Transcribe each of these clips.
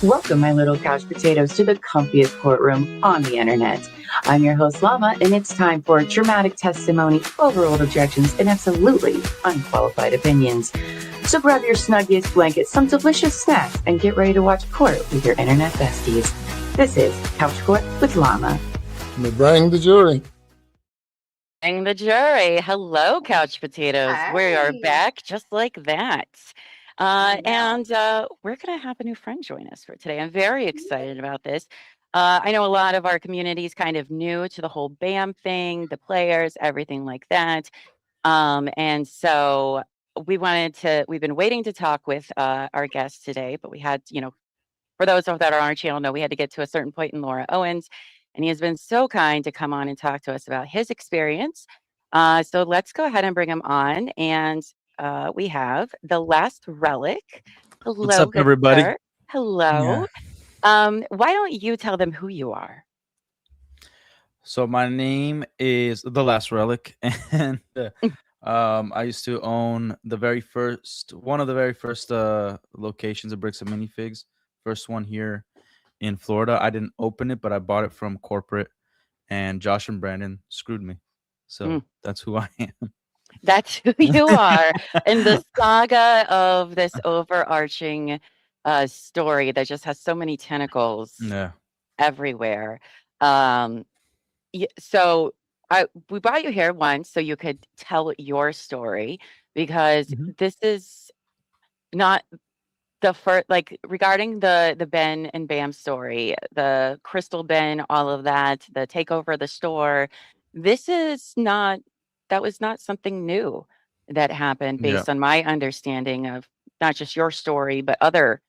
Welcome, my little couch potatoes, to the comfiest courtroom on the internet. I'm your host, Llama, and it's time for dramatic testimony, overruled objections, and absolutely unqualified opinions. So grab your snuggiest blanket, some delicious snacks, and get ready to watch court with your internet besties. This is Couch Court with Llama. Bring the jury. Bring the jury. Hello, couch potatoes. We are Hi. back just like that. I know. And we're going to have a new friend join us for today. I'm very excited about this. I know a lot of our community is kind of new to the whole BAM thing, the players, everything like that. And so we've been waiting to talk with our guest today, but we had, for those that are on our channel know we had to get to a certain point in Laura Owens, and he has been so kind to come on and talk to us about his experience. So let's go ahead and bring him on. And we have the Last Relic. Hello, What's up, good everybody? sir. Hello. Why don't you tell them who you are? So my name is the Last Relic, and I used to own one of the very first locations of Bricks and Minifigs. First one here in Florida. I didn't open it, but I bought it from corporate, and Josh and Brandon screwed me. So that's who I am. That's who you are in the saga of this overarching story that just has so many tentacles Yeah. everywhere. So we brought you here once so you could tell your story, because this is not the first, like, regarding the Ben and Bam story, the Crystal Ben, all of that, the takeover of the store. That was not something new that happened, Yeah. based on my understanding of not just your story, but other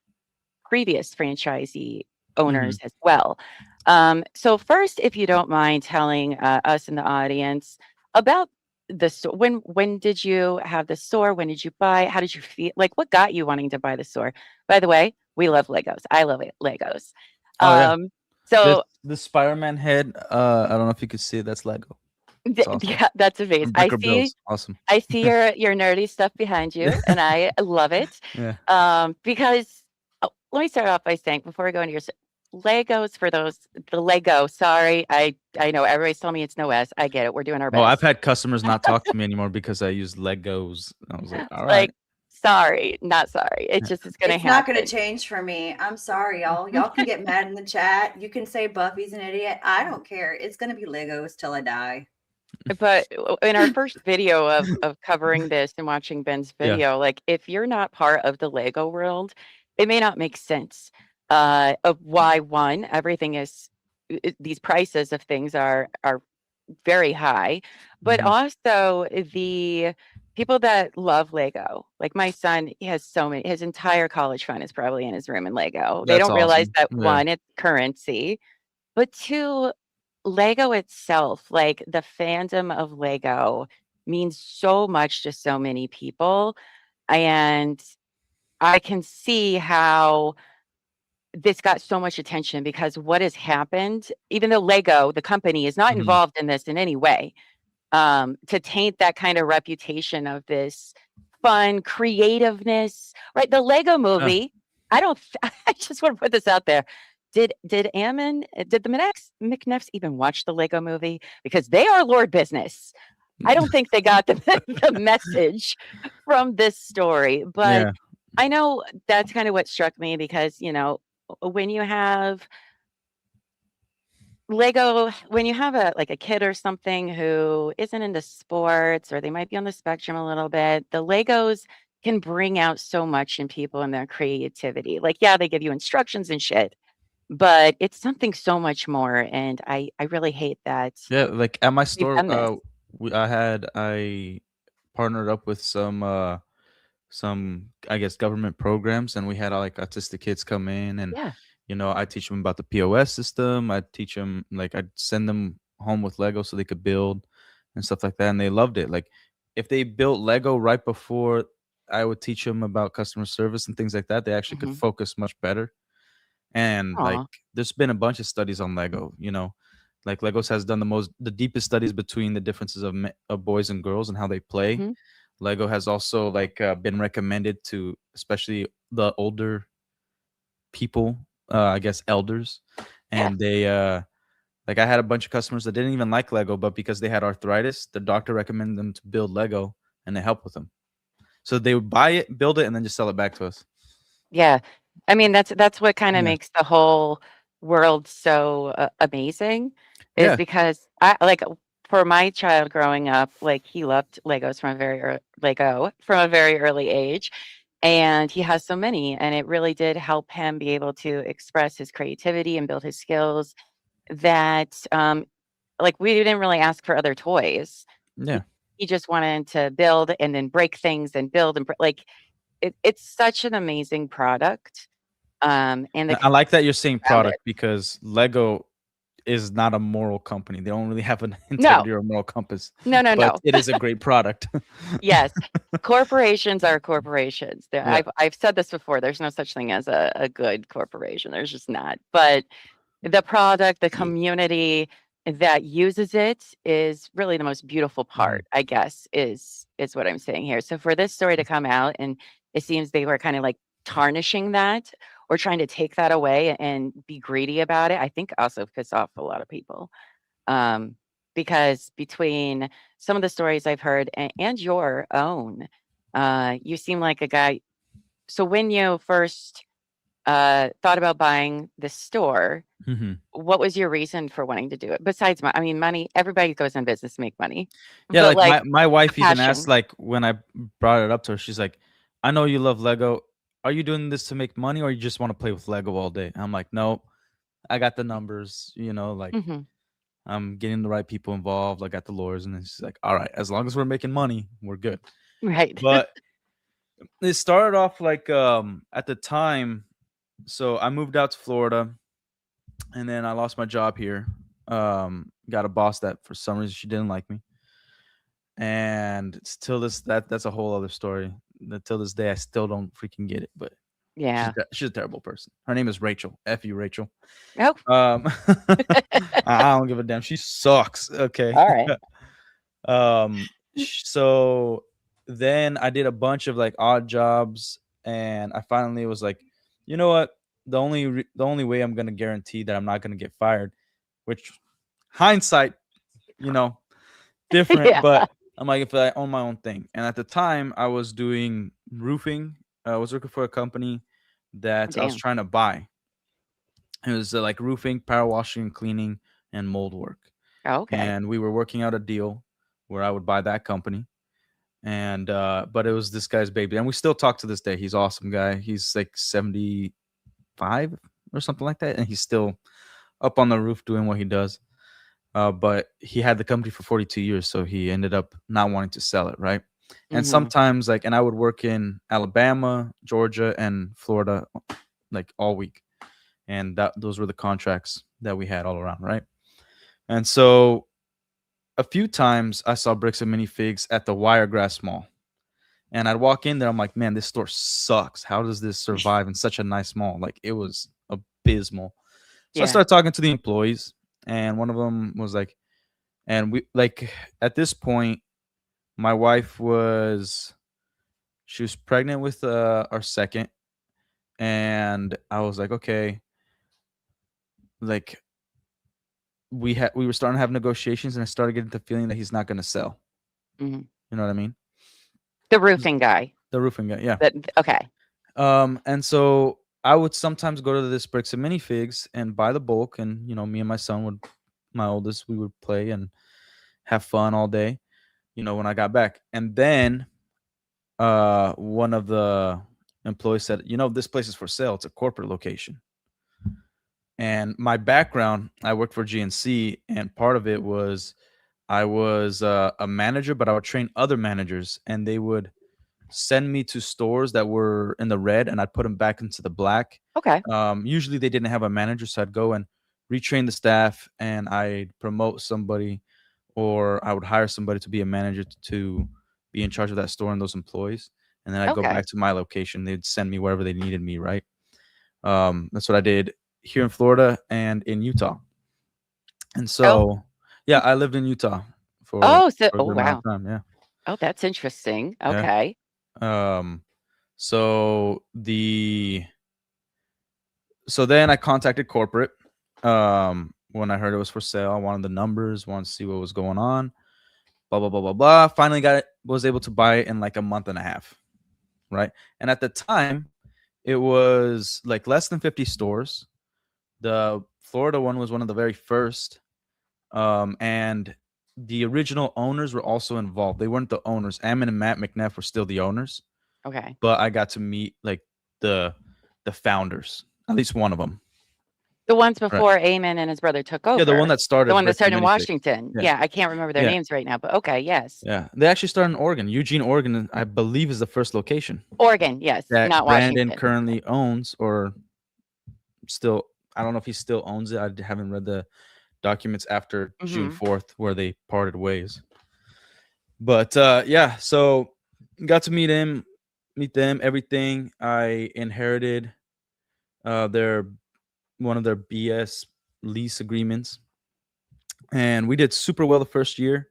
previous franchisee owners as well. So first, if you don't mind telling us in the audience about the store. When did you have the store? When did you buy it? How did you feel? Like, what got you wanting to buy the store? By the way, we love Legos. I love it, Legos. Oh, yeah. So the Spider-Man head, I don't know if you could see it. That's Lego. It's awesome. yeah, that's amazing. From Bricker Bills. Awesome. I see your nerdy stuff behind you, and I love it. Yeah. Because let me start off by saying, before we go into your Legos, the Lego. Sorry, I know everybody's telling me it's no S. I get it. We're doing our best. Oh, I've had customers not talk to me anymore because I use Legos. I was like, all right. Like, sorry, not sorry. It's just it's gonna It's happen. not going to change for me. I'm sorry, y'all. Y'all can get mad in the chat. You can say Buffy's an idiot. I don't care. It's going to be Legos till I die. But in our first video of covering this and watching Ben's video, like, if you're not part of the Lego world, it may not make sense of why, one, everything is these prices of things are very high, but also the people that love Lego. Like my son, he has so many. His entire college fund is probably in his room in Lego. They That's don't realize awesome. that, Yeah. one, it's currency, but two, Lego itself, like the fandom of Lego, means so much to so many people. And I can see how this got so much attention, because what has happened, even though Lego, the company, is not involved in this in any way, to taint that kind of reputation of this fun creativeness, right? The Lego movie, I just want to put this out there. Did the McNeffs even watch the Lego movie? Because they are Lord business. I don't think they got the message from this story, but I know that's kind of what struck me, because, when you have Lego, when you have a kid or something who isn't into sports, or they might be on the spectrum a little bit, the Legos can bring out so much in people and their creativity. Like, yeah, they give you instructions and shit, but it's something so much more. And I really hate that. Yeah, like at my You've store, done this. I partnered up with some I guess government programs, and we had like autistic kids come in, and Yeah. I teach them about the POS system. I teach them, like, I'd send them home with Lego so they could build and stuff like that, and they loved it. Like, if they built Lego right before I would teach them about customer service and things like that, they actually could focus much better. And like, Aw. there's been a bunch of studies on Lego, like Legos has done the deepest studies between the differences of boys and girls and how they play. Lego has also been recommended to especially the older people I guess elders, and they like I had a bunch of customers that didn't even like Lego, but because they had arthritis, the doctor recommended them to build Lego, and they help with them. So they would buy it, build it, and then just sell it back to us. Yeah. I mean, that's what kind of Yeah. makes the whole world so amazing is Yeah. because I like for my child growing up, like he loved Legos from a very early age, and he has so many, and it really did help him be able to express his creativity and build his skills that like we didn't really ask for other toys. Yeah. He just wanted to build and then break things and build and like it's such an amazing product. And the I like that you're saying around it. product because Lego is not a moral company. They don't really have an No, integrity or a moral compass, no, no, but no. it is a great product. Yes, corporations are corporations. Yeah. I've said this before. There's no such thing as a good corporation. There's just not. But the product, the community that uses it is really the most beautiful part, I guess, is what I'm saying here. So for this story to come out and it seems they were kind of like tarnishing that or trying to take that away and be greedy about it, I think also pissed off a lot of people. Because between some of the stories I've heard and your own, you seem like a guy. So when you first thought about buying the store, Mhm. what was your reason for wanting to do it? Besides, I mean, money. Everybody goes in business to make money, Yeah, but like like my wife even asked, passion. like when I brought it up to her, she's like, "I know you love Lego. Are you doing this to make money, or you just want to play with Lego all day?" I'm like, "No, I got the numbers. Like Hmm. I'm getting the right people involved. I got the lawyers." And then she's like, "All right, as long as we're making money, we're good." Right. But it started off like at the time. So I moved out to Florida, and then I lost my job here. Got a boss that for some reason she didn't like me, and still that's a whole other story. Till this day, I still don't freaking get it. But Yeah. she's a terrible person. Her name is Rachel. F you, Rachel. Oh, I don't give a damn. She sucks. Okay. all right. So then I did a bunch of like odd jobs, and I finally was like, you know what? The only way I'm gonna guarantee that I'm not gonna get fired, which hindsight, you know, different, Yeah. but I'm like, if I own my own thing. And at the time, I was doing roofing. I was working for a company that I was Damn. trying to buy. It was like roofing, power washing, and cleaning, and mold work. Okay. And we were working out a deal where I would buy that company. And but it was this guy's baby, and we still talk to this day. He's an awesome guy. He's like 75 or something like that, and he's still up on the roof doing what he does. But he had the company for 42 years, so he ended up not wanting to sell it, right? And Hmm. sometimes, like, and I would work in Alabama, Georgia, and Florida, like all week, and those were the contracts that we had all around, right? And so a few times I saw Bricks and Minifigs at the Wiregrass Mall. And I'd walk in there, I'm like, man, this store sucks. How does this survive in such a nice mall? Like, it was abysmal. So I Yeah. started talking to the employees, and one of them was like, and we like at this point, my wife she was pregnant with our second, and I was like, okay, like we were starting to have negotiations, and I started getting the feeling that he's not going to sell. Hmm. You know what I mean? The roofing guy. The roofing guy, yeah. Okay. And so I would sometimes go to this Bricks and Minifigs and buy the bulk, and me and my son my oldest, we would play and have fun all day. When I got back, and then one of the employees said, this place is for sale. It's a corporate location. And my background, I worked for GNC, and part of it was I was a manager, but I would train other managers, and they would send me to stores that were in the red, and I'd put them back into the black. Okay. Usually they didn't have a manager, so I'd go and retrain the staff, and I'd promote somebody, or I would hire somebody to be a manager to be in charge of that store and those employees. And then I'd go Okay. back to my location. They'd send me wherever they needed me, right? That's what I did here in Florida and in Utah. And so, yeah, I lived in Utah for Oh, so a oh good amount wow. of time. Yeah. Oh, that's interesting. Yeah. Okay. Um, so So then I contacted corporate. When I heard it was for sale, I wanted the numbers, wanted to see what was going on. Blah blah blah blah blah. Finally was able to buy it in like a month and a half, right? And at the time, it was like less than 50 stores. The Florida one was one of the very first, and the original owners were also involved. They weren't the owners. Ammon and Matt McNeff were still the owners, Okay. but I got to meet like the founders, at least one of them. The ones before Eamon and his brother took over. Yeah, the one that started. The one that Bricks started in Minifigs. Washington. Yeah. Yeah, I can't remember their Yeah. names right now, but okay, yes. Yeah, they actually started in Oregon. Eugene, Oregon, I believe, is the first location Oregon, yes, that not Brandon Washington. currently owns, or still. I don't know if he still owns it. I haven't read the documents after June 4th where they parted ways. But yeah, so got to meet them, everything. I inherited one of their BS lease agreements, and we did super well the first year.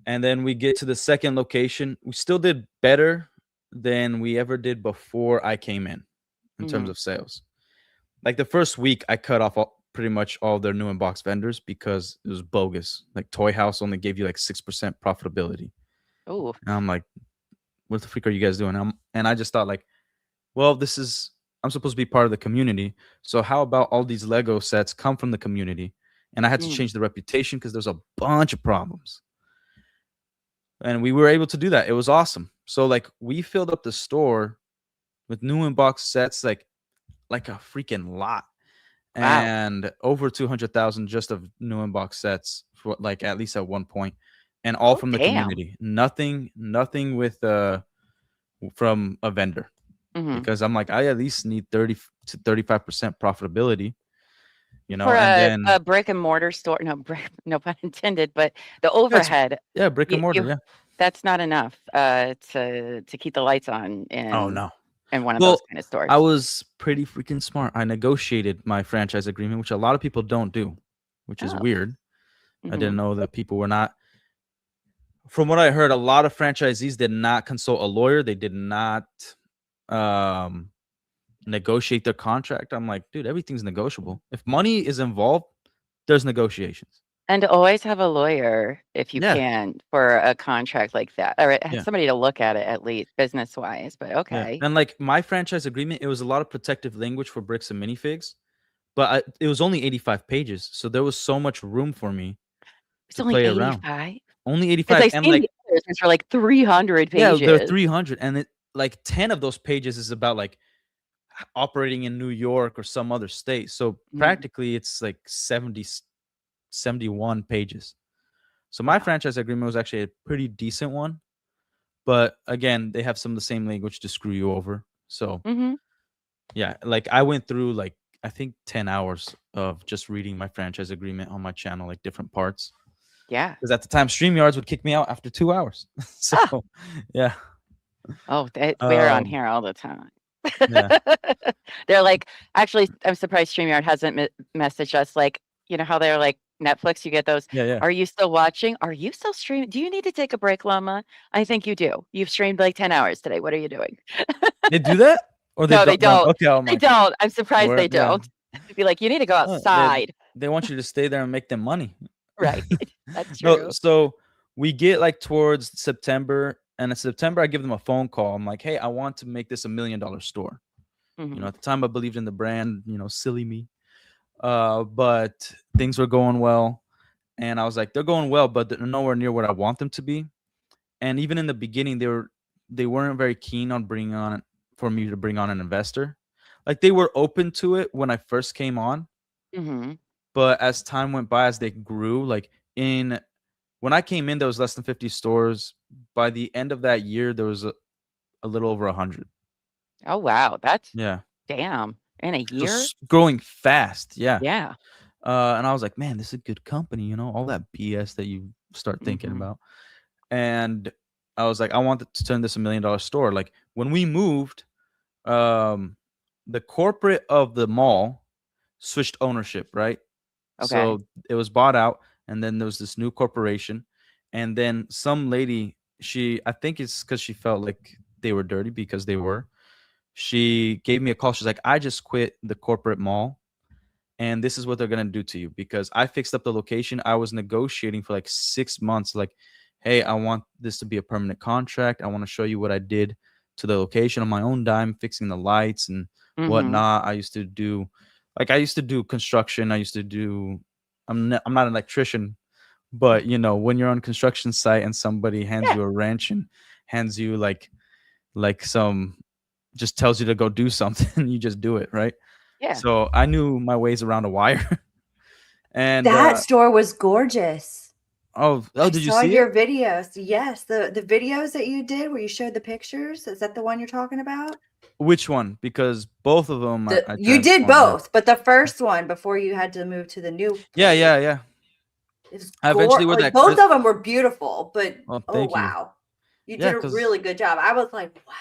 And then we get to the second location. We still did better than we ever did before I came in terms of sales. Like the first week, I cut off pretty much all their new in-box vendors because it was bogus. Like Toy House only gave you like 6% profitability. Oh. And I'm like, what the freak are you guys doing? And I just thought like, well, I'm supposed to be part of the community. So how about all these Lego sets come from the community? And I had to change the reputation because there's a bunch of problems. And we were able to do that. It was awesome. So like we filled up the store with new in-box sets, like a freaking lot. Wow. And over 200,000 just of new in-box sets for like at least at one point, and all from the community. Nothing with from a vendor, because I'm like, I at least need 30 to 35% profitability. You know, for and then a brick and mortar store, no pun intended, but the overhead. Yeah, brick and mortar. That's not enough to keep the lights on. In one of those kind of stores. I was pretty freaking smart. I negotiated my franchise agreement, which a lot of people don't do, which is weird. I didn't know that people were not. From what I heard, a lot of franchisees did not consult a lawyer. They did not negotiate their contract. I'm like, dude, everything's negotiable. If money is involved, there's negotiations. And always have a lawyer if you can for a contract like that, or have somebody to look at it at least business wise. But okay. And like my franchise agreement, it was a lot of protective language for Bricks and Minifigs, but it was only 85 pages, so there was so much room for me to play around. Only 85, and like which are like 300 pages. Yeah, they're 300, and it like 10 of those pages is about like operating in New York or some other state. So practically, it's like 71 pages. So my franchise agreement was actually a pretty decent one, but again, they have some of the same language to screw you over. So yeah, like I went through like I think 10 hours of just reading my franchise agreement on my channel, like different parts. Yeah, because at the time StreamYards would kick me out after 2 hours. So yeah. Oh, we're on here all the time. Yeah. They're like, actually, I'm surprised StreamYard hasn't messaged us. Like, you know how they're like Netflix, you get those. Yeah. Are you still watching? Are you still streaming? Do you need to take a break, Llama? I think you do. You've streamed like 10 hours today. What are you doing? They do that? Or no, they don't. Okay, they don't. I'm surprised they don't. Be like, you need to go outside. They want you to stay there and make them money. Right. That's true. No, so we get like towards September, and in September I give them a phone call. I'm like, hey, I want to make this $1 million store. You know, at the time I believed in the brand, you know, silly me. But things were going well, and I was like, they're going well, but they're nowhere near what I want them to be. And even in the beginning, they weren't very keen on bringing on an investor. Like they were open to it when I first came on, but as time went by, as they grew, like when I came in, there was less than 50 stores. By the end of that year, there was a little over 100. Oh wow, that's damn. In a year, just growing fast. Yeah. And I was like, man, this is a good company, you know, all that BS that you start thinking about. And I was like, I want to turn this $1 million store. Like when we moved, the corporate of the mall switched ownership, right? Okay. So it was bought out, and then there was this new corporation, and then some lady, I think it's because she felt like they were dirty, because they were. she gave me a call. She's like, I just quit the corporate mall, and this is what they're gonna do to you because I fixed up the location. I was negotiating for like 6 months, like, hey, I want this to be a permanent contract. I want to show you what I did to the location on my own dime, fixing the lights and whatnot. I used to do construction. I used to do I'm not an electrician, but when you're on construction site and somebody hands Yeah. you a wrench and hands you like some just tells you to go do something, you just do it, right? Yeah. So I knew my ways around a wire. And That store was gorgeous. oh, did you saw see your it? videos. Yes, the videos that you did where you showed the pictures. Is that the one you're talking about? Which one? Because both of them I You did transformed, yeah. both, but the first one before you had to move to the new place, Yeah. it was I eventually with like, that both of them were beautiful, but Oh, oh thank you. wow, you Yeah, did a 'cause really good job. I was like, wow.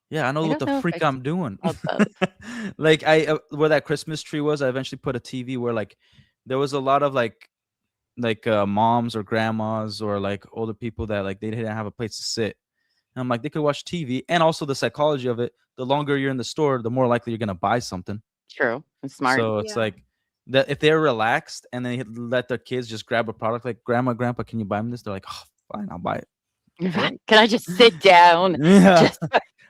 yeah, I know I what don't the know if freak I I'm doing. saw both. Like where that Christmas tree was, I eventually put a TV where like there was a lot of like moms or grandmas or like older people that like they didn't have a place to sit. And I'm like, they could watch TV, and also the psychology of it. The longer you're in the store, the more likely you're gonna buy something. True. And smart. So it's Yeah. like that if they're relaxed and they let their kids just grab a product, like grandma, grandpa, can you buy me this? They're like, oh, fine, I'll buy it. Alright. Can I just sit down? Yeah. Just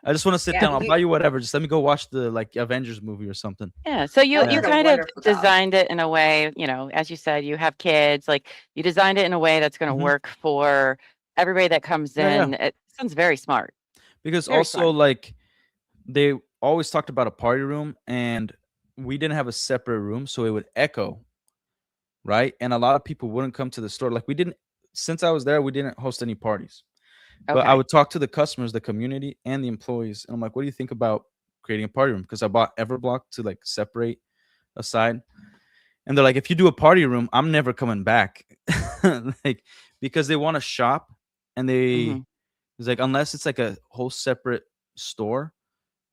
I just want to sit Yeah, down. I'll buy you whatever. Just let me go watch the like Avengers movie or something. yeah. So you That's you a kind of wonderful job. designed it in a way, as you said, you have kids, like you designed it in a way that's going to Mhm. work for everybody that comes Yeah. in. It sounds very smart. Because Very also smart. like they always talked about a party room, and we didn't have a separate room, so it would echo, right? And a lot of people wouldn't come to the store. Like since I was there, we didn't host any parties. But I Okay. would talk to the customers, the community, and the employees, and I'm like, "What do you think about creating a party room?" Because I bought Everblock to like separate aside, and they're like, "If you do a party room, I'm never coming back," like because they want to shop, and Mhm. it's like unless it's like a whole separate store,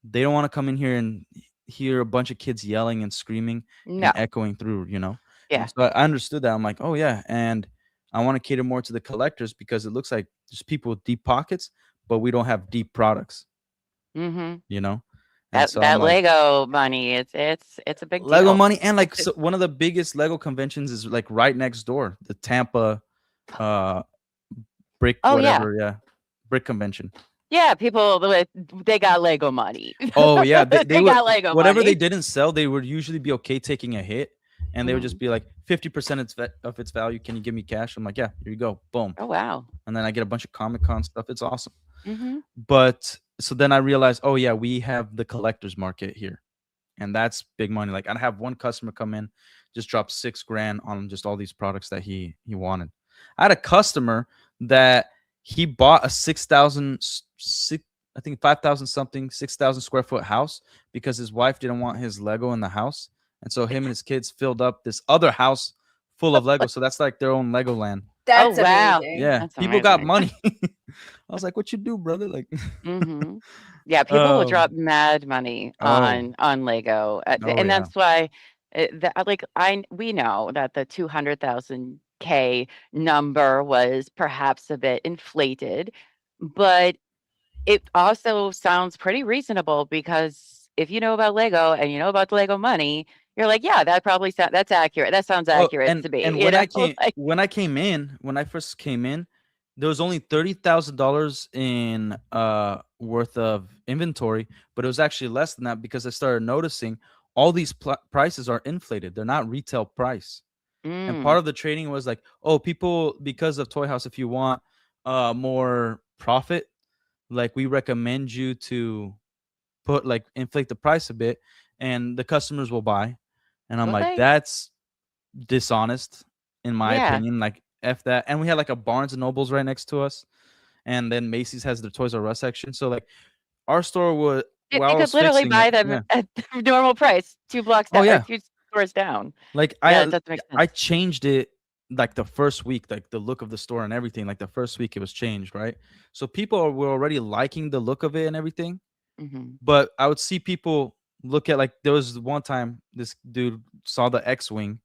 they don't want to come in here and hear a bunch of kids yelling and screaming No. and echoing through, Yeah. And so I understood that. I'm like, oh yeah, and I want to cater more to the collectors because it looks like there's people with deep pockets, but we don't have deep products, Mhm. you know. And That so I'm that like, Lego money, it's a big Lego deal. money, and like so one of the biggest Lego conventions is like right next door, the Tampa uh brick Oh yeah. whatever, yeah, brick convention. Yeah, people they got Lego money. Oh yeah, they They would got Lego whatever they money. didn't sell, they would usually be okay taking a hit, and they would just Mhm. be like 50% of its value. Can you give me cash? I'm like, yeah, here you go, boom, Oh wow. and then I get a bunch of Comic Con stuff. It's awesome. Mhm. But so then I realized, oh yeah, we have the collector's market here, and that's big money. Like I'd have one customer come in, just drop 6 grand on just all these products that he wanted. I had a customer that he bought a 6,000 I think 5,000 something 6,000 square foot house because his wife didn't want his Lego in the house, and so him and his kids filled up this other house full of Lego. So that's like their own Lego land. Oh That's wow. amazing. Yeah, That's people got amazing. money. I was like, "What you do, brother?" Like, Mhm. Yeah, people will um, drop mad money oh, on Lego, oh and yeah. that's why we know that the 200,000 K number was perhaps a bit inflated, but it also sounds pretty reasonable because if you know about Lego and you know about Lego money, you're like, yeah, that's accurate. That sounds Oh, accurate to and me, you know? Like, when I first came in, there was only $30,000 in worth of inventory, but it was actually less than that because I started noticing all these prices are inflated. They're not retail price. And part mm, of the trading was like, oh, people because of Toy House, if you want more profit, like we recommend you to put like inflate the price a bit, and the customers will buy. And I'm well, like, that's dishonest in my yeah. opinion. Like F that. And we had like a Barnes and Nobles right next to us, and then Macy's has their Toys R Us section. So like our store would You while I could was literally fixing it, buy them yeah. at the normal price, 2 blocks Oh down or yeah. 2 stores down. Like Yeah, it doesn't make I sense. changed it like the first week, like the look of the store and everything. Like the first week it was changed, right? So people were already liking the look of it and everything. Mhm. But I would see people look at like there was one time this dude saw the X-Wing,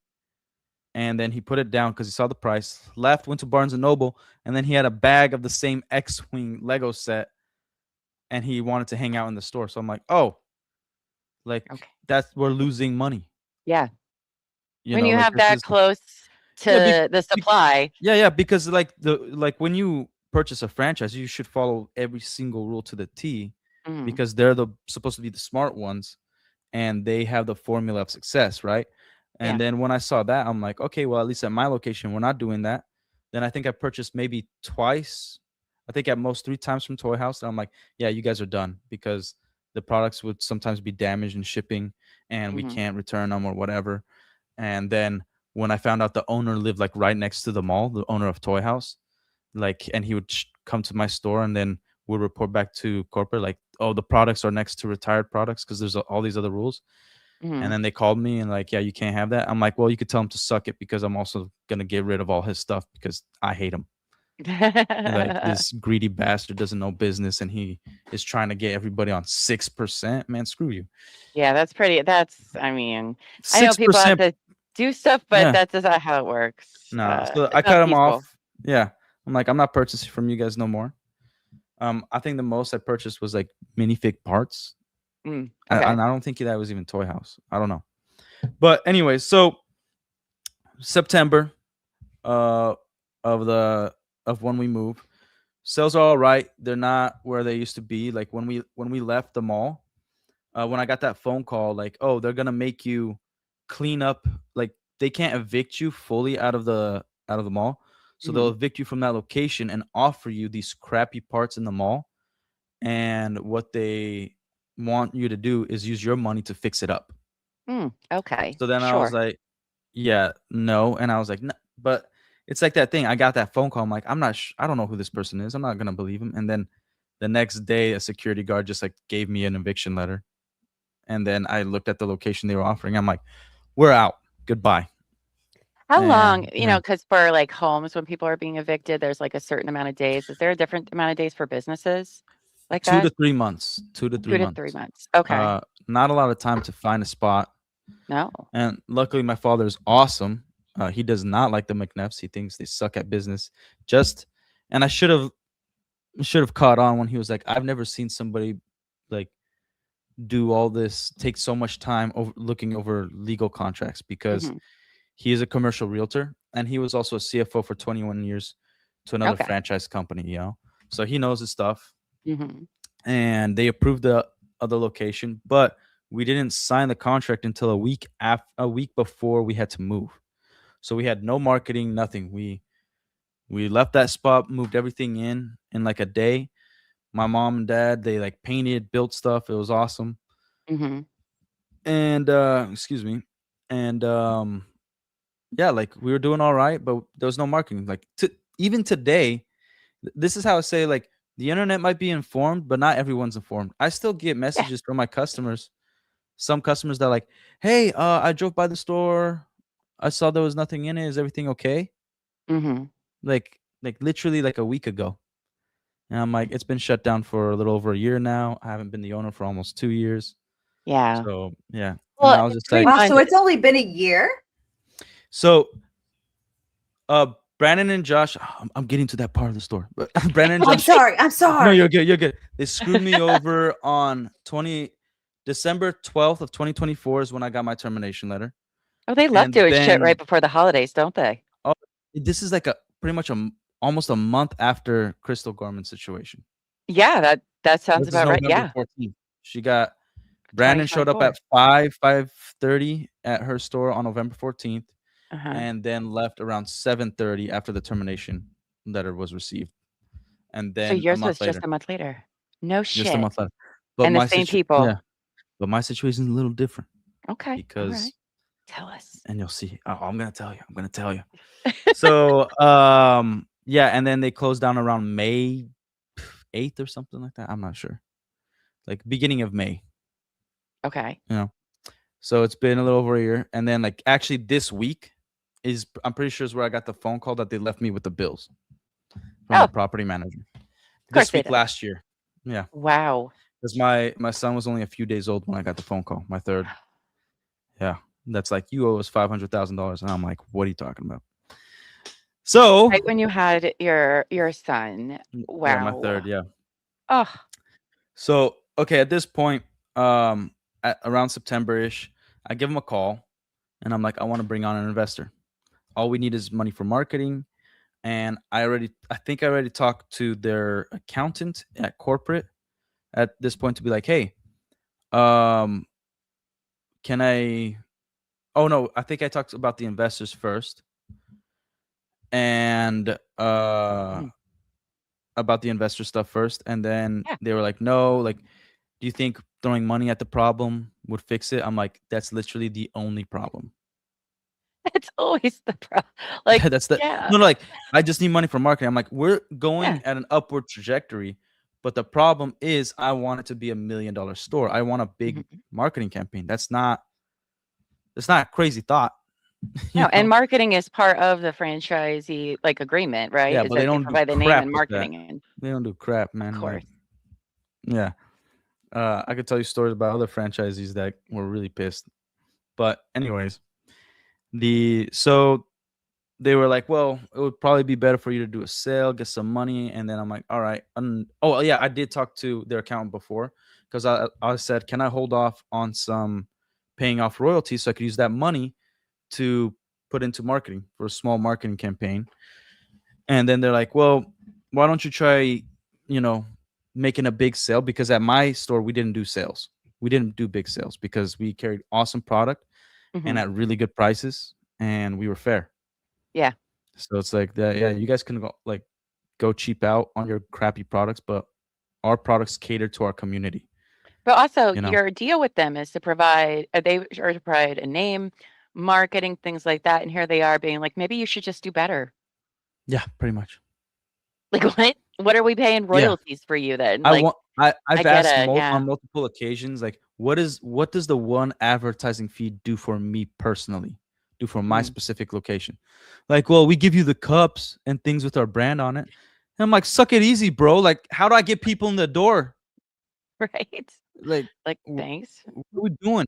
and then he put it down because he saw the price, left, went to Barnes and Noble, and then he had a bag of the same X-Wing Lego set, and he wanted to hang out in the store. So I'm like, oh, Like Okay. we're losing money. Yeah. You When know, you like have this that is close yeah, to the supply. yeah, because like when you purchase a franchise, you should follow every single rule to the T, Mhm, because they're supposed to be the smart ones, and they have the formula of success, right? yeah. And then when I saw that, I'm like, okay, well, at least at my location, we're not doing that. Then I think I purchased maybe twice. I think at most 3 times from Toy House. And I'm like, yeah, you guys are done, because the products would sometimes be damaged in shipping and we Mhm, can't return them or whatever. And then when I found out the owner lived like right next to the mall, the owner of Toy House, like, and he would come to my store and then would report back to corporate, like, oh, the products are next to retired products because there's all these other rules. And mhm. then they called me and like, yeah, you can't have that. I'm like, well, you could tell him to suck it, because I'm also gonna get rid of all his stuff because I hate him. Like, this greedy bastard doesn't know business, and he is trying to get everybody on 6%. Man, screw you. Yeah, I mean, I know Six people have percent. to do stuff, but Yeah. that's just not how it works. No. So I It's not cut him off. peaceful. Yeah. I'm like, I'm not purchasing from you guys no more. I think the most I purchased was like minifig parts. Okay. And I don't think that was even Toy House. I don't know. But anyway, so September, uh of when we move, sales are all right. They're not where they used to be. Like when we left the mall, when I got that phone call, like, oh, they're gonna make you clean up. Like, they can't evict you fully out of the mall, so they'll Mhm. evict you from that location and offer you these crappy parts in the mall. And what they want you to do is use your money to fix it up. Okay. So then I was Sure. like, yeah, no. And I was like, no. But it's like that thing. I got that phone call. I'm like, I don't know who this person is. I'm not going to believe him. And then the next day, a security guard just like gave me an eviction letter. And then I looked at the location they were offering. I'm like, we're out. Goodbye. How long, And yeah, because for like homes, when people are being evicted, there's like a certain amount of days. Is there a different amount of days for businesses like two to that? 3 months, 2 to 3 2 to 3 months. months. Okay. Not a lot of time to find a spot. No. And luckily, my father is awesome. He does not like the McNeffs. He thinks they suck at business. Just, and I should have caught on when he was like, I've never seen somebody like do all this, take so much time looking over legal contracts, because Mhm. he is a commercial realtor and he was also a CFO for 21 years to another Okay. franchise company, so he knows his stuff. Mhm. And they approved the other location, but we didn't sign the contract until a week before we had to move. So we had no marketing, nothing. We left that spot, moved everything in like a day. My mom and dad, they like painted, built stuff. It was awesome. Mhm. And excuse me. And yeah, like we were doing all right, but there was no marketing. Like even today, this is how I say, like, the internet might be informed, but not everyone's informed. I still get Yeah. messages from my customers. Some customers that are like, "Hey, I drove by the store. I saw there was nothing in it. Is everything okay?" Mhm. Like literally like a week ago. And I'm like, it's been shut down for a little over a year now. I haven't been the owner for almost 2 years. Yeah. So yeah. And Well, I was just 3 like, Wow, so months. it's only been a year? so Brandon and Josh, I'm getting to that part of the store. But Brandon and Oh, I'm Josh, sorry. I'm no, sorry. you're good. You're good. They screwed me over on December 12th of 2024 is when I got my termination letter. Oh, they love And doing shit right then before the holidays, don't they? oh, this is like a pretty much almost a month after Crystal Gorman's situation. Yeah, that sounds This is about right. November Yeah. 14th. She got Brandon showed up 2024. at 5:30 at her store on November 14th, Uh-huh. and then left around 7:30 after the termination letter was received. And So then a yours month was just later, a month later. No just a shit. month later. But And the my same situation, people. yeah, but my situation is a little different Okay. All right. because, Tell us. and you'll see. Oh, I'm gonna tell you. I'm gonna tell you. So, yeah, and then they closed down around May 8th or something like that. I'm not sure. Like beginning of May, Okay. you know. So it's been a little over a year, and then like actually this week I'm pretty sure is where I got the phone call that they left me with the bills from Oh, the of property manager course this they week did. last year. Yeah, Wow. because my son was only a few days old when I got the phone call. My third. Yeah, that's like, you owe us $500,000, and I'm like, what are you talking about? So Right when you had your son. yeah, my third. Wow. Yeah. Oh. So okay, at this point, around September-ish, I give them a call, and I'm like, I want to bring on an investor. All we need is money for marketing, and I think I already talked to their accountant at corporate at this point to be like, hey, can I? Oh no, I think I talked about the investors first, and about the investor stuff first, and then Yeah. they were like, no, like, do you think throwing money at the problem would fix it? I'm like, that's literally the only problem. It's always the problem. Like, That's the yeah, no, like, I just need money for marketing. I'm like, we're going yeah. at an upward trajectory, but the problem is I want it to be $1 million store. I want a big Mhm. marketing campaign. That's not a crazy thought. you No, and know? marketing is part of the franchisee like agreement, right? Yeah, Is but they that they don't do provide the name crap and with that. marketing, and They don't do crap, of man. Like, course. yeah. I could tell you stories about other franchisees that were really pissed. But anyways, so they were like, well, it would probably be better for you to do a sale, get some money. And then I'm like, all right. Oh yeah, I did talk to their accountant before, because I said, can I hold off on some paying off royalties so I could use that money to put into marketing for a small marketing campaign? And then they're like, well, why don't you try, making a big sale? Because at my store, we didn't do sales. We didn't do big sales because we carried awesome product and Mhm. at really good prices, and we were fair. Yeah. So it's like that. Yeah, you guys can go cheap out on your crappy products, but our products cater to our community. But also, You know. your deal with them is to provide they are to provide a name, marketing, things like that, and here they are being like, "Maybe you should just do better." Yeah, pretty much. Like, what? What are we paying Yeah, royalties for you then? Like, I I've get asked it, yeah. on multiple occasions, like, what does the one advertising fee do for me personally? Do for my Mhm. specific location? Like, well, we give you the cups and things with our brand on it. And I'm like, suck it easy, bro. Like, how do I get people in the door? Right? Like, Like, thanks. what are we doing?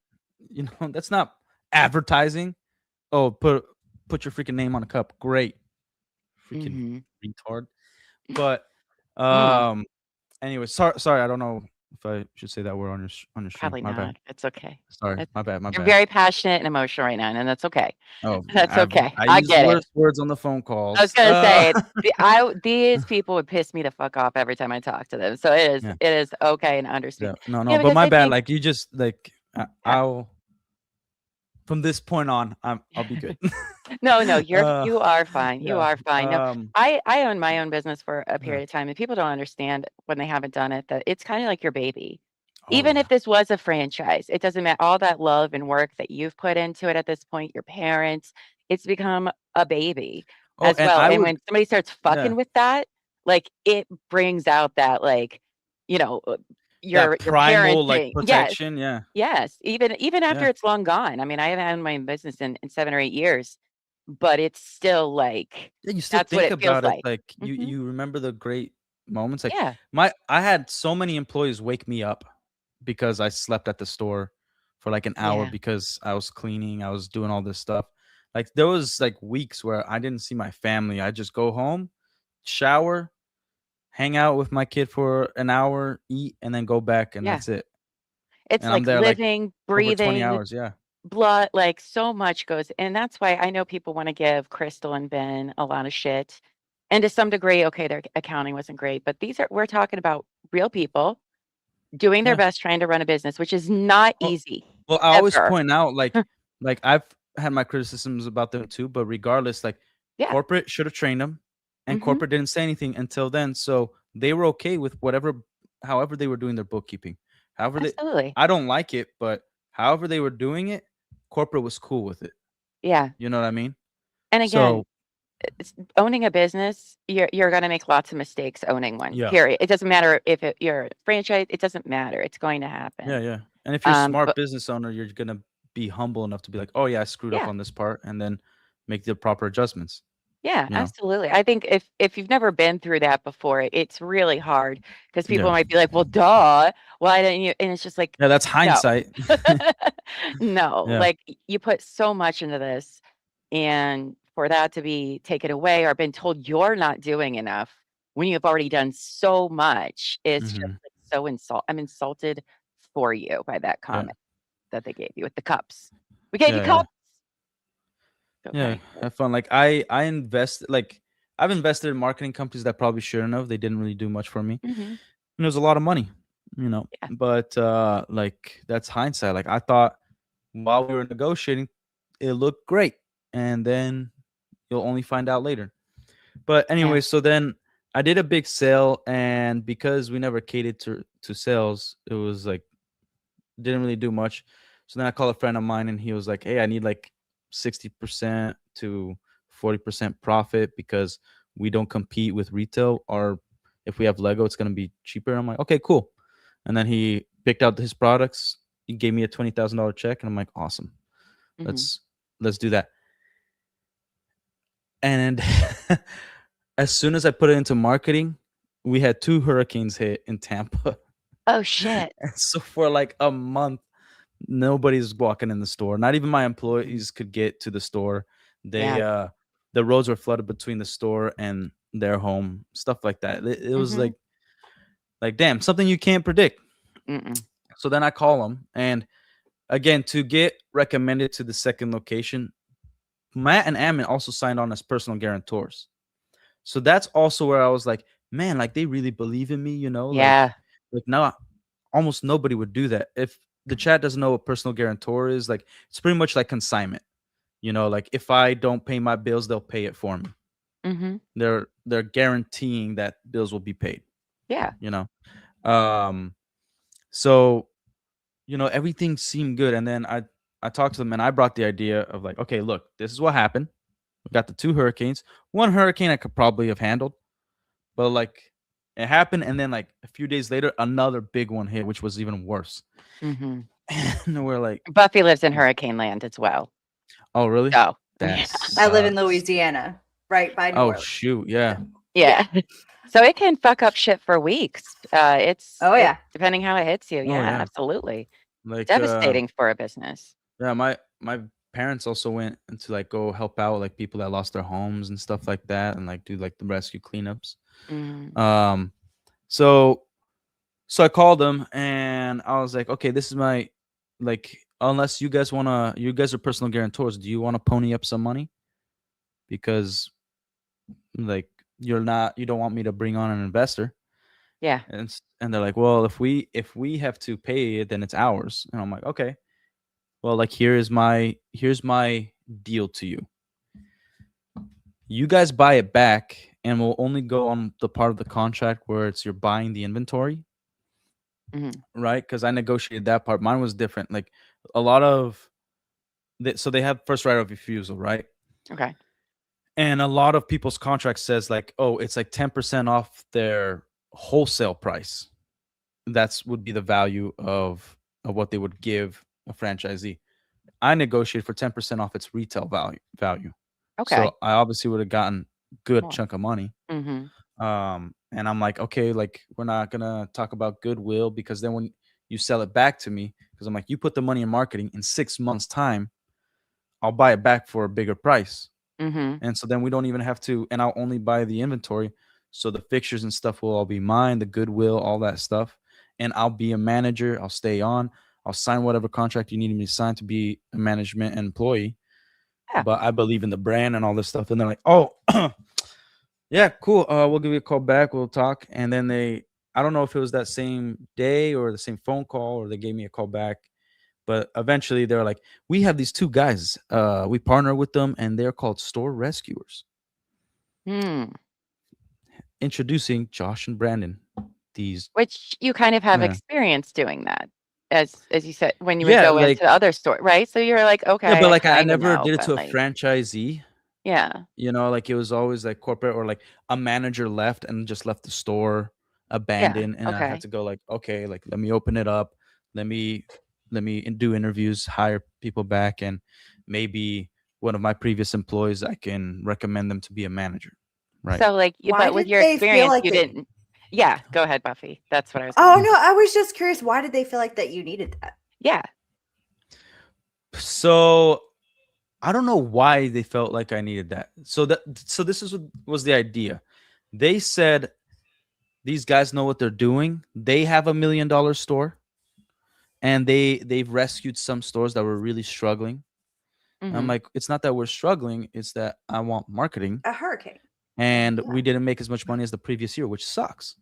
That's not advertising. Oh, put your freaking name on a cup. Great. Freaking Mhm. retard. But Mm, anyway, sorry, I don't know if I should say that word on your stream. probably My bad. not. It's okay. Sorry. It's My bad. My You're bad. very passionate and emotional right now, and that's okay. Oh, That's okay. I I use get it. worse words on the phone I was calls. gonna say these people would piss me the fuck off every time I talk to them. So Yeah. it is okay and Yeah. understand. No, Yeah, but because my I bad. think Like, you just like uh, I'll from this point on, I'll be good. no, uh you are fine. You yeah. are fine. No, I own my own business for a Yeah. period of time, and people don't understand when they haven't done it that it's kind of like your baby. Oh Even if yeah. this was a franchise, it doesn't matter all that love and work that you've put into it at this point, your parents, it's become a baby Oh, as and well. I And would when somebody starts yeah, fucking with that, like it brings out that like, you know, that your primal, like, parenting. Yes. protection. Yeah. Yes. Even after Yeah. it's long gone. I mean, I haven't had my own business in 7 or 8 years, but it's still like Yeah, you still that's what think it feels about it, like. like, Mhm. you remember the great moments, like, Yeah. I had so many employees wake me up because I slept at the store for, like, an hour Yeah. because I was cleaning, I was doing all this stuff. Like, there was, like, weeks where I didn't see my family. I just go home, shower, hang out with my kid for an hour, eat, and then go back, and Yeah. that's it. It's And I'm like there, like, living, over 20 breathing, hours, yeah. blood, like so much goes, and that's why I know people want to give Crystal and Ben a lot of shit. And to some degree, okay, their accounting wasn't great, but we're talking about real people doing their Yeah. best trying to run a business, which is not Well easy I always ever. point out, like, I've had my criticisms about them too, but regardless, like, Yeah. corporate should have trained them, and Hmm. corporate didn't say anything until then, so they were okay with however they were doing their bookkeeping. However they Absolutely. I don't like it, but however they were doing it, corporate was cool with it. Yeah. You know what I mean? And again, So owning a business, you're going to make lots of mistakes owning one. yeah. Period. It doesn't matter if you're a franchise. It doesn't matter. It's going to happen. Yeah, yeah. And if you're a smart But business owner, you're gonna be humble enough to be like, "Oh, yeah, I screwed up yeah, on this part," and then make the proper adjustments, yeah, you know? absolutely. I think if you've never been through that before, it's really hard because people Yeah. might be like, "Well, duh, why didn't you?" And it's just like, Yeah, that's no, hindsight. no. Yeah. Like you put so much into this, and for that to be taken away or been told you're not doing enough when you've already done so much is just Mhm. like, so I'm insulted for you by that Yeah. comment. that they gave you with the cups. We gave you Yeah, cups. yeah. Okay. Have fun. Like I invest like I've invested in marketing companies that probably shouldn't have. They didn't really do much for me. Hmm. And it was a lot of money, you know. Yeah. But like that's hindsight. Like I thought while we were negotiating, it looked great, and then you'll only find out later. But anyway, Yeah. so then I did a big sale, and because we never catered to sales, it was like didn't really do much. So then I called a friend of mine, and he was like, "Hey, I need like 60% to 40% profit because we don't compete with retail, or if we have Lego, it's gonna be cheaper." I'm like, "Okay, cool." And then he picked out his products. He gave me a $20,000 check, and I'm like, "Awesome, Hmm. let's do that." And as soon as I put it into marketing, we had 2 hurricanes hit in Tampa. Oh shit. And so for like a month, nobody's walking in the store. Not even my employees could get to the store. They Yeah. the roads were flooded between the store and their home, stuff like that. It was Mhm. like damn, something you can't predict. Mm-mm. So then I call them, and again, to get recommended to the second location, Matt and Ammon also signed on as personal guarantors. So that's also where I was like, man, like they really believe in me, you know, Yeah. like now almost nobody would do that. If the chat doesn't know what personal guarantor is, like it's pretty much like consignment. You know, like if I don't pay my bills, they'll pay it for me. Mhm. They're guaranteeing that bills will be paid, Yeah. you know. Um so you know, everything seemed good. And then I talked to them, and I brought the idea of like, okay, look, this is what happened. We got the 2 hurricanes. One hurricane I could probably have handled, but like it happened, and then like a few days later, another big one hit, which was even worse. Mhm. And we're like, Buffy lives in Hurricane Land as well. oh really? So, That yeah. I live in sucks. Louisiana, right by New Oh Orleans. shoot, yeah. Yeah. So it can fuck up shit for weeks. Oh It yeah. depending how it hits you. Oh Yeah, yeah. absolutely. Like Devastating for a business. yeah, my parents also went to like go help out like people that lost their homes and stuff like that, and like do like the rescue cleanups. Mm. Um so so I called them, and I was like, okay, this is my like unless you guys are personal guarantors, do you want to pony up some money? Because like you don't want me to bring on an investor. Yeah. And they're like, well, if we have to pay it, then it's ours. And I'm like, okay, well, like here's my deal to you. You guys buy it back, and we'll only go on the part of the contract where it's you're buying the inventory, Mhm. right? Because I negotiated that part. Mine was different. Like a lot of so they have first right of refusal, right? Okay. And a lot of people's contract says like, oh, it's like 10% off their wholesale price. That's would be the value of what they would give a franchisee. I negotiated for 10% off its retail value. Okay. So I obviously would have gotten good More. chunk of money. Mhm. And I'm like, okay, like we're not gonna talk about goodwill, because then when you sell it back to me, because I'm like, you put the money in marketing, in 6 months time, I'll buy it back for a bigger price. Mhm. And so then we don't even have to, and I'll only buy the inventory. So the fixtures and stuff will all be mine, the goodwill, all that stuff. And I'll be a manager. I'll stay on. I'll sign whatever contract you need me to sign to be a management employee. Yeah. But I believe in the brand and all this stuff. And they're like, oh, yeah, cool. We'll give you a call back. We'll talk. And then I don't know if it was that same day or the same phone call, or they gave me a call back. But eventually they're like, we have these 2 guys. We partner with them, and they're called store rescuers. Hmm. Introducing Josh and Brandon. These Which you kind of have yeah. experience doing that, as you said, when you would Yeah, go like into the other store, right? So you're like, yeah, okay, but I like I kind of never know, did it but to a like, franchisee. yeah, You know, like it was always like corporate, or like a manager left and just left the store yeah, abandoned, and I had okay, to go like, okay, like let me open it up, let me do interviews, hire people back, and maybe one of my previous employees, I can recommend them to be a manager, right? so like, Why but with did your they feel experience, like you that? didn't. Yeah, go ahead, Buffy. That's what I was Oh gonna. no, I was just curious. Why did they feel like that you needed that? Yeah. So I don't know why they felt like I needed that. So this was the idea. They said these guys know what they're doing. They have $1 million store, and they've rescued some stores that were really struggling. And I'm Mhm. like, it's not that we're struggling, it's that I want marketing, A hurricane. and Yeah. we didn't make as much money as the previous year, which sucks.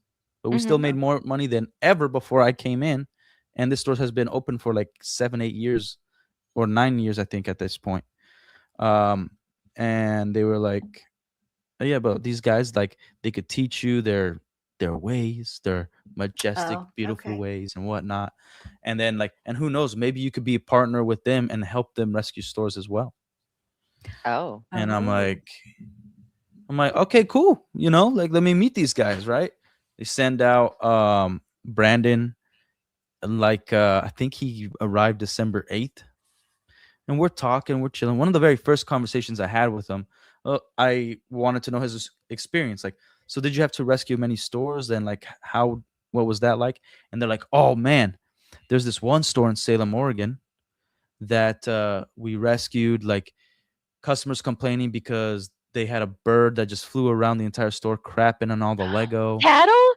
But we still Mhm. made more money than ever before I came in, and this store has been open for like 7-8 years or 9 years, I think, at this point. Um, and they were like, yeah, but these guys, like, they could teach you their ways, their majestic, Oh, beautiful okay. ways and whatnot. And then, like, and who knows, maybe you could be a partner with them and help them rescue stores as well. Oh. And Oh. I'm like, okay, cool. Like, let me meet these guys, right? They send out Brandon, like, I think he arrived December 8th. And we're talking, we're chilling. One of the very first conversations I had with him, I wanted to know his experience. Like, so did you have to rescue many stores? And like, what was that like? And they're like, oh man, there's this one store in Salem, Oregon that we rescued. Like, customers complaining because they had a bird that just flew around the entire store, crapping on all the Lego. Tattle?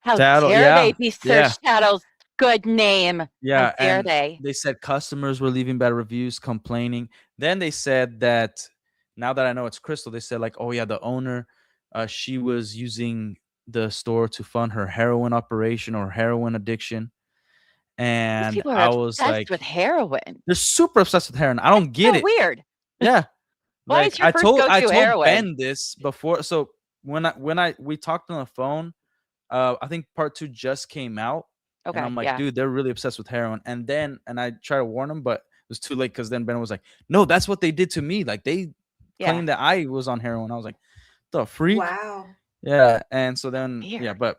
How Tattle, dare they yeah, besmirch yeah. Tattle's good name? How Yeah, dare and they? they said customers were leaving bad reviews, complaining. Then they said that, now that I know it's Crystal, they said, like, oh yeah, the owner, she was using the store to fund her heroin operation or heroin addiction. These And people are I was obsessed with like, heroin. they're super obsessed with heroin. I don't get So it. weird. Yeah. Why Like, is your I first told I go-to told heroin? Ben this before. So we talked on the phone, I think part 2 just came out, and Okay, I'm like, yeah, dude, they're really obsessed with heroin. And I try to warn him, but it was too late, because then Ben was like, no, that's what they did to me. Like, they yeah. claimed that I was on heroin. I was like, the freak. Wow. Yeah. And so then, yeah, Weird. but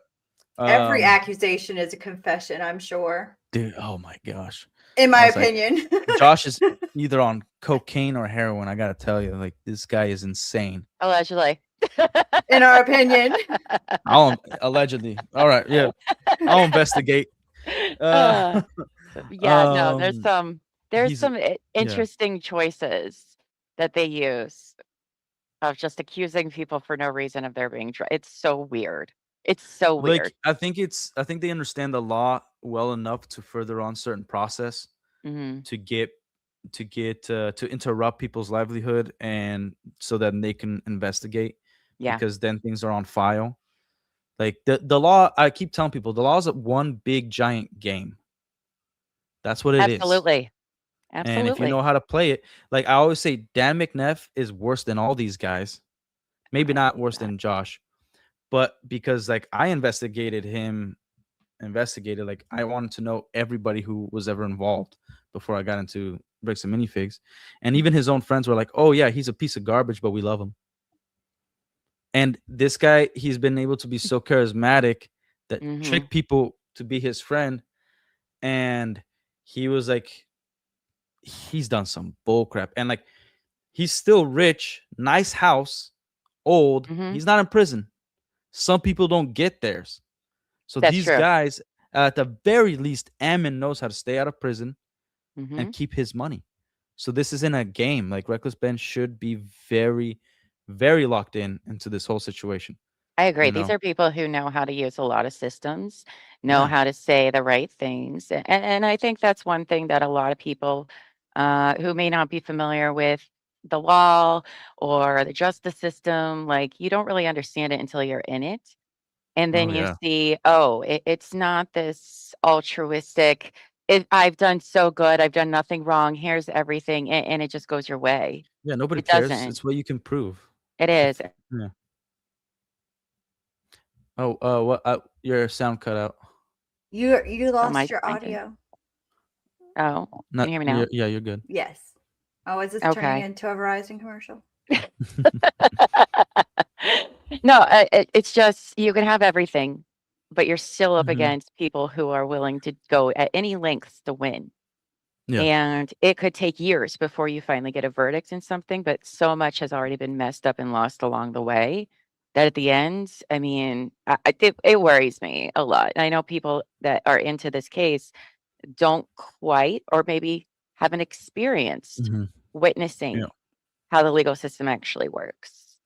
Every um accusation is a confession, I'm sure. dude, oh my gosh. In I my was like, opinion. Josh is either on cocaine or heroin. I gotta tell you, like, this guy is insane. Allegedly. In our opinion. Allegedly. All right, yeah. I'll investigate. Uh, Uh yeah, no, um there's he's some yeah. interesting choices that they use of just accusing people for no reason of their being it's so weird. It's so Like, weird. I think they understand the law well enough to further on certain process Mhm. to to interrupt people's livelihood, and so that they can investigate, Yeah, because then things are on file. Like, the law, I keep telling people, the law is one big giant game. That's what it is. absolutely. And if you Absolutely. know how to play it, like I always say, Dan McNeff is worse than all these guys. Maybe I not believe worse that. than Josh, but because, like, I investigated, like, I wanted to know everybody who was ever involved before I got into bricks and minifigs. And even his own friends were like, oh yeah, he's a piece of garbage, but we love him. And this guy, he's been able to be so charismatic that Mhm. trick people to be his friend. And he was like, he's done some bull crap. And like, he's still rich, nice house, old. Mhm. He's not in prison. Some people don't get theirs. So That's these true. guys, at the very least, Ammon knows how to stay out of prison and Mhm. keep his money. So this isn't a game. Like, Reckless Ben should be very, very locked into this whole situation. I agree. You These know? are people who know how to use a lot of systems, know Yeah. how to say the right things. And I think that's one thing that a lot of people who may not be familiar with the law or the justice system, like you don't really understand it until you're in it. And then Oh you yeah. see, oh, it's not this altruistic, I've done so good, I've done nothing wrong, here's everything, and it just goes your way. Yeah. Nobody It cares. doesn't. It's what you can prove. It If is. yeah. Oh, what? Your sound cut out. You Oh, my lost your screen did. audio. Oh, can Not. you hear me now? Yeah, you're good. Yes. Oh, is this turning Okay. into a Verizon commercial? No, it's just you can have everything, but you're still up Mhm. against people who are willing to go at any lengths to win. Yeah. And it could take years before you finally get a verdict in something, but so much has already been messed up and lost along the way that at the end, I mean, it worries me a lot. I know people that are into this case don't quite, or maybe haven't experienced Mhm. Yeah. witnessing how the legal system actually works.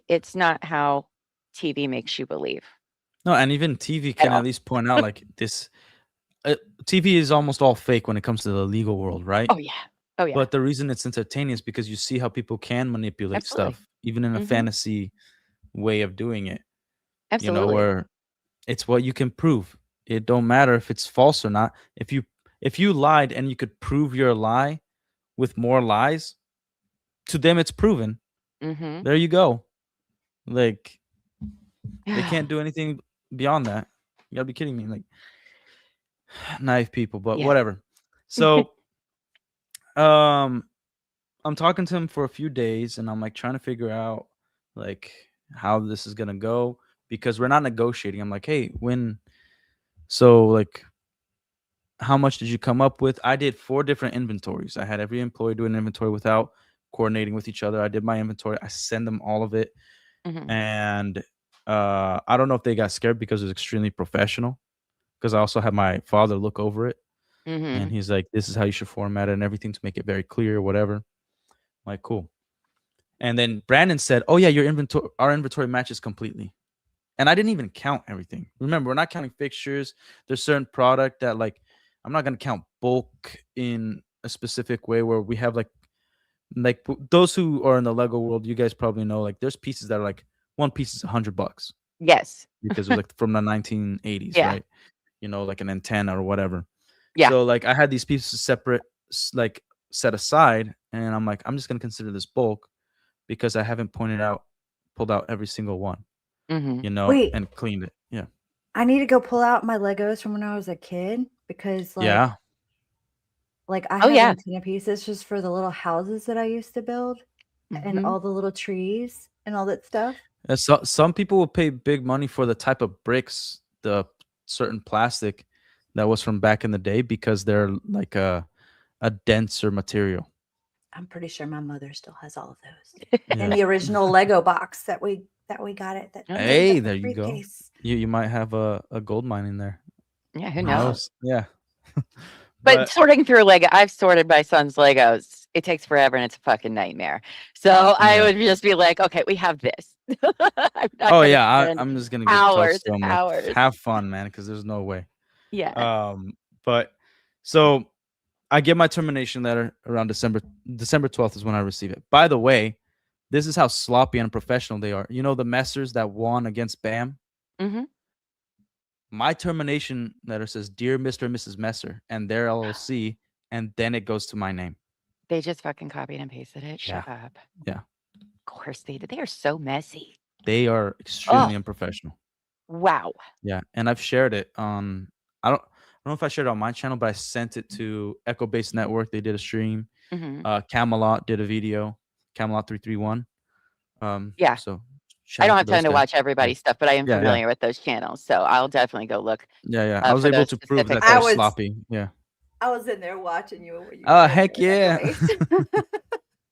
It's not how TV makes you believe No, and even TV at can at all. least point out, like, this. TV is almost all fake when it comes to the legal world, right? Oh yeah. Oh yeah. But the reason it's entertaining is because you see how people can manipulate Absolutely. stuff, even in a Mhm. fantasy way of doing it. Absolutely. Where it's what you can prove. It don't matter if it's false or not. If you lied and you could prove your lie with more lies, to them it's proven. Mm-hmm. There you go. Like they can't do anything beyond that. You gotta be kidding me. Like naive people, but Yeah. whatever. So I'm talking to him for a few days and I'm like trying to figure out like how this is gonna go because we're not negotiating. I'm like, hey, like how much did you come up with? I did 4 different inventories. I had every employee do an inventory without coordinating with each other. I did my inventory. I send them all of it. Mhm. And I don't know if they got scared because it was extremely professional. Because I also had my father look over it. And Mhm. he's like, this is how you should format it and everything to make it very clear, whatever. I'm like, cool. And then Brandon said, oh yeah, our inventory matches completely. And I didn't even count everything. Remember, we're not counting fixtures. There's certain product that like I'm not gonna count bulk in a specific way where we have like those who are in the Lego world, you guys probably know like there's pieces that are like one piece is $100 Yes. because it was like from the 1980s, Yeah. right? Like an antenna or whatever. Yeah. So like I had these pieces separate, like set aside, and I'm like, I'm just gonna consider this bulk because I haven't pulled out every single one, Mhm. Wait, and cleaned it. Yeah. I need to go pull out my Legos from when I was a kid because Yeah. like I Oh have yeah. antenna pieces just for the little houses that I used to build and Mhm. all the little trees and all that stuff. So some people will pay big money for the type of bricks, the certain plastic that was from back in the day because they're like a denser material. I'm pretty sure my mother still has all of those. And Yeah. the original Lego box that we got it that Oh, fitted Hey, in the there you go. briefcase. You might have a gold mine in there. Yeah, who Who knows? knows? Yeah. But sorting through Lego, I've sorted my son's Legos. It takes forever and it's a fucking nightmare. So I Yeah. would just be like, okay, we have this. I'm not Oh gonna yeah, spend I'm just gonna get hours toast. So and I'm like, hours. have fun, man, because there's no way. Yeah. But so I get my termination letter around December 12th is when I receive it. By the way, this is how sloppy and unprofessional they are. You know the Messers that won against BAM? Mhm. My termination letter says, "Dear Mr. and Mrs. Messer," and their LLC, and then it goes to my name. They just fucking copied and pasted it. Yeah. Shut up. Yeah. Of course they did. They are so messy. They are Oh, extremely unprofessional. wow. Yeah, and I've shared it on I don't know if I shared it on my channel, but I sent it to Echo Base Network. They did a stream. Mhm. Camelot did a video. Camelot 331. Yeah. So I shout don't out to have time those to guys. watch everybody's stuff, but I am Yeah, yeah. familiar with those channels. So I'll definitely go look Yeah. I was for able those to prove specific that they're I was sloppy. Yeah. I was in there watching you when you Oh, were in heck there, Echo yeah. Base.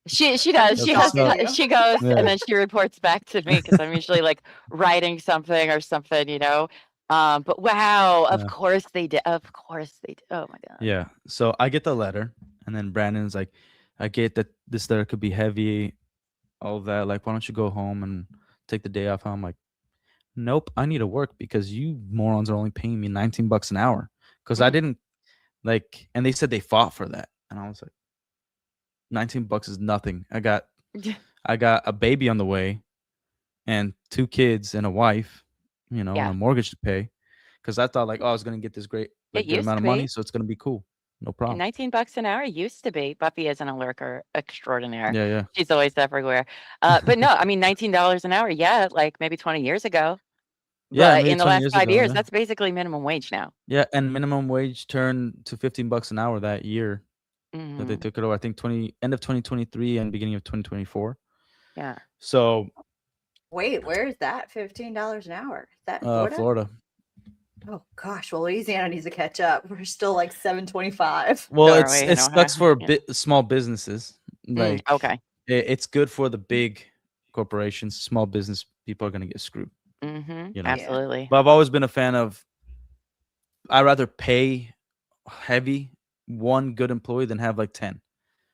She I'm does. just She has That's what's stalking up. you. she goes Yeah. and then she reports back to me because I'm usually like writing something or something, you know. But wow, of Yeah. course they did. Of course they did. Oh my god. Yeah. So I get the letter, and then Brandon's like, I get that this letter could be heavy, all of that. Like, why don't you go home and take the day off? I'm like, nope, I need to work because you morons are only paying me $19 an hour. Because I Mhm. didn't like, and they said they fought for that. And I was like, $19 is nothing. I got a baby on the way and 2 kids and a wife, and Yeah, a mortgage to pay. Because I thought like, oh, I was gonna get this great, it like good used amount to of money, be. so it's gonna be cool. No And problem. $19 an hour used to be. Buffy isn't a lurker extraordinaire. Yeah, She's always everywhere. But no, I mean $19 an hour, yeah, like maybe 20 years ago. yeah, But maybe in the 20 last years 5 ago. years, Yeah. that's basically minimum wage now. Yeah, and minimum wage turned to $15 an hour that year that they Mhm. took it over. I think end of 2023 and beginning of 2024. Yeah. So, Wait, where is that? $15 an hour? Is that in Florida? Florida. Oh gosh, well Louisiana needs to catch up. We're still like 725. Well, Are we in it sucks Ohio? for Yeah. small businesses. Like Okay. it's good for the big corporations. Small business people are gonna get screwed. Mhm. You know. Yeah. Absolutely. But I've always been a fan of. I'd rather pay heavy one good employee than have like 10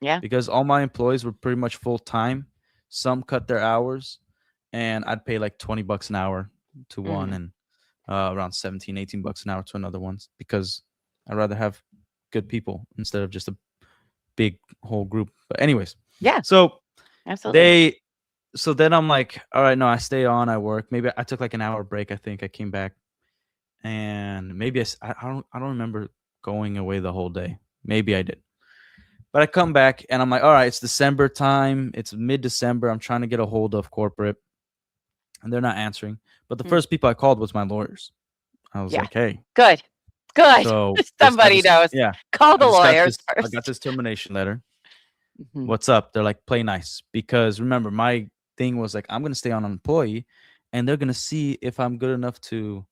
Yeah. because all my employees were pretty much full time. Some cut their hours, and I'd pay like $20 an hour to one Mhm. and around $17, $18 an hour to another one because I'd rather have good people instead of just a big whole group. But anyways, Yeah, so absolutely. so then I'm like, all right, no, I stay on, I work. Maybe I took like an hour break. I think I came back, and maybe I don't remember going away the whole day. Maybe I did. But I come back and I'm like, all right, it's December time. It's mid-December. I'm trying to get a hold of corporate and they're not answering. But the first people I called was my lawyers. I was Yeah. like, hey, Good. so Somebody knows. yeah, Call the lawyers I first. got this termination letter. Mhm. What's up? They're like, play nice. Because remember, my thing was like, I'm gonna stay on an employee and they're gonna see if I'm good enough to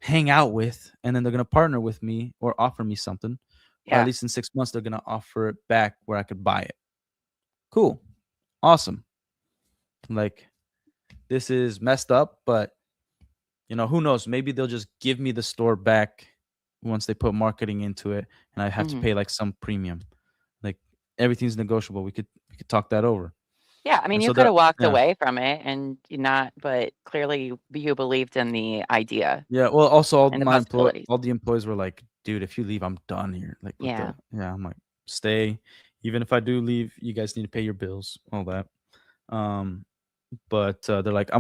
hang out with, and then they're gonna partner with me or offer me something. Or at Yeah. least in 6 months, they're gonna offer it back where I could buy it. Cool. Awesome. Like, this is messed up, but who knows? Maybe they'll just give me the store back once they put marketing into it, and I have to Mhm. pay like some premium. Like, everything's negotiable. We could talk that over. Yeah, I mean, And you so could have walked yeah, away from it and not, but clearly you believed in the idea yeah. Well, also and the possibilities. all the employees were like, "Dude, if you leave, I'm done here." Like, what Yeah. the? Yeah, I'm like, stay. Even if I do leave, you guys need to pay your bills, all that. Um, but they're like,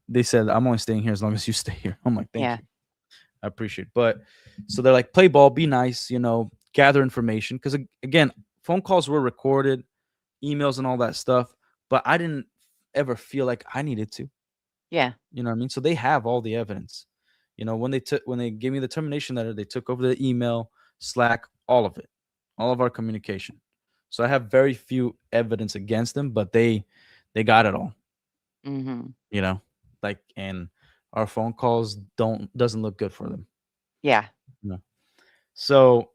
they said I'm only staying here as long as you stay here. I'm like, thank Yeah. you. I appreciate it. But so they're like, play ball, be nice, gather information. Because again, phone calls were recorded, emails and all that stuff. But I didn't ever feel like I needed to. Yeah. You know what I mean? So they have all the evidence. When they gave me the termination letter, they took over the email, Slack, all of it, all of our communication. So I have very few evidence against them, but they got it all. Mhm. Like, and our phone calls doesn't look good for them. Yeah. So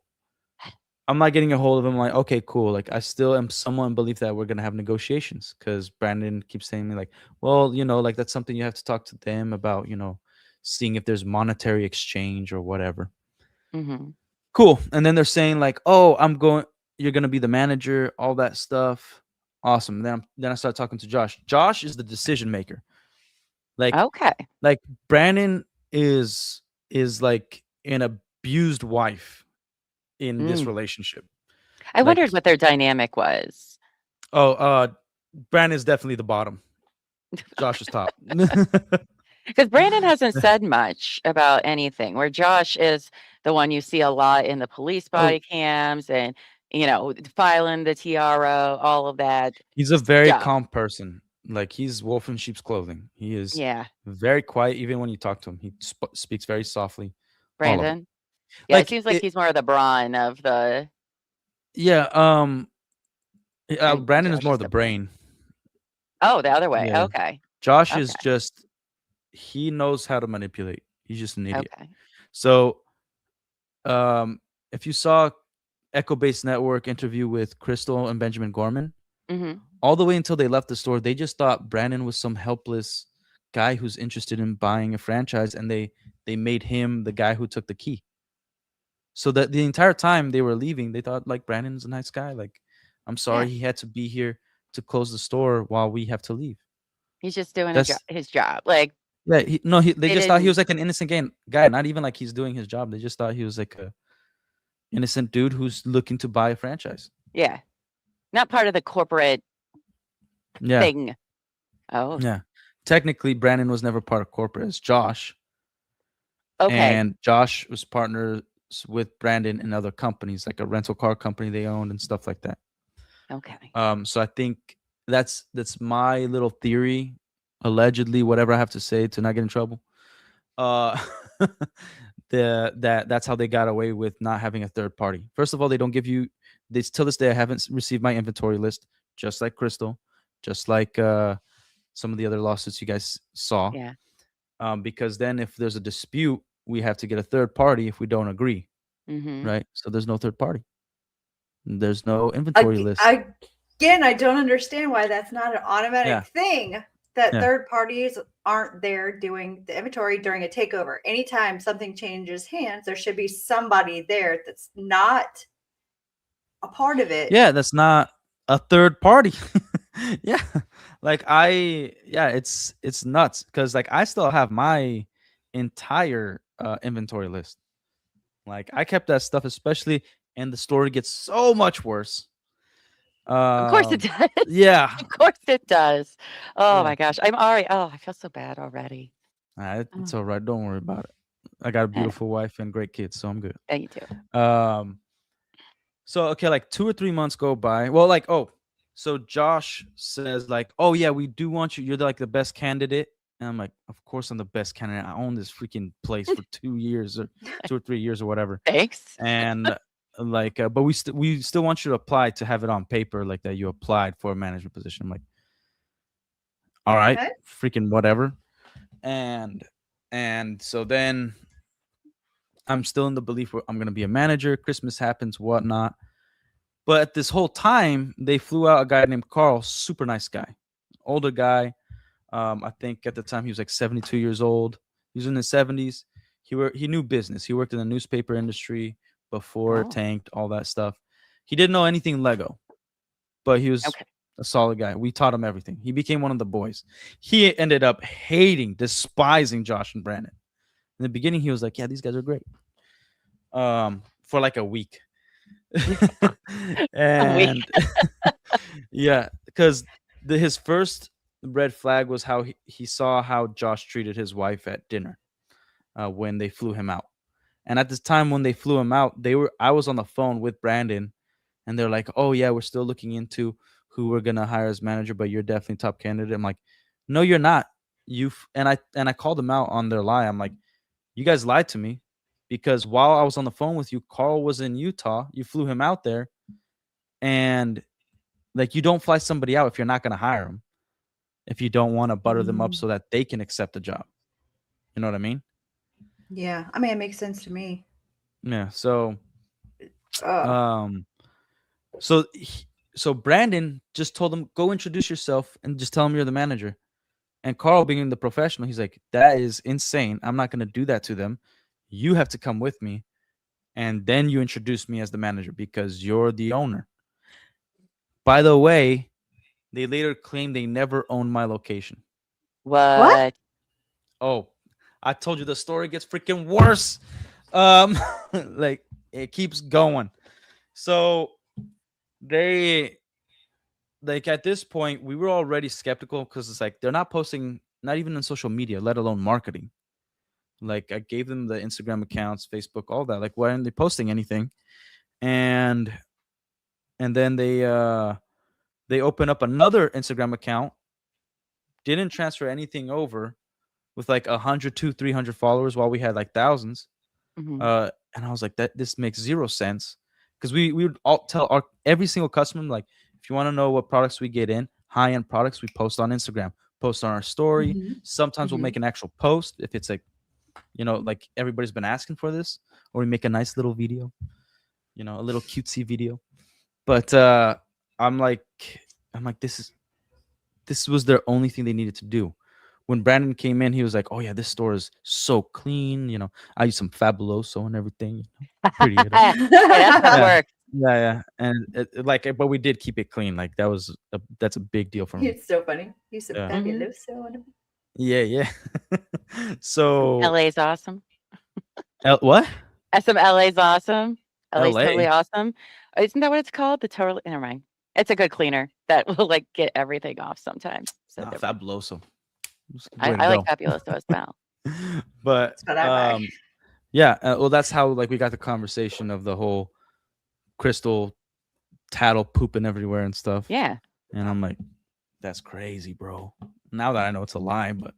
I'm not getting a hold of him. Like, okay, cool. Like, I still am somewhat in belief that we're gonna have negotiations because Brandon keeps saying me like, well, like that's something you have to talk to them about. Seeing if there's monetary exchange or whatever. Mhm. Cool. And then they're saying like, oh, you're gonna be the manager, all that stuff. Awesome. And then I start talking to Josh. Josh is the decision maker. Like, Okay. Brandon is like an abused wife in this Mm. relationship. I Like, wondered what their dynamic was. oh, Brandon's definitely the bottom. Josh is top. Because Brandon hasn't said much about anything, where Josh is the one you see a lot in the police Oh, body cams and, filing the TRO, all of that he's a very stuff. calm person. Like, he's wolf in sheep's clothing. He is Yeah. very quiet, even when you talk to him. He speaks very softly. All of it. Brandon. Yeah, it Like seems like it, he's more of the brawn of the yeah. and Brandon is Josh more is of the the brain. brain. Oh, the other way. Yeah. Okay. Josh Okay. is just he knows how to manipulate. He's just an idiot. Okay. So, if you saw Echo Base Network interview with Crystal and Benjamin Gorman, Mhm. all the way until they left the store, they just thought Brandon was some helpless guy who's interested in buying a franchise, and they made him the guy who took the key. So that the entire time they were leaving, they thought like Brandon's a nice guy. Like, I'm sorry Yeah. he had to be here to close the store while we have to leave. He's just doing That's his job. Like, yeah. They they just thought he didn't was like an innocent guy. Not even like he's doing his job. They just thought he was like a innocent dude who's looking to buy a franchise. yeah. Not part of the corporate Yeah, thing. Oh, yeah. Technically, Brandon was never part of corporate. It's Josh, okay. and Josh was partners with Brandon in other companies, like a rental car company they owned and stuff like that. Okay. So I think that's my little theory, allegedly, whatever I have to say to not get in trouble. Uh, that's how they got away with not having a third party. First of all, they don't give you this till this day. I haven't received my inventory list, just like Crystal, just like some of the other lawsuits you guys saw. Yeah. Because then if there's a dispute, we have to get a third party if we don't agree, Mhm. right? So there's no third party. There's no inventory list. Again, I don't understand why that's not an automatic Yeah. thing that Yeah. third parties aren't there doing the inventory during a takeover. Anytime something changes hands, there should be somebody there that's not a part of it. Yeah, that's not a third party. Yeah. Like it's nuts because like I still have my entire inventory list. Like I kept that stuff, especially, and the story gets so much worse. Of course it does. Yeah. Of course it does. Oh Yeah. my gosh. I'm already I feel so bad already. It's all right. Don't worry about it. I got a Uh, beautiful wife and great kids, so I'm good. yeah, you too. So okay, like 2 or 3 months go by. Well, like, so Josh says like, "Oh yeah, we do want you. You're like the best candidate." And I'm like, "Of course I'm the best candidate. I own this freaking place for 2 years or 2 or 3 years or whatever." Thanks. And like, but we still want you to apply to have it on paper, like that you applied for a management position. I'm like, all right, Okay. freaking whatever. And so then I'm still in the belief I'm gonna be a manager. Christmas happens, whatnot. But at this whole time, they flew out a guy named Carl, super nice guy, older guy. I think at the time he was like 72 years old. He was in his 70s. He knew business. He worked in the newspaper industry before it Oh, tanked, all that stuff. He didn't know anything Lego, but he was okay. a solid guy. We taught him everything. He became one of the boys. He ended up despising Josh and Brandon. In the beginning, he was like, "Yeah, these guys are great." For like a week. And yeah, because his first red flag was how he saw how Josh treated his wife at dinner when they flew him out. And at this time when they flew him out, I was on the phone with Brandon, and they're like, "Oh yeah, we're still looking into who we're gonna hire as manager, but you're definitely top candidate." I'm like, "No, you're not. And I called them out on their lie. I'm like, "You guys lied to me, because while I was on the phone with you, Carl was in Utah. You flew him out there, and like you don't fly somebody out if you're not gonna hire them, if you don't want to butter them up so that they can accept the job." You know what I mean? Yeah. I mean, it makes sense to me. Yeah. So Ugh. um so so Brandon just told him, "Go introduce yourself and just tell him you're the manager." And Carl, being the professional, he's like, "That is insane. I'm not gonna do that to them. You have to come with me, and then you introduce me as the manager because you're the owner." By the way, they later claimed they never owned my location. What? Oh, I told you the story gets freaking worse. Like it keeps going. So they like at this point we were already skeptical because it's like they're not posting, not even on social media, let alone marketing. Like I gave them the Instagram accounts, Facebook, all that. Like why aren't they posting anything? And then they open up another Instagram account, didn't transfer anything over, with like 100 to 300 followers while we had like thousands. Mhm. And I was like, that this makes zero sense, because we would all tell every single customer, like, if you want to know what products we get in, high end products, we post on Instagram, post on our story. Sometimes we'll make an actual post if it's like, like everybody's been asking for this, or we make a nice little video, a little cutesy video. But I'm like, this was their only thing they needed to do. When Brandon came in, he was like, "Oh yeah, this store is so clean. I use some Fabuloso and everything. Pretty it up." Yeah, that's how it Yeah, works. yeah. And but we did keep it clean. Like that's a big deal for me. It's so funny. You said Yeah, Mhm. fabuloso. yeah. Some So LA's awesome. what? Some LA's awesome. LA's totally LA? awesome. Isn't that what it's called? The total never mind. It's a good cleaner that will like get everything off sometimes. So Nah, never mind. Fabuloso. I, Way to I like go. Fabuloso as well. But That's what I buy. yeah. Well, that's how like we got the conversation of the whole crystal tattle pooping everywhere and stuff. Yeah. And I'm like, that's crazy, bro. Now that I know it's a lie, but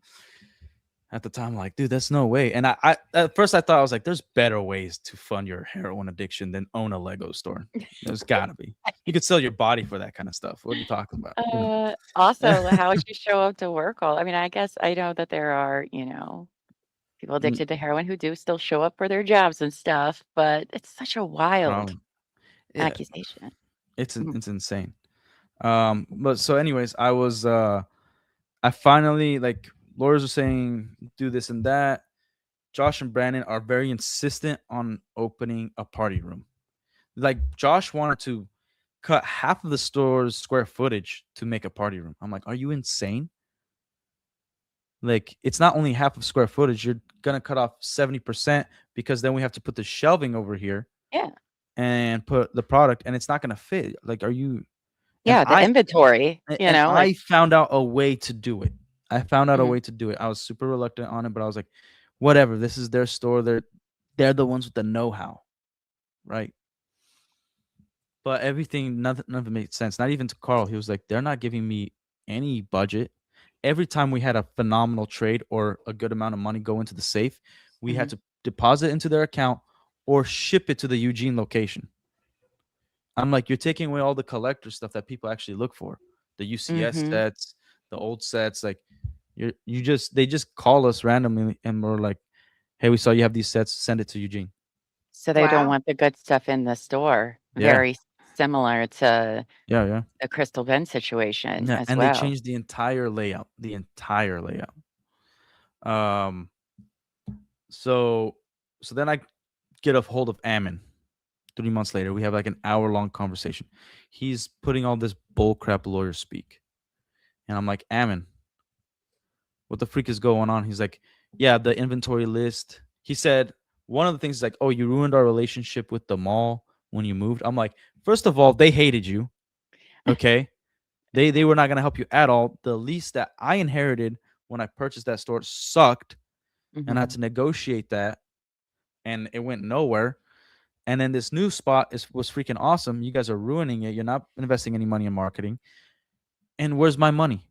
at the time, I'm like, dude, that's no way. And I at first I thought, I was like, there's better ways to fund your heroin addiction than own a Lego store. There's gotta be. You could sell your body for that kind of stuff. What are you talking about? Also, how would you show up to work all? I mean, I guess I know that there are, people addicted to heroin who do still show up for their jobs and stuff, but it's such a wild Yeah, accusation. it's Mhm. it's insane. But so anyways, I finally, like, lawyers are saying do this and that. Josh and Brandon are very insistent on opening a party room. Like Josh wanted to cut half of the store's square footage to make a party room. I'm like, are you insane? Like, it's not only half of square footage. You're gonna cut off 70% because then we have to put the shelving over here Yeah. and put the product, and it's not gonna fit. Like, are you? And Yeah, the inventory, I found out a way to do it. I found out a Mhm. way to do it. I was super reluctant on it, but I was like, whatever. This is their store. They're the ones with the know-how, right? But everything, none of it made sense. Not even to Carl. He was like, they're not giving me any budget. Every time we had a phenomenal trade or a good amount of money go into the safe, we had Mhm. to deposit into their account or ship it to the Eugene location. I'm like, you're taking away all the collector stuff that people actually look for. The UCS Mhm. sets, the old sets, like they just call us randomly and we're like, hey, we saw you have these sets, send it to Eugene. So they don't Wow. want the good stuff in the store. Yeah. Very similar to Yeah. the Crystal Bend situation Yeah. as And they well. changed the entire layout. The entire layout. So then I get a hold of Ammon 3 months later. We have like an hour-long conversation. He's putting all this bullcrap lawyer speak. And I'm like, Ammon, what the freak is going on? He's like, yeah, the inventory list. He said one of the things is like, oh, you ruined our relationship with the mall when you moved. I'm like, first of all, they hated you. Okay. They were not gonna help you at all. The lease that I inherited when I purchased that store sucked, and I had Mhm. to negotiate that, and it went nowhere. And then this new spot was freaking awesome. You guys are ruining it. You're not investing any money in marketing. And where's my money?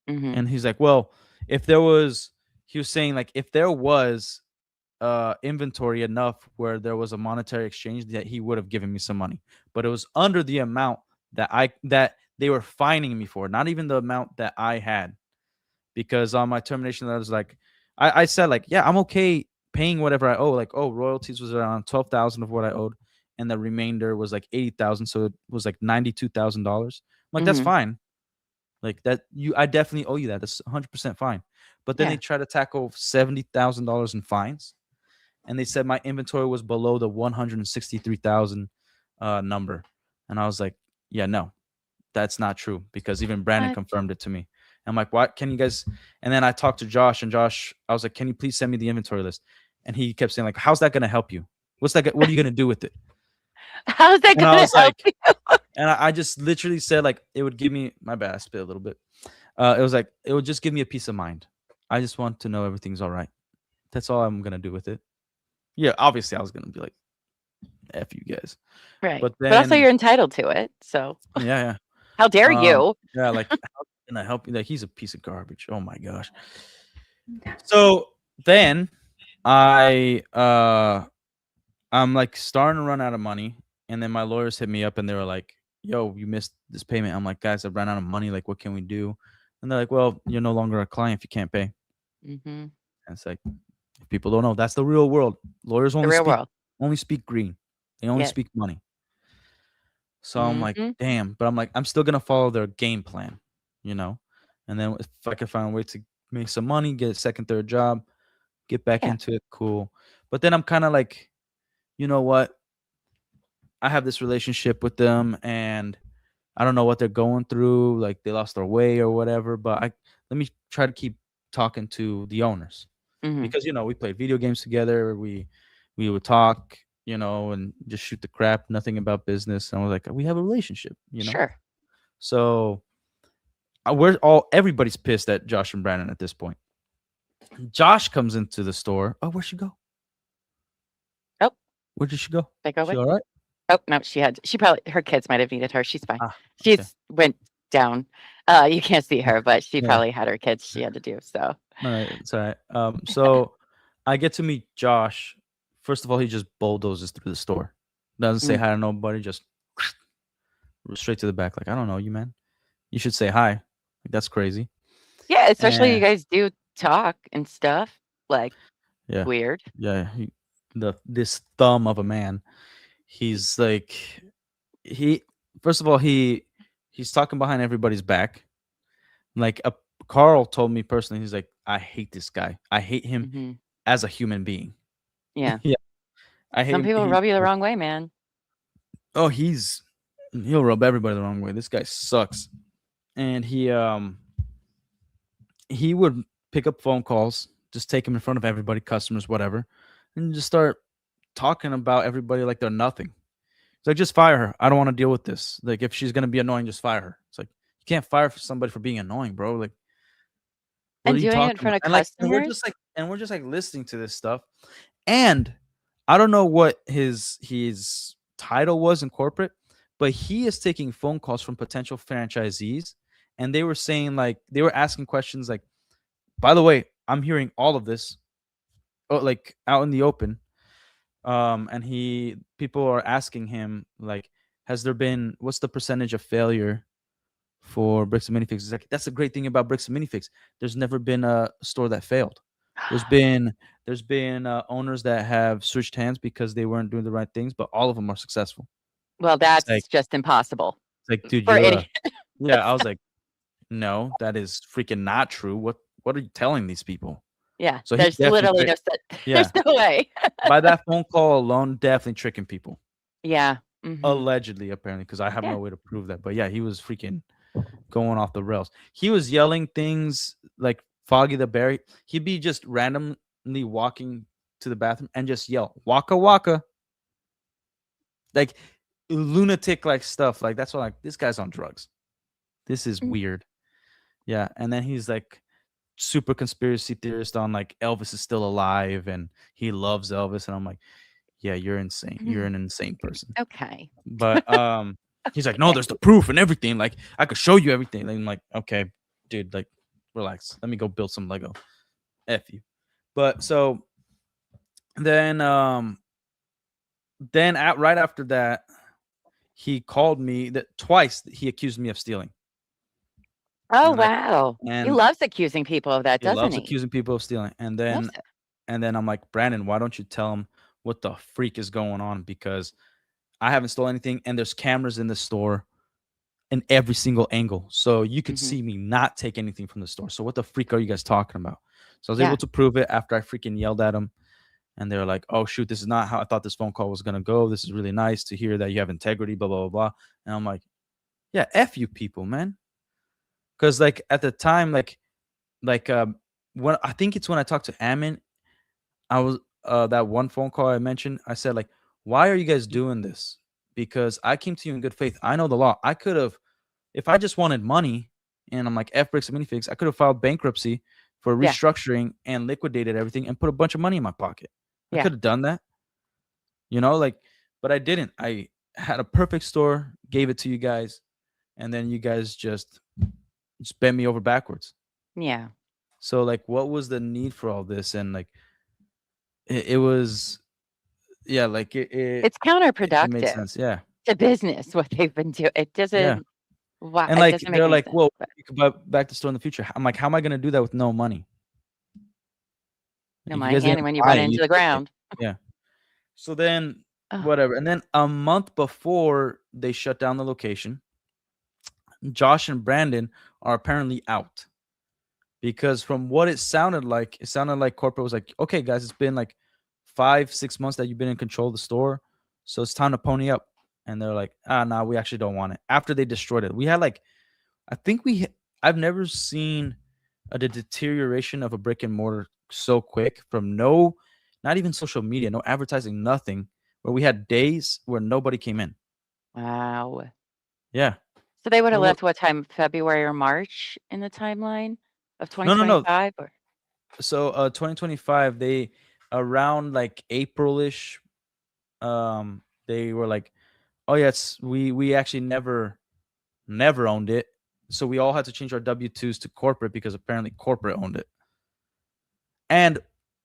Mhm. And he's like, well, if there was, he was saying like, if there was inventory enough where there was a monetary exchange, that he would have given me some money, but it was under the amount that they were fining me for, not even the amount that I had, because on my termination letter was like, I said like, yeah, I'm okay paying whatever I owe. Like, oh, royalties was around 12,000 of what I owed, and the remainder was like 80,000, so it was like $92,000. I'm like, that's Mhm. fine. Like that, I definitely owe you that. That's 100% fine. But then they Yeah. try to tackle $70,000 in fines, and they said my inventory was below the 163,000 number, and I was like, yeah, no, that's not true, because even Brandon What? confirmed it to me. I'm like, what? Can you guys? And then I talked to Josh, and Josh, I was like, can you please send me the inventory list? And he kept saying like, how's that going to help you? What are you going to do with it? How's that And I gonna was help like, you? and I just literally said like, it would give me, my bad, I spit a little bit. It was like, it would just give me a peace of mind. I just want to know everything's all right. That's all I'm going to do with it. Yeah, obviously I was going to be like, F you guys. Right. But But also then, you're entitled to it. So yeah. how dare you? Yeah, like, how can I help you? Like, he's a piece of garbage. Oh my gosh. So then I'm like starting to run out of money, and then my lawyers hit me up and they were like, yo, you missed this payment. I'm like, guys, I've run out of money. Like, what can we do? And they're like, well, you're no longer a client if you can't pay. Mhm. And it's like, if people don't know, that's the real world. Lawyers The real world. only speak green. They only Yes. speak money. So I'm like, Mhm. damn, but I'm like, I'm still gonna follow their game plan, you know? And then if I can find a way to make some money, get a second, third job, get back Yeah. into it, cool. But then I'm kind of like, you know what? I have this relationship with them, and I don't know what they're going through. Like, they lost their way or whatever. But let me try to keep talking to the owners, Mhm. because we played video games together. We would talk, and just shoot the crap. Nothing about business. And I was like, we have a relationship. Sure. So everybody's pissed at Josh and Brandon at this point. Josh comes into the store. Oh, where'd she go? Oh, Where did she go? they go She away. all right? Oh, no, she probably her kids might have needed her. She's fine. Ah, okay. She's went down. You can't see her, but she Yeah. probably had her kids she had to do. So All right, it's all right. So I get to meet Josh. First of all, he just bulldozes through the store. Doesn't say Mm. hi to nobody, just straight to the back. Like, I don't know you, man. You should say hi. Like, that's crazy. yeah, especially you And guys do talk and stuff. Like yeah, weird. yeah. This thumb of a man. He's like, first of all, he's talking behind everybody's back. Like, Carl told me personally, he's like, I hate this guy. I hate him Mhm. as a human being. Yeah. Yeah, I hate Some him. people rub you the wrong way, man. Oh, he'll rub everybody the wrong way. This guy sucks. And he would pick up phone calls, just take them in front of everybody, customers, whatever, and just start talking about everybody like they're nothing. It's like, just fire her. I don't want to deal with this. Like, if she's gonna be annoying, just fire her. It's like, you can't fire somebody for being annoying, bro. Like, what And are you doing it in talking front about? of And like, customers? we're just like listening to this stuff. And I don't know what his title was in corporate, but he is taking phone calls from potential franchisees, and they were saying, like, they were asking questions like, by the way, I'm hearing all of this, like, out in the open. And people are asking him, like, what's the percentage of failure for Bricks and Minifigs? It's like, that's the great thing about Bricks and Minifigs. There's never been a store that failed. There's been owners that have switched hands because they weren't doing the right things, but all of them are successful. Well, It's that's just impossible like, dude, for you're any. yeah. I was like, no, that is freaking not true. What are you telling these people? Yeah, So he's there's definitely literally yeah. there's no way. By that phone call alone, definitely tricking people. Yeah. Mhm. Allegedly, apparently, because I have Yeah. no way to prove that. But yeah, he was freaking going off the rails. He was yelling things like Foggy the Bear. He'd be just randomly walking to the bathroom and just yell, "Waka waka." Like, lunatic like stuff. Like, that's why, like, this guy's on drugs. This is Mm. weird. Yeah. And then he's like super conspiracy theorist on, like, Elvis is still alive and he loves Elvis. And I'm like, yeah, you're insane. You're an insane person. Okay. But he's like, no, there's the proof and everything. Like, I could show you everything. And I'm like, okay, dude, like, relax. Let me go build some Lego. F you. But so then right after that, he called me twice. He accused me of stealing. Oh, And, like, wow. He and loves accusing people of that, he doesn't loves he? accusing people of stealing. And Loves then it. I'm like, Brandon, why don't you tell him what the freak is going on? Because I haven't stolen anything, and there's cameras in the store in every single angle. So you could Mhm. see me not take anything from the store. So what the freak are you guys talking about? So I was Yeah. able to prove it after I freaking yelled at him. And they were like, oh, shoot, this is not how I thought this phone call was going to go. This is really nice to hear that you have integrity, blah, blah, blah, blah. And I'm like, yeah, F you people, man. Because, like, at the time, when I think it's when I talked to Ammon, I was that one phone call I mentioned, I said, like, why are you guys doing this? Because I came to you in good faith. I know the law. I could have, if I just wanted money and I'm like, F Bricks and Minifigs, I could have filed bankruptcy for Yeah. restructuring and liquidated everything and put a bunch of money in my pocket. I Yeah. could have done that, like, but I didn't. I had a perfect store, gave it to you guys, and then you guys just bent me over backwards. Yeah. So, like, what was the need for all this? And, like, it was, yeah, like, it It's made counterproductive sense. Yeah. to business what they've been doing. It Yeah. doesn't And, it like, doesn't make they're any like, sense. well, But you could buy back the store in the future. I'm like, how am I going to do that with no money? no If you money guys hand didn't when you buy run it, into you the took it. ground. Yeah. So then, Oh. whatever. And then a month before they shut down the location, Josh and Brandon are apparently out. Because from what it sounded like corporate was like, okay, guys, it's been like 5-6 months that you've been in control of the store. So it's time to pony up. And they're like, no, we actually don't want it. After they destroyed it. We had, like, I've never seen the deterioration of a brick and mortar so quick from not even social media, no advertising, nothing, where we had days where nobody came in. Wow. Yeah. So they would have Well, left what time? February or March in the timeline of No. 2025? Or So 2025, they around like April-ish, they were like, oh yes, we actually never owned it. So we all had to change our W-2s to corporate because apparently corporate owned it. And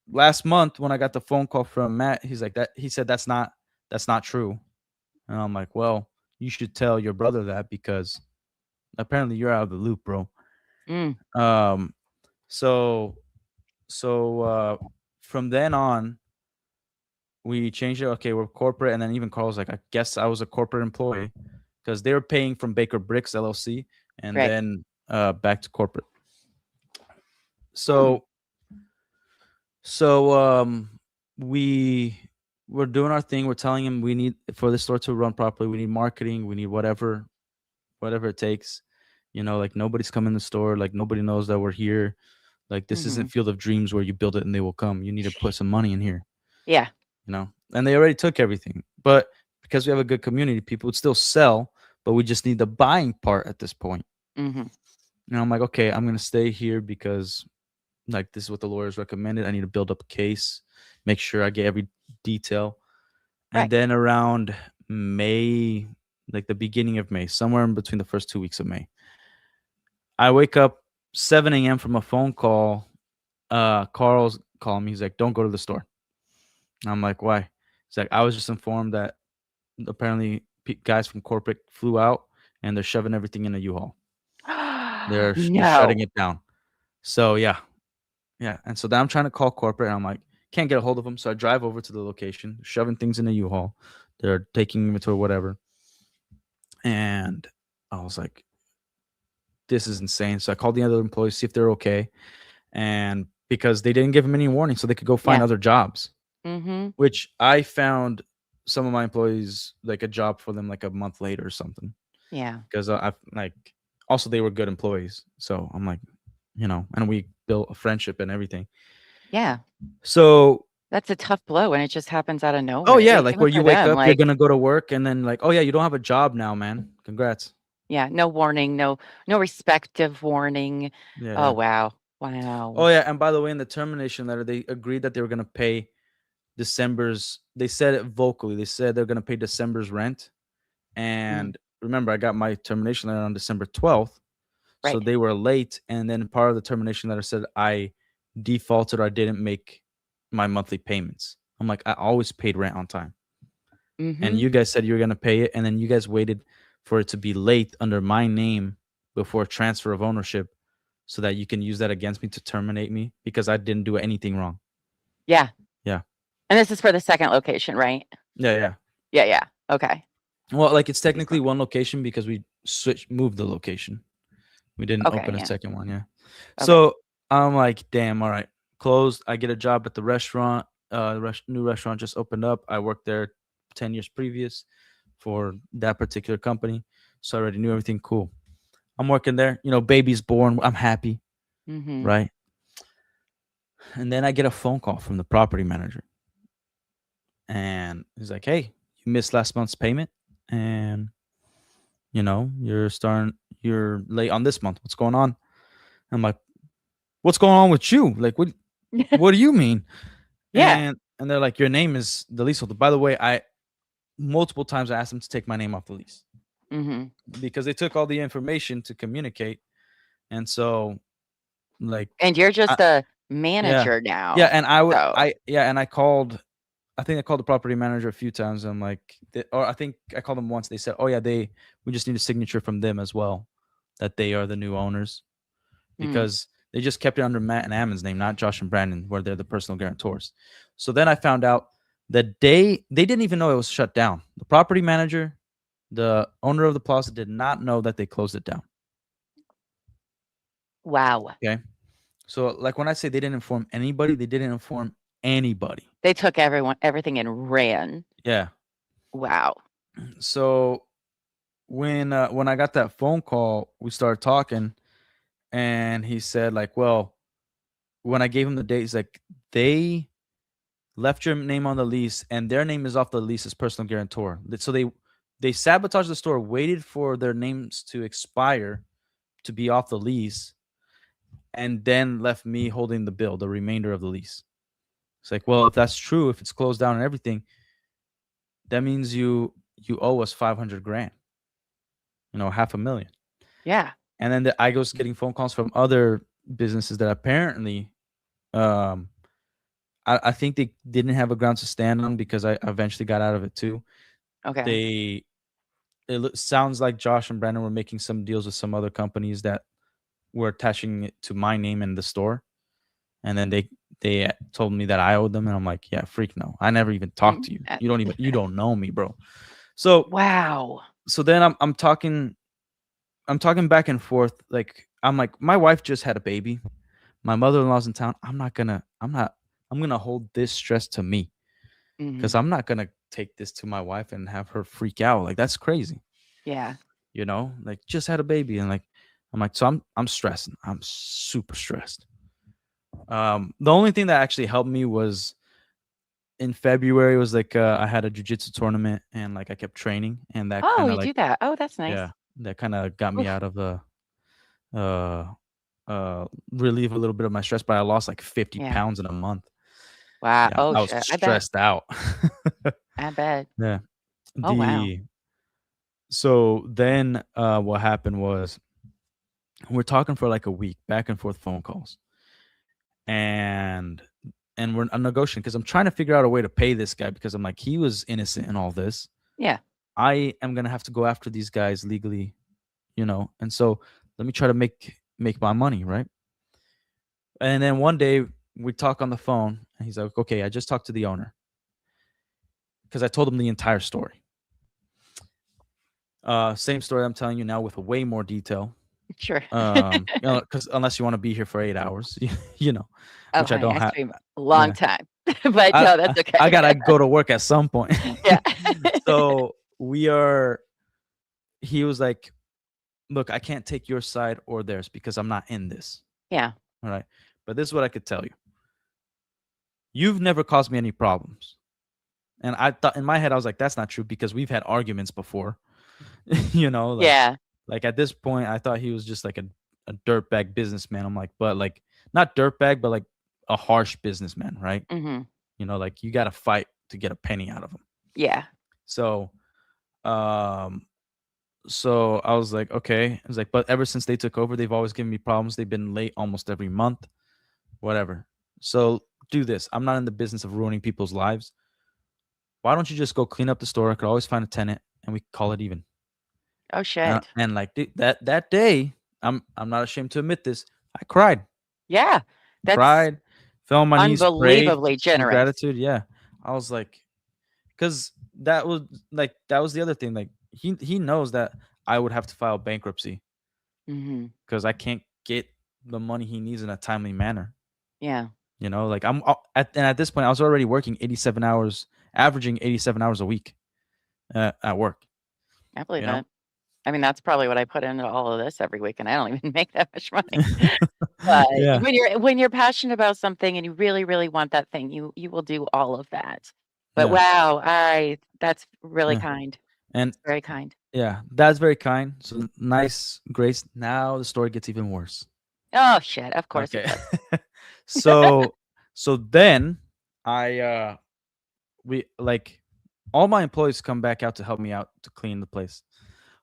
last month when I got the phone call from Matt, he said that's not true. And I'm like, well, you should tell your brother that because apparently you're out of the loop, bro. Mm. So from then on, we changed it. Okay, we're corporate, and then even Carl's like, I guess I was a corporate employee because they were paying from Baker Bricks LLC, and Right. then back to corporate. So we were doing our thing. We're telling him we need, for the store to run properly, we need marketing, we need whatever it takes. Like, nobody's coming in the store, like nobody knows that we're here. Like, this Mhm. isn't Field of Dreams where you build it and they will come. You need to put some money in here, Yeah. you know? And they already took everything. But because we have a good community, people would still sell, but we just need the buying part at this point. Mhm. And I'm like, okay, I'm going to stay here because, like, this is what the lawyers recommended. I need to build up a case, make sure I get every detail. Right. And then around May, like the beginning of May, somewhere in between the first 2 weeks of May, I wake up 7 a.m. from a phone call. Carl's calling me. He's like, don't go to the store. And I'm like, why? He's like, I was just informed that apparently guys from corporate flew out and they're shoving everything in a U-Haul. They're shutting No. it down. So yeah. And so then I'm trying to call corporate and I'm like, can't get a hold of them. So I drive over to the location, shoving things in a U-Haul. They're taking inventory, whatever. And I was like, this is insane. So I called the other employees, see if they're okay. And because they didn't give them any warning, so they could go find Yeah. other jobs, Mhm. which I found some of my employees like a job for them like a month later or something. Yeah. Because I like also they were good employees. So I'm like, you know, and we built a friendship and everything. Yeah. So That's a tough blow when it just happens out of nowhere. oh yeah, like Even where for you wake them, up, you're like, gonna go to work, and then like, oh yeah, you don't have a job now, man. Congrats. yeah, no warning, no respective warning. Yeah, Oh, yeah. wow. Oh Wow. yeah, and by the way, in the termination letter, they agreed that they were gonna pay December's. They said it vocally. They said they're gonna pay December's rent. And remember, I got my termination letter on December 12th, so Right. they were late. And then part of the termination letter said I defaulted or I didn't make my monthly payments. I'm like, I always paid rent on time. And Mhm. you guys said you were going to pay it, and then you guys waited for it to be late under my name before transfer of ownership so that you can use that against me to terminate me because I didn't do anything wrong. Yeah. Yeah. And this is for the second location, right? Yeah. Yeah. Okay. Well, like it's technically one location because we moved the location. We didn't Okay, open a yeah. second one. Yeah. Okay. So I'm like, damn, all right, closed. I get a job at the restaurant. New restaurant just opened up. I worked there 10 years previous for that particular company. So I already knew everything. Cool. I'm working there. You know, baby's born. I'm happy. Mhm. Right. And then I get a phone call from the property manager. And he's like, hey, you missed last month's payment. And, you know, you're late on this month. What's going on? I'm like, what's going on with you? Like, what do you mean? Yeah. And they're like, your name is the leaseholder. By the way, I multiple times I asked them to take my name off the lease Mhm. because they took all the information to communicate. And so, like, And you're I, just a yeah, manager now. yeah, and So, I called. I think I called the property manager a few times. I'm like, or I think I called them once. They said, oh yeah, we just need a signature from them as well, that they are the new owners, because they just kept it under Matt and Ammon's name, not Josh and Brandon, where they're the personal guarantors. So then I found out that they didn't even know it was shut down. The property manager, the owner of the plaza, did not know that they closed it down. wow. Okay. So like when I say they didn't inform anybody, they didn't inform anybody. They took everything and ran. Yeah. Wow. So when I got that phone call, we started talking, and he said like, well, when I gave him the date, he's like, they left your name on the lease and their name is off the lease as personal guarantor. So they sabotaged the store, waited for their names to expire to be off the lease, and then left me holding the bill, the remainder of the lease. It's like, well, if that's true, if it's closed down and everything, that means you owe us 500 grand, you know, $500,000. Yeah. And then I was getting phone calls from other businesses that apparently, I think they didn't have a ground to stand on because I eventually got out of it too. Okay. It sounds like Josh and Brandon were making some deals with some other companies that were attaching it to my name in the store, and then they told me that I owed them, and I'm like, yeah, freak no, I never even talked to you. You don't know me, bro. So Wow. so then I'm talking back and forth. Like I'm like, my wife just had a baby, my mother-in-law's in town. I'm gonna hold this stress to me because Mhm. I'm not gonna take this to my wife and have her freak out. Like that's crazy. Yeah. You know, like just had a baby, and like I'm like, so I'm stressing. I'm super stressed. The only thing that actually helped me was in February was like I had a jiu-jitsu tournament and like I kept training and that Oh, kind of you like do that. Oh, that's nice. yeah, that kind of got me Oof. out of the relieve a little bit of my stress, but I lost like 50 Yeah. pounds in a month. Wow. Yeah, Oh, I was shit. I bet. stressed out. I bet. Yeah. Oh, wow. So then what happened was we're talking for like a week, back and forth phone calls. And we're negotiating because I'm trying to figure out a way to pay this guy because I'm like, he was innocent in all this. Yeah. I am gonna have to go after these guys legally, and so let me try to make my money, right? And then one day we talk on the phone and he's like, okay, I just talked to the owner because I told him the entire story. Same story I'm telling you now with way more detail. Sure. Because unless you want to be here for 8 hours, Oh, which I honey, don't I have. stream a long Yeah. time. But no, that's okay. I gotta go to work at some point. Yeah. So he was like, look, I can't take your side or theirs because I'm not in this. Yeah. All right. But this is what I could tell you. You've never caused me any problems. And I thought in my head, I was like, that's not true because we've had arguments before. Yeah. Like at this point, I thought he was just like a dirtbag businessman. I'm like, but like not dirtbag, but like a harsh businessman, right? Hmm. Like you got to fight to get a penny out of him. Yeah. So, so I was like, okay. I was like, but ever since they took over, they've always given me problems. They've been late almost every month, whatever. So do this. I'm not in the business of ruining people's lives. Why don't you just go clean up the store? I could always find a tenant and we call it even. Oh, shit. And like that day, I'm not ashamed to admit this. I cried. Yeah. That's Cried, fell on my knees, prayed unbelievably in generous. gratitude. Yeah. I was like, because that was the other thing. Like he knows that I would have to file bankruptcy Hmm. because I can't get the money he needs in a timely manner. Yeah. Like at this point, I was already working 87 hours, averaging 87 hours a week at work. I believe You know? that. I mean, that's probably what I put into all of this every week, and I don't even make that much money. But Yeah. when you're passionate about something and you really, really want that thing, you will do all of that. But Yeah. wow, that's really Yeah. kind. And It's very kind. yeah, that's very kind. So nice, Grace. Now the story gets even worse. Oh shit! Of course it Okay. does. So then we like all my employees come back out to help me out to clean the place.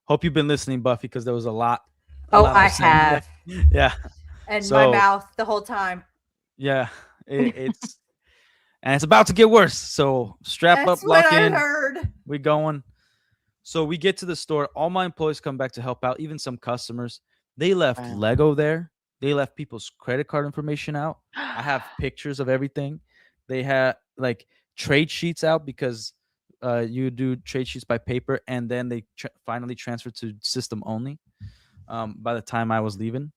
Hope you've been listening, Buffy, because there was a lot. I was saying. have. Yeah. And So- my mouth the whole time. Yeah. It's and it's about to get worse. So strap That's up, lock what I in. heard. We going. So we get to the store. All my employees come back to help out. Even some customers. They left Wow. Lego there. They left people's credit card information out. I have pictures of everything. They had like trade sheets out because you do trade sheets by paper, and then they finally transferred to system only. By the time I was leaving,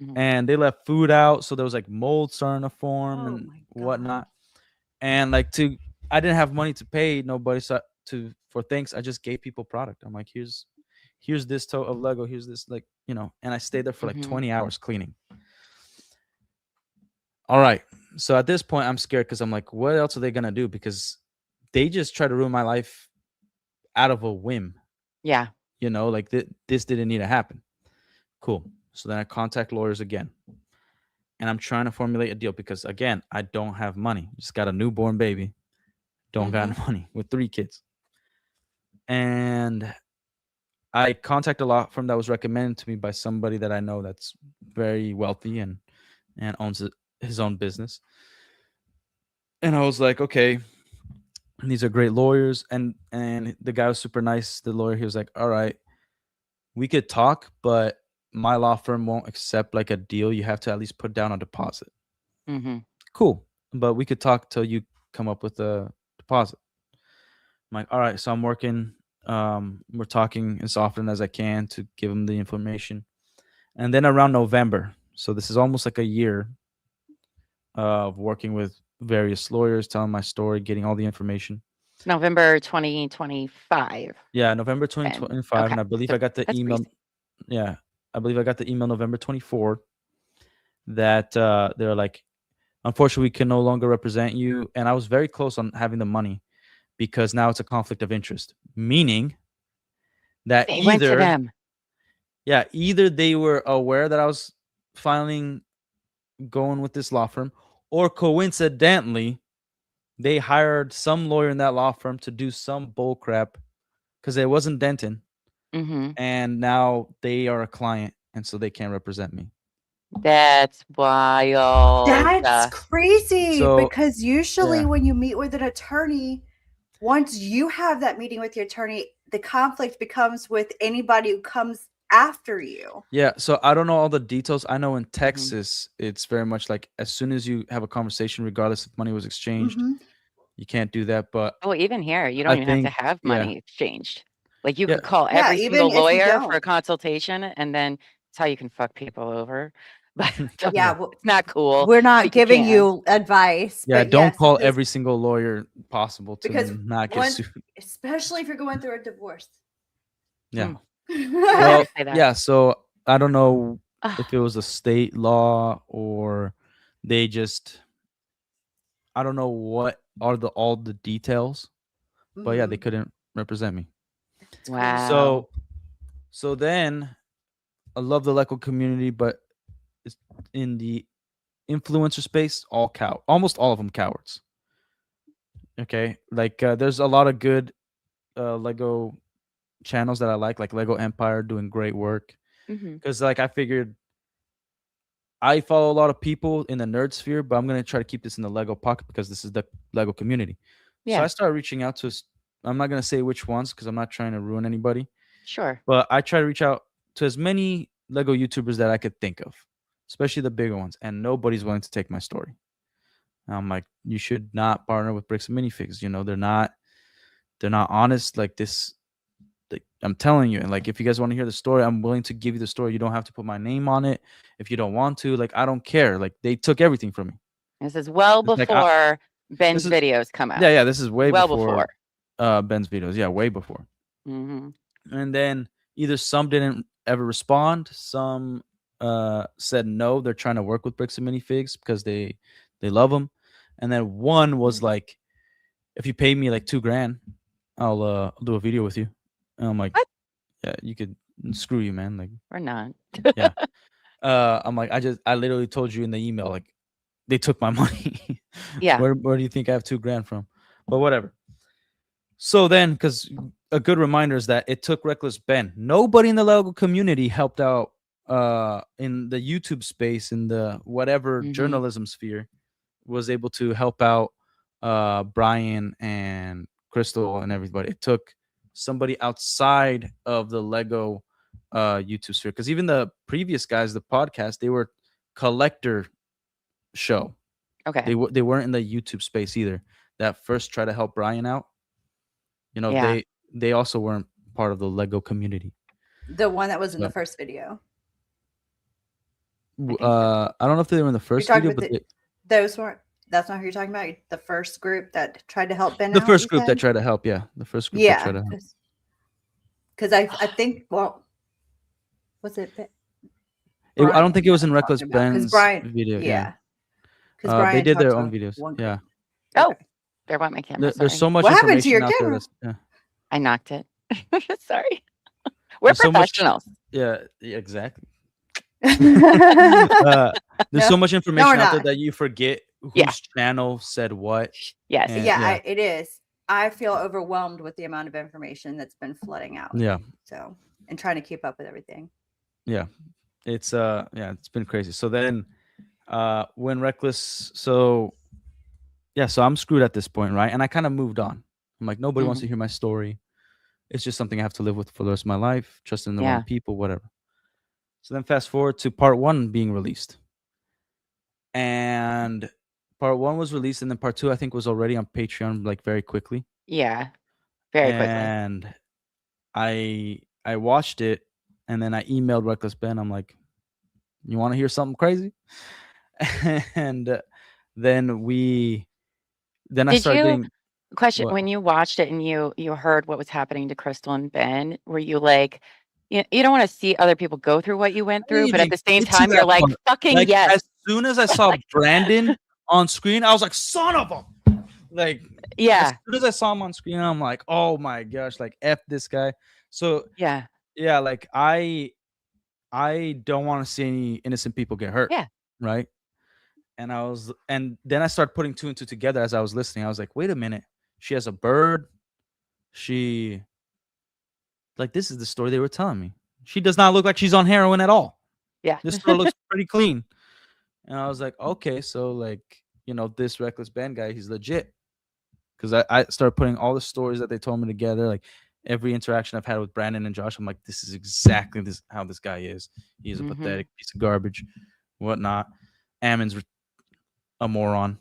Mhm. and they left food out, so there was like mold starting to form Oh and my whatnot. And like I didn't have money to pay nobody, so for thanks, I just gave people product. I'm like, here's this tote of Lego, here's this and I stayed there for like Mhm. 20 hours cleaning. All right. So at this point, I'm scared because I'm like, what else are they gonna do? Because they just try to ruin my life out of a whim. Yeah. Like this didn't need to happen. Cool. So then I contact lawyers again. And I'm trying to formulate a deal because again, I don't have money. Just got a newborn baby. Don't got money with 3 kids. And I contact a law firm that was recommended to me by somebody that I know that's very wealthy and owns his own business. And I was like, okay, these are great lawyers. And the guy was super nice. The lawyer, he was like, all right, we could talk, but my law firm won't accept like a deal. You have to at least put down a deposit. Hmm. Cool. But we could talk till you come up with a deposit. I'm like, all right. So I'm working. We're talking as often as I can to give him the information. And then around November, so this is almost like a year of working with various lawyers, telling my story, getting all the information. November 2025. Yeah, November 2025. Okay. And I believe So I got the that's email. recent. Yeah, I believe I got the email November 24th that they're like, unfortunately, we can no longer represent you. And I was very close on having the money because now it's a conflict of interest, meaning that They went to either, them. yeah, either they were aware that I was going with this law firm, or coincidentally, they hired some lawyer in that law firm to do some bull crap because it wasn't Denton. Hmm. And now they are a client, and so they can't represent me. That's wild. That's crazy So, because usually yeah. when you meet with an attorney, once you have that meeting with your attorney, the conflict becomes with anybody who comes after you. Yeah, so I don't know all the details. I know in Texas, it's very much like as soon as you have a conversation, regardless if money was exchanged, Mhm. you can't do that. But Oh, even here, you I don't even have think, to have yeah, money exchanged. Like you yeah, could call Yeah, every even single if you lawyer for a don't. consultation, and then it's how you can fuck people over. But Yeah, well, it's not cool. we're but not you giving can. you advice, yeah. but Don't yes, call it is every single lawyer possible to because not get once, sued. especially if you're going through a divorce. Yeah. Mm. Well, say that. yeah. So I don't know Ah, if it was a state law or they just, I don't know what are all the details, but yeah, they Mhm. couldn't represent me. It's crazy. wow. So then I love the Leco community, but it's in the influencer space, almost all of them cowards. Okay, like there's a lot of good Lego channels that I like Lego Empire doing great work. Hmm. Because like I figured I follow a lot of people in the nerd sphere, but I'm gonna try to keep this in the Lego pocket because this is the Lego community. So Yeah, I started reaching out to. I'm not gonna say which ones because I'm not trying to ruin anybody. sure. But I try to reach out to as many Lego YouTubers that I could think of, especially the bigger ones, and nobody's willing to take my story. And I'm like, you should not partner with Bricks and Minifigs. You know, they're not honest like this. I'm telling you, and like if you guys want to hear the story, I'm willing to give you the story. You don't have to put my name on it if you don't want to. Like I don't care. Like they took everything from me. This is well It's like before Ben's this is videos come out. yeah. This is way Well before before. Ben's videos. Yeah, way before. Hmm. And then either some didn't ever respond, some said no, they're trying to work with Bricks and Minifigs because they love them, and then one was like, if you pay me like $2,000, I'll do a video with you. And I'm like, What? yeah, you could screw you, man. Like, Or not. yeah. I'm like, I literally told you in the email, like, they took my money. Yeah. Where do you think I have $2,000 from? But whatever. So then, because a good reminder is that it took Reckless Ben. Nobody in the Lego community helped out in the YouTube space, in the whatever Mhm. journalism sphere, was able to help out Brian and Crystal and everybody. It took somebody outside of the Lego YouTube sphere, because even the previous guys, the podcast, they were collector show. Okay. They weren't in the YouTube space either. That first tried to help Brian out. You know, Yeah. they also weren't part of the Lego community. The one that was in the Yeah. first video. think so. I don't know if they were in the first talking video, about but Those weren't. That's not who you're talking about. The first group that tried to help Ben the out, first you group that said? tried to help, yeah, the first group that tried Yeah, to help. because I think, well, was it? I don't think it was in Brian Reckless talking about, 'cause Ben's Brian, video. Yeah, because Brian they did talked their to own videos. one Yeah, group. Oh, Okay. there went my camera. there's Sorry. so much What happened to information your out there. camera? That's I knocked it. Sorry. We're There's so much- professionals. yeah, exactly. Yeah. There's No. so much information out there not. that you forget whose Yeah. channel said what. Yes. And- Yeah, it is. I feel overwhelmed with the amount of information that's been flooding out. Yeah. So, and trying to keep up with everything. Yeah. It's it's been crazy. So then when Reckless, so I'm screwed at this point, right? And I kind of moved on. I'm like, nobody wants to hear my story. It's just something I have to live with for the rest of my life, trusting the wrong people, whatever. So then fast forward to part 1 being released. And part 1 was released, and then part 2 I think was already on Patreon like very quickly. Yeah. Very quickly. And I watched it, and then I emailed Reckless Ben. I'm like, you want to hear something crazy? And then I started getting question what? when you watched it and you heard what was happening to Crystal and Ben, were you like, you don't want to see other people go through what you went through, but at the same time you're like, fucking like, yes. as soon as I saw Brandon on screen, I was like, son of a, like, as Yeah. soon as I saw him on screen, I'm like, oh my gosh, like F this guy. So Yeah. yeah, like I don't want to see any innocent people get hurt. Yeah. Right. And then I started putting two and two together as I was listening. I was like, wait a minute. She has a bird. She, like, this is the story they were telling me. She does not look like she's on heroin at all. Yeah. This store looks pretty clean. And I was like, okay, so like, this reckless band guy, he's legit. Because I started putting all the stories that they told me together, like every interaction I've had with Brandon and Josh. I'm like, this is exactly how this guy is. He's a pathetic piece of garbage, whatnot. Ammon's a moron.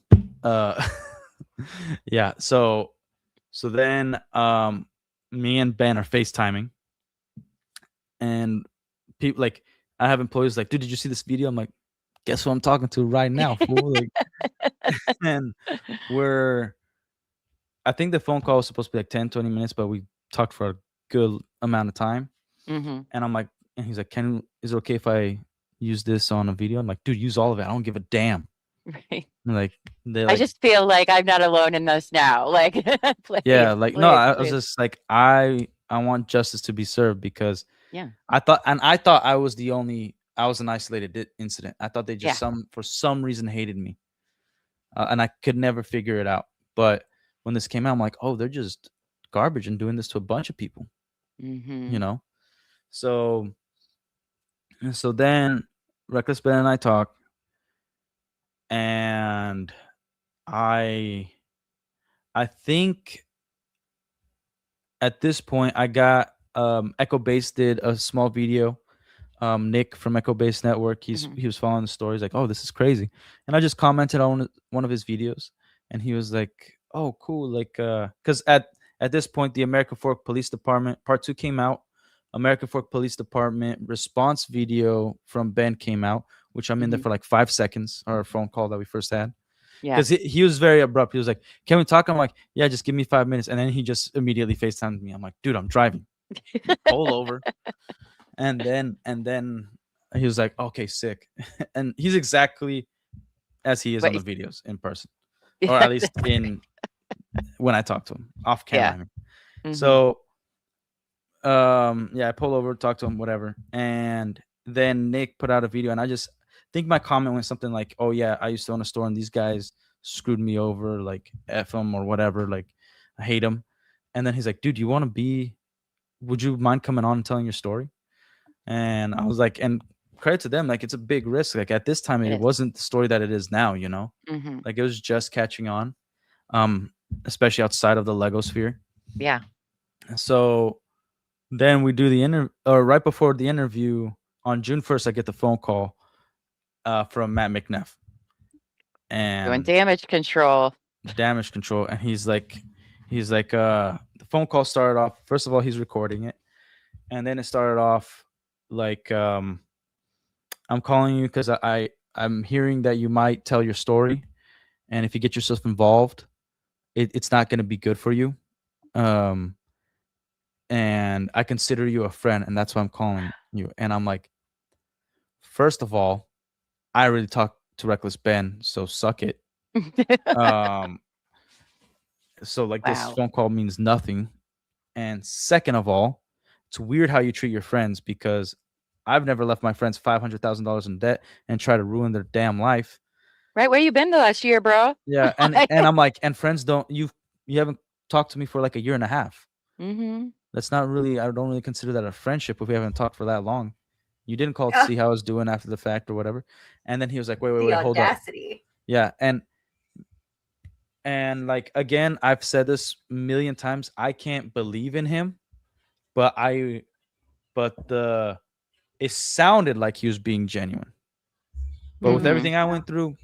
Yeah. So then me and Ben are FaceTiming, and people, like, I have employees like, dude, did you see this video? I'm like, guess who I'm talking to right now, fool? Like, and I think the phone call was supposed to be like 10, 20 minutes, but we talked for a good amount of time. Mm-hmm. And I'm like, and he's like, is it okay if I use this on a video? I'm like, dude, use all of it. I don't give a damn. Right. Like, I just feel like I'm not alone in this now. Like, please, yeah, like, please, no, I was please. just like, I want justice to be served, because Yeah. I thought I was an isolated incident. I thought they just for some reason hated me, and I could never figure it out. But when this came out, I'm like, oh, they're just garbage and doing this to a bunch of people, Mm-hmm. So then Reckless Ben and I talk, and I think at this point I got Echo Base did a small video. Nick from Echo Base Network, he was following the stories, like, oh, this is crazy. And I just commented on one of his videos, and he was like, oh, cool. Like, because at this point, the American Fork Police Department Part 2 came out. American Fork Police Department response video from Ben came out, which I'm in there for like 5 seconds, our phone call that we first had. Yeah. Because he was very abrupt. He was like, can we talk? I'm like, yeah, just give me 5 minutes. And then he just immediately FaceTimed me. I'm like, dude, I'm driving. Pull over. And then he was like, okay, sick. And he's exactly as he is on the videos in person, or at least when I talk to him off camera. Yeah. I mean. So I pull over, talk to him, whatever. And then Nick put out a video, and I just think my comment went something like, oh yeah, I used to own a store and these guys screwed me over, like F them or whatever, like I hate them. And then he's like, dude, would you mind coming on and telling your story? And I was like, and credit to them, like, it's a big risk. Like, at this time, it wasn't the story that it is now, Like, it was just catching on, especially outside of the Lego sphere. Yeah. So then we do the interview, or right before the interview on June 1st, I get the phone call from Matt McNeff. And doing damage control. And he's like, the phone call started off, first of all, he's recording it. And then it started off like, I'm calling you because I'm hearing that you might tell your story, and if you get yourself involved, it's not going to be good for you. And I consider you a friend, and that's why I'm calling you. And I'm like, first of all, I already talked to Reckless Ben, so suck it. So like, this phone call means nothing. And second of all, it's weird how you treat your friends, because I've never left my friends $500,000 in debt and try to ruin their damn life. Right, where you been the last year, bro? Yeah, and I'm like, and friends you haven't talked to me for like a year and a half. That's not really, I don't really consider that a friendship if we haven't talked for that long. You didn't call to see how I was doing after the fact or whatever. And then he was like, wait, hold up. Yeah, and like, again, I've said this a million times, I can't believe in him, but it sounded like he was being genuine. But with everything I went through,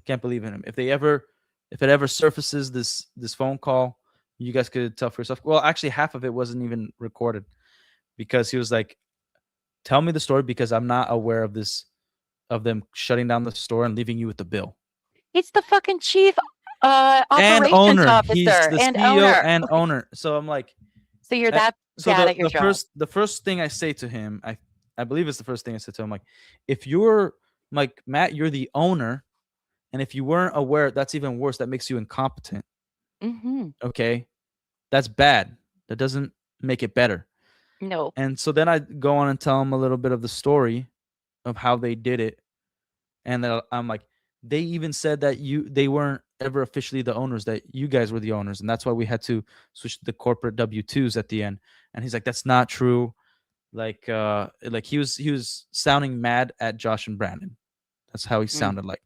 can't believe in him. If it ever surfaces this phone call, you guys could tell for yourself. Well, actually, half of it wasn't even recorded, because he was like, tell me the story, because I'm not aware of them shutting down the store and leaving you with the bill. It's the fucking chief operations and owner. officer. He's the and CEO owner. and owner. So I'm like, so you're that bad at your job. The first thing I say to him, I believe it's the first thing I said to him, like, if you're like, Matt, you're the owner, And if you weren't aware, that's even worse. That makes you incompetent. Mm-hmm. Okay. That's bad. That doesn't make it better. No. And so then I go on and tell them a little bit of the story of how they did it. And then I'm like, they even said that they weren't ever officially the owners, that you guys were the owners. And that's why we had to switch to the corporate W-2s at the end. And he's like, that's not true. Like he was sounding mad at Josh and Brandon. That's how he sounded like.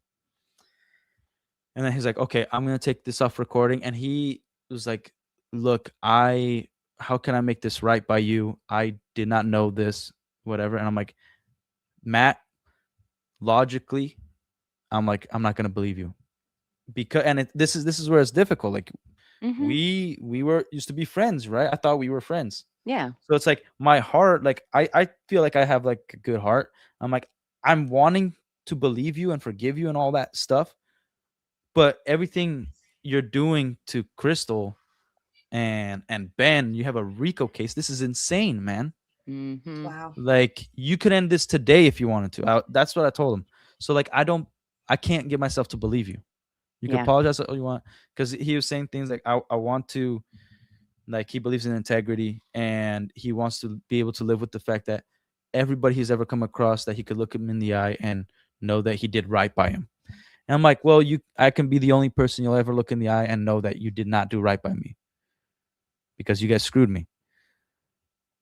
And then he's like, okay, I'm going to take this off recording. And he was like, look, how can I make this right by you? I did not know this, whatever. And I'm like, Matt, logically, I'm like, I'm not going to believe you. Because this is where it's difficult. Like we used to be friends, right? I thought we were friends. Yeah. So it's like my heart, like I feel like I have like a good heart. I'm like, I'm wanting to believe you and forgive you and all that stuff. But everything you're doing to Crystal and Ben, you have a RICO case. This is insane, man. Mm-hmm. Wow. Like you could end this today if you wanted to. That's what I told him. So like I can't get myself to believe you. You can apologize all you want, because he was saying things like I want to, like he believes in integrity and he wants to be able to live with the fact that everybody he's ever come across, that he could look him in the eye and know that he did right by him. And I'm like, well, I can be the only person you'll ever look in the eye and know that you did not do right by me because you guys screwed me.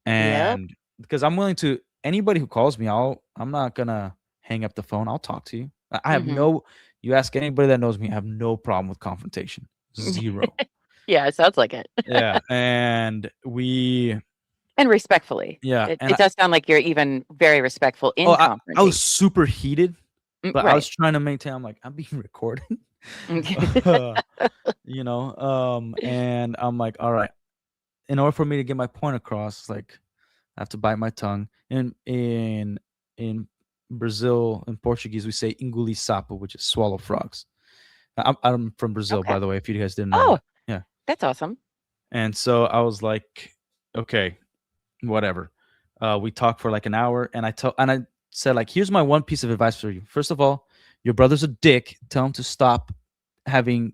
And because I'm willing to, anybody who calls me, I'm not gonna hang up the phone. I'll talk to you. I have you ask anybody that knows me, I have no problem with confrontation. Zero. Yeah, it sounds like it. Yeah. And respectfully. Yeah. It does sound like you're even very respectful in confrontation. I was super heated, but right. I was trying to maintain. I'm like, I'm being recorded. You know, and I'm like, all right. In order for me to get my point across, like I have to bite my tongue. In Brazil, in Portuguese, we say engolir sapo, which is swallow frogs. I'm from Brazil, by the way, if you guys didn't know. Oh, yeah, that's awesome. And so I was like, okay, whatever. We talked for like an hour, and I said, like, here's my one piece of advice for you. First of all, your brother's a dick. Tell him to stop having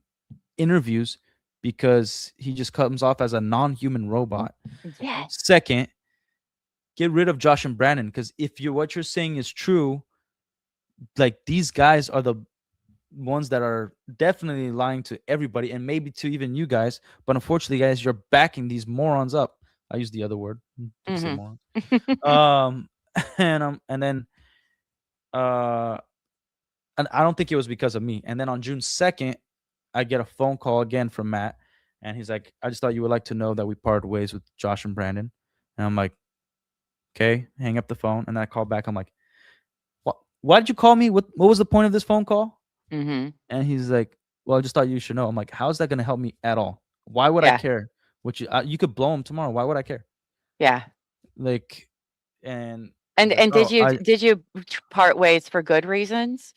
interviews because he just comes off as a non-human robot. Yes. Second, get rid of Josh and Brandon, because if what you're saying is true, like these guys are the ones that are definitely lying to everybody and maybe to even you guys. But unfortunately, guys, you're backing these morons up. I use the other word. Say moron. And then and I don't think it was because of me. And then on June 2nd, I get a phone call again from Matt, and he's like, I just thought you would like to know that we parted ways with Josh and Brandon. And I'm like, okay, hang up the phone. And I call back. I'm like, why did you call me? What was the point of this phone call? And he's like, well, I just thought you should know. I'm like, how's that going to help me at all? Why would I care? Which you could blow him tomorrow. Why would I care? Yeah. Like, and did you part ways for good reasons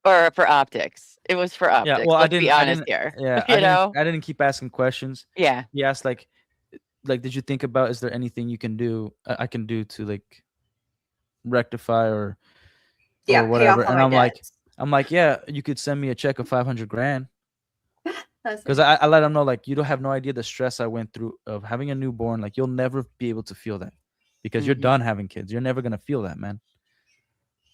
or for optics? It was for optics. Yeah, well, Let's be honest here. Yeah, I didn't keep asking questions. Yeah. He asked like, did you think about, is there anything you can do? I can do to like rectify or whatever? And I'm like, yeah, you could send me a check of $500,000. Because I let him know, like, you don't have no idea the stress I went through of having a newborn. Like, you'll never be able to feel that because you're done having kids. You're never gonna feel that, man.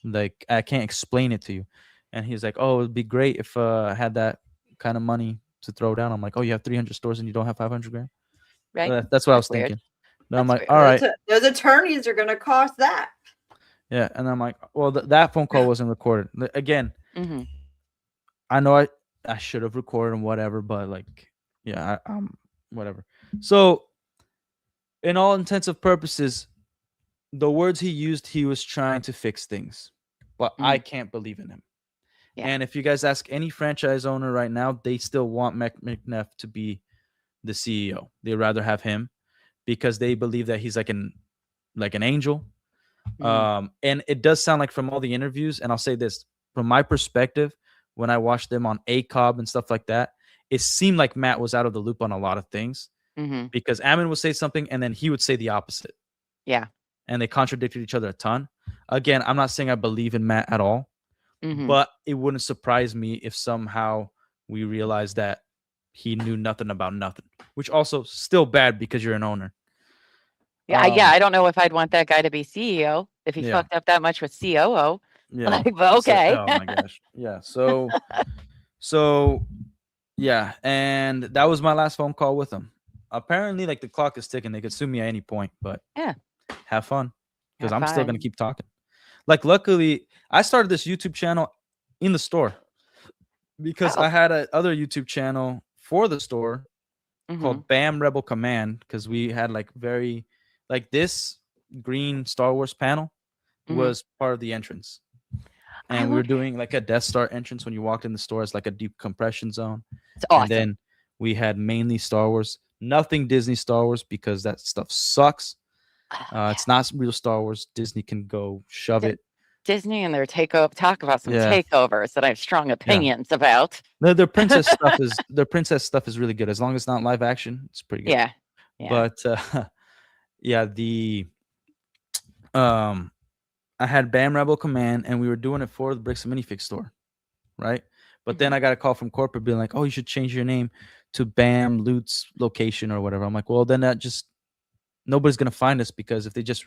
Like, I can't explain it to you. And he's like, oh, it'd be great if I had that kind of money to throw down. I'm like, oh, you have 300 stores and you don't have $500,000? Right. That's what I was thinking. And I'm like, all right. Those attorneys are going to cost that. Yeah. And I'm like, well, that phone call wasn't recorded. Again, I know I should have recorded and whatever, but like, yeah, whatever. So in all intents and purposes, the words he used, he was trying to fix things, but I can't believe in him. Yeah. And if you guys ask any franchise owner right now, they still want McNeff to be the CEO. They'd rather have him because they believe that he's like an angel. And it does sound like from all the interviews, and I'll say this, from my perspective, when I watched them on ACOB and stuff like that, it seemed like Matt was out of the loop on a lot of things because Ammon would say something and then he would say the opposite. Yeah. And they contradicted each other a ton. Again, I'm not saying I believe in Matt at all, but it wouldn't surprise me if somehow we realized that he knew nothing about nothing, which also still bad because you're an owner. Yeah, I don't know if I'd want that guy to be CEO if he Yeah. fucked up that much with COO. Yeah. Like, but okay. Oh my gosh. Yeah. So yeah, and that was my last phone call with him. Apparently, like the clock is ticking. They could sue me at any point, but Yeah. have fun because Have I'm still gonna fun. keep talking. Like, luckily, I started this YouTube channel in the store because Oh. I had a other YouTube channel for the store Mhm. called Bam Rebel Command because we had like this green Star Wars panel Mhm. was part of the entrance. And we were doing like a Death Star entrance when you walked in the store. It's like a deep compression zone. It's awesome. And then we had mainly Star Wars, nothing Disney Star Wars because that stuff sucks. It's not real Star Wars. Disney can go shove it. Disney and their talk about some Yeah. takeovers that I have strong opinions about. Their princess stuff is really good as long as it's not live action. It's pretty good. Yeah. But yeah, I had Bam Rebel Command and we were doing it for the Bricks and Minifigs store, right? But then I got a call from corporate being like, "Oh, you should change your name to Bam Loot's location or whatever." I'm like, "Well, then that just nobody's gonna find us because if they just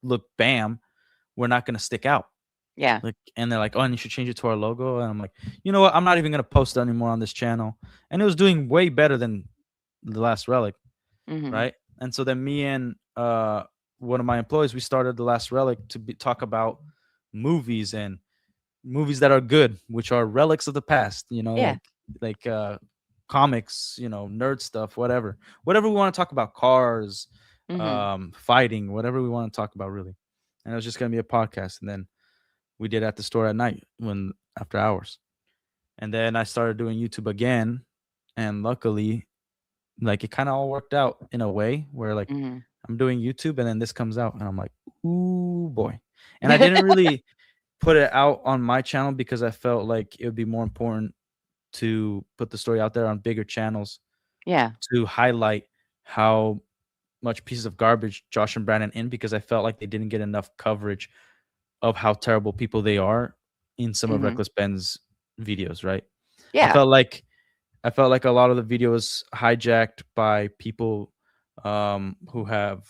look Bam, we're not gonna stick out." Yeah. Like, and they're like, "Oh, and you should change it to our logo." And I'm like, "You know what? I'm not even gonna post anymore on this channel." And it was doing way better than the Last Relic, right? And so then me and one of my employees, we started the Last Relic to talk about movies and movies that are good, which are relics of the past. You know, Yeah. like comics, you know, nerd stuff, whatever we want to talk about, cars, fighting, whatever we want to talk about, really. And it was just gonna be a podcast, and then we did at the store at night when after hours, and then I started doing YouTube again, and luckily, like it kind of all worked out in a way where like I'm doing YouTube and then this comes out and I'm like, ooh boy. And I didn't really put it out on my channel because I felt like it would be more important to put the story out there on bigger channels. Yeah. To highlight how much pieces of garbage Josh and Brandon in, because I felt like they didn't get enough coverage of how terrible people they are in some of Reckless Ben's videos, right? Yeah. I felt like a lot of the videos hijacked by people who have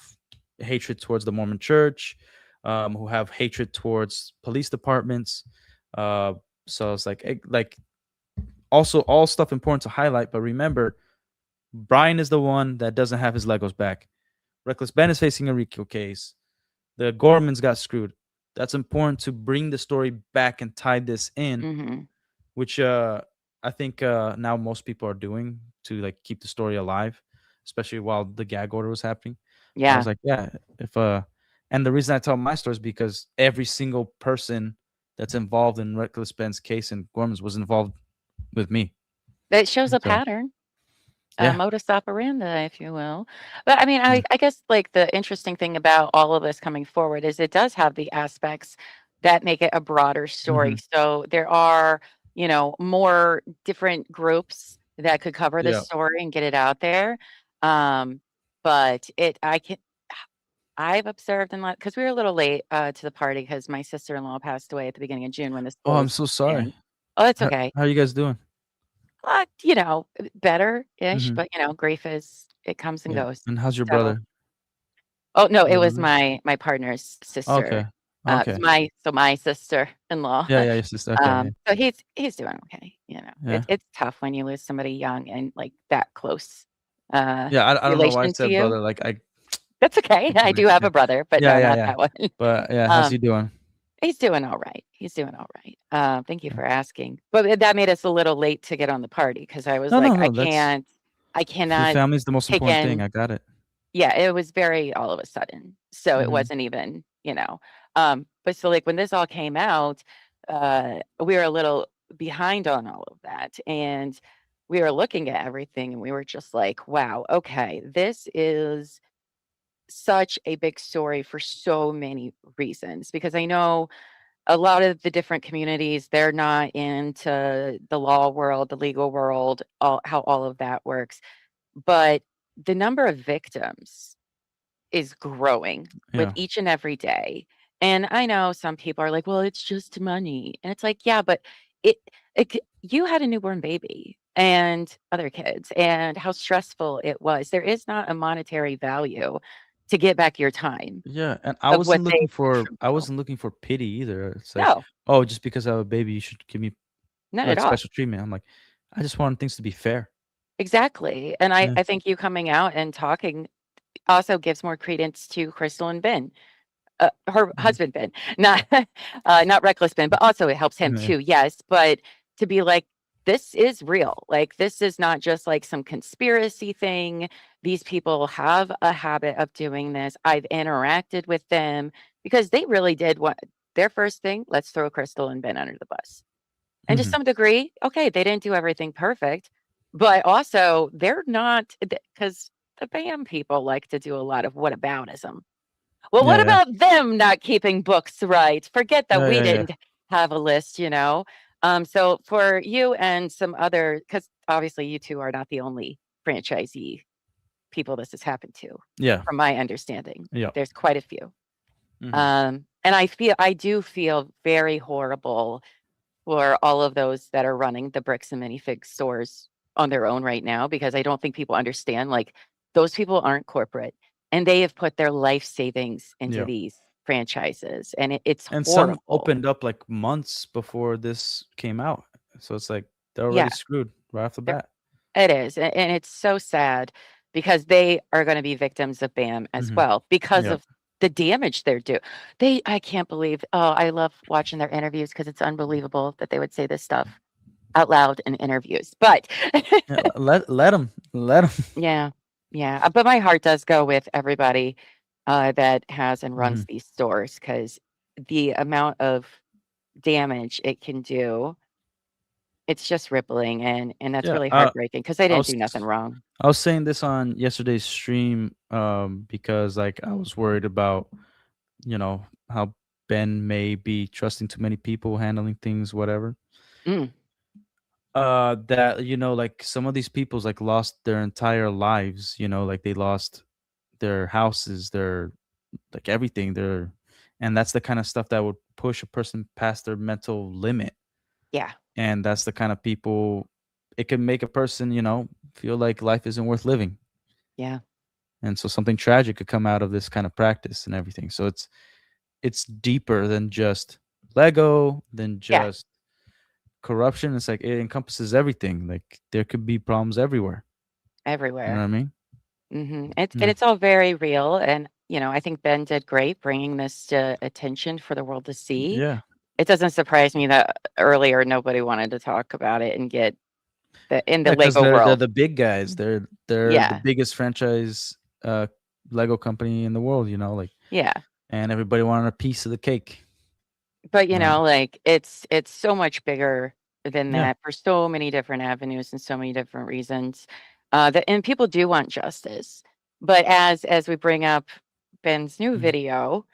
hatred towards the Mormon Church, who have hatred towards police departments. So it's like also all stuff important to highlight. But remember, Brian is the one that doesn't have his Legos back. Reckless Ben is facing a RICO case. The Gormans got screwed. That's important to bring the story back and tie this in, which I think now most people are doing to like keep the story alive, especially while the gag order was happening. Yeah. I was like, yeah, and the reason I tell my story is because every single person that's involved in Reckless Ben's case and Gorman's was involved with me. That shows a So, pattern. yeah. Modus operandi, if you will. But I mean, I guess like the interesting thing about all of this coming forward is it does have the aspects that make it a broader story. So there are, you know, more different groups that could cover this story and get it out there. But I've observed because we were a little late to the party because my sister-in-law passed away at the beginning of June when this. Oh, I'm so sorry. Oh, it's okay. How are you guys doing? You know, better-ish, but you know, grief it comes and goes. And how's your brother? Oh no, it was my partner's sister. Okay. My sister-in-law. Yeah, your sister. Okay. So he's doing okay. You know, it's tough when you lose somebody young and like that close. I don't know why I said brother. Like That's okay. I do have a brother, but no, not that one. But yeah, how's he doing? He's doing all right. Thank you for asking. But that made us a little late to get on the party because I was I cannot. Your family's the most important thing. I got it. Yeah, it was very all of a sudden. So it wasn't even, you know. But so like when this all came out, we were a little behind on all of that. And we were looking at everything and we were just like, wow, okay, this is such a big story for so many reasons because I know a lot of the different communities, they're not into the law world, the legal world, how all of that works. But the number of victims is growing with each and every day. And I know some people are like, well, it's just money. And it's like, yeah, but it, you had a newborn baby and other kids and how stressful it was. There is not a monetary value to get back your time Yeah, and of what they did I for you. wasn't looking for pity either. It's like, No, oh, just because I have a baby, you should give me not at like all. special treatment. I'm like, I just want things to be fair. Exactly. And Yeah. I think you coming out and talking also gives more credence to Crystal and Ben. Her Mhm. husband Ben, not not reckless Ben, but also it helps him Yeah. too. Yes, but to be like, this is real. Like this is not just like some conspiracy thing. These people have a habit of doing this. I've interacted with them because they really did what their first thing. Let's throw Crystal and Ben under the bus. And to Mhm. some degree, okay, they didn't do everything perfect, but also they're not because the BAM people like to do a lot of whataboutism. Well, what Yeah, yeah. about them not keeping books right? Forget that Yeah, we yeah, yeah. didn't have a list, you know? So for you and some other, because obviously you two are not the only franchisee people this has happened to, Yeah. from my understanding. Yeah. There's quite a few. Mhm. And I do feel very horrible for all of those that are running the bricks and minifig stores on their own right now, because I don't think people understand, like, those people aren't corporate and they have put their life savings into Yeah. these franchises and it's And some horrible. opened up like months before this came out. So it's like they're Yeah, already screwed right off the there bat. it is. And it's so sad because they are going to be victims of BAM as Mhm. well because Yeah. of the damage they're doing. I can't believe, I love watching their interviews because it's unbelievable that they would say this stuff out loud in interviews. But Yeah, let them. Let them. yeah, yeah, but my heart does go with everybody, that has and runs Mhm. these stores because the amount of damage it can do, it's just rippling, and that's Yeah, really heartbreaking because they I didn't was do nothing wrong. I was saying this on yesterday's stream because like I was worried about, how Ben may be trusting too many people, handling things, whatever. Mm, That like some of these people's like lost their entire lives, like they lost their houses, their like everything, and that's the kind of stuff that would push a person past their mental limit. yeah, And that's the kind of people it can make a person, feel like life isn't worth living. yeah, And so something tragic could come out of this kind of practice and everything. So it's deeper than just Lego, than yeah, just corruption. It's like it encompasses everything. Like there could be problems everywhere. You know what everywhere. I mean? And Yeah. it's all very real, and, I think Ben did great bringing this to attention for the world to see. Yeah. It doesn't surprise me that earlier nobody wanted to talk about it and get in the Yeah, because Lego they're world. the big guys. They're the Yeah, biggest franchise Lego company in the world, like, yeah. and everybody wanted a piece of the cake. But, Right. like, it's so much bigger than Yeah. that for so many different avenues and so many different reasons, and people do want justice. But as we bring up Ben's new Mhm. video,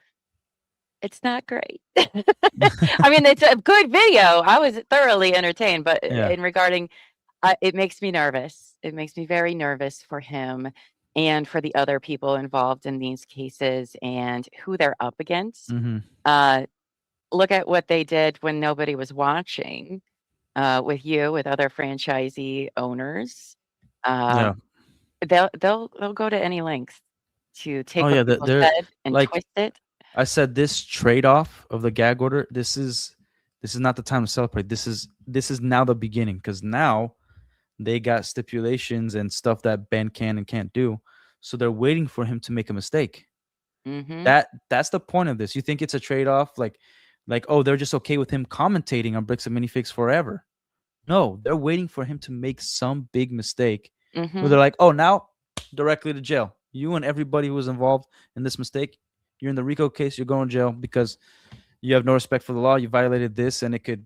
it's not great. I mean, it's a good video. I was thoroughly entertained, but Yeah. in regarding, it makes me nervous. It makes me very nervous for him and for the other people involved in these cases and who they're up against. Mhm. Uh, Look at what they did when nobody was watching, with you, with other franchisee owners. Yeah. Um, they'll go to any length to Oh take what yeah, people they're said and like twist it. I said, this trade-off of the gag order, this is not the time to celebrate. This is now the beginning because now they got stipulations and stuff that Ben can and can't do. So they're waiting for him to make a mistake. Mhm, That's the point of this. You think it's a trade-off, like oh, they're just okay with him commentating on Bricks and Minifigs forever. No, they're waiting for him to make some big mistake where mhm. they're like, oh, now directly to jail. You and everybody who was involved in this mistake, you're in the RICO case, you're going to jail because you have no respect for the law. You violated this, and it could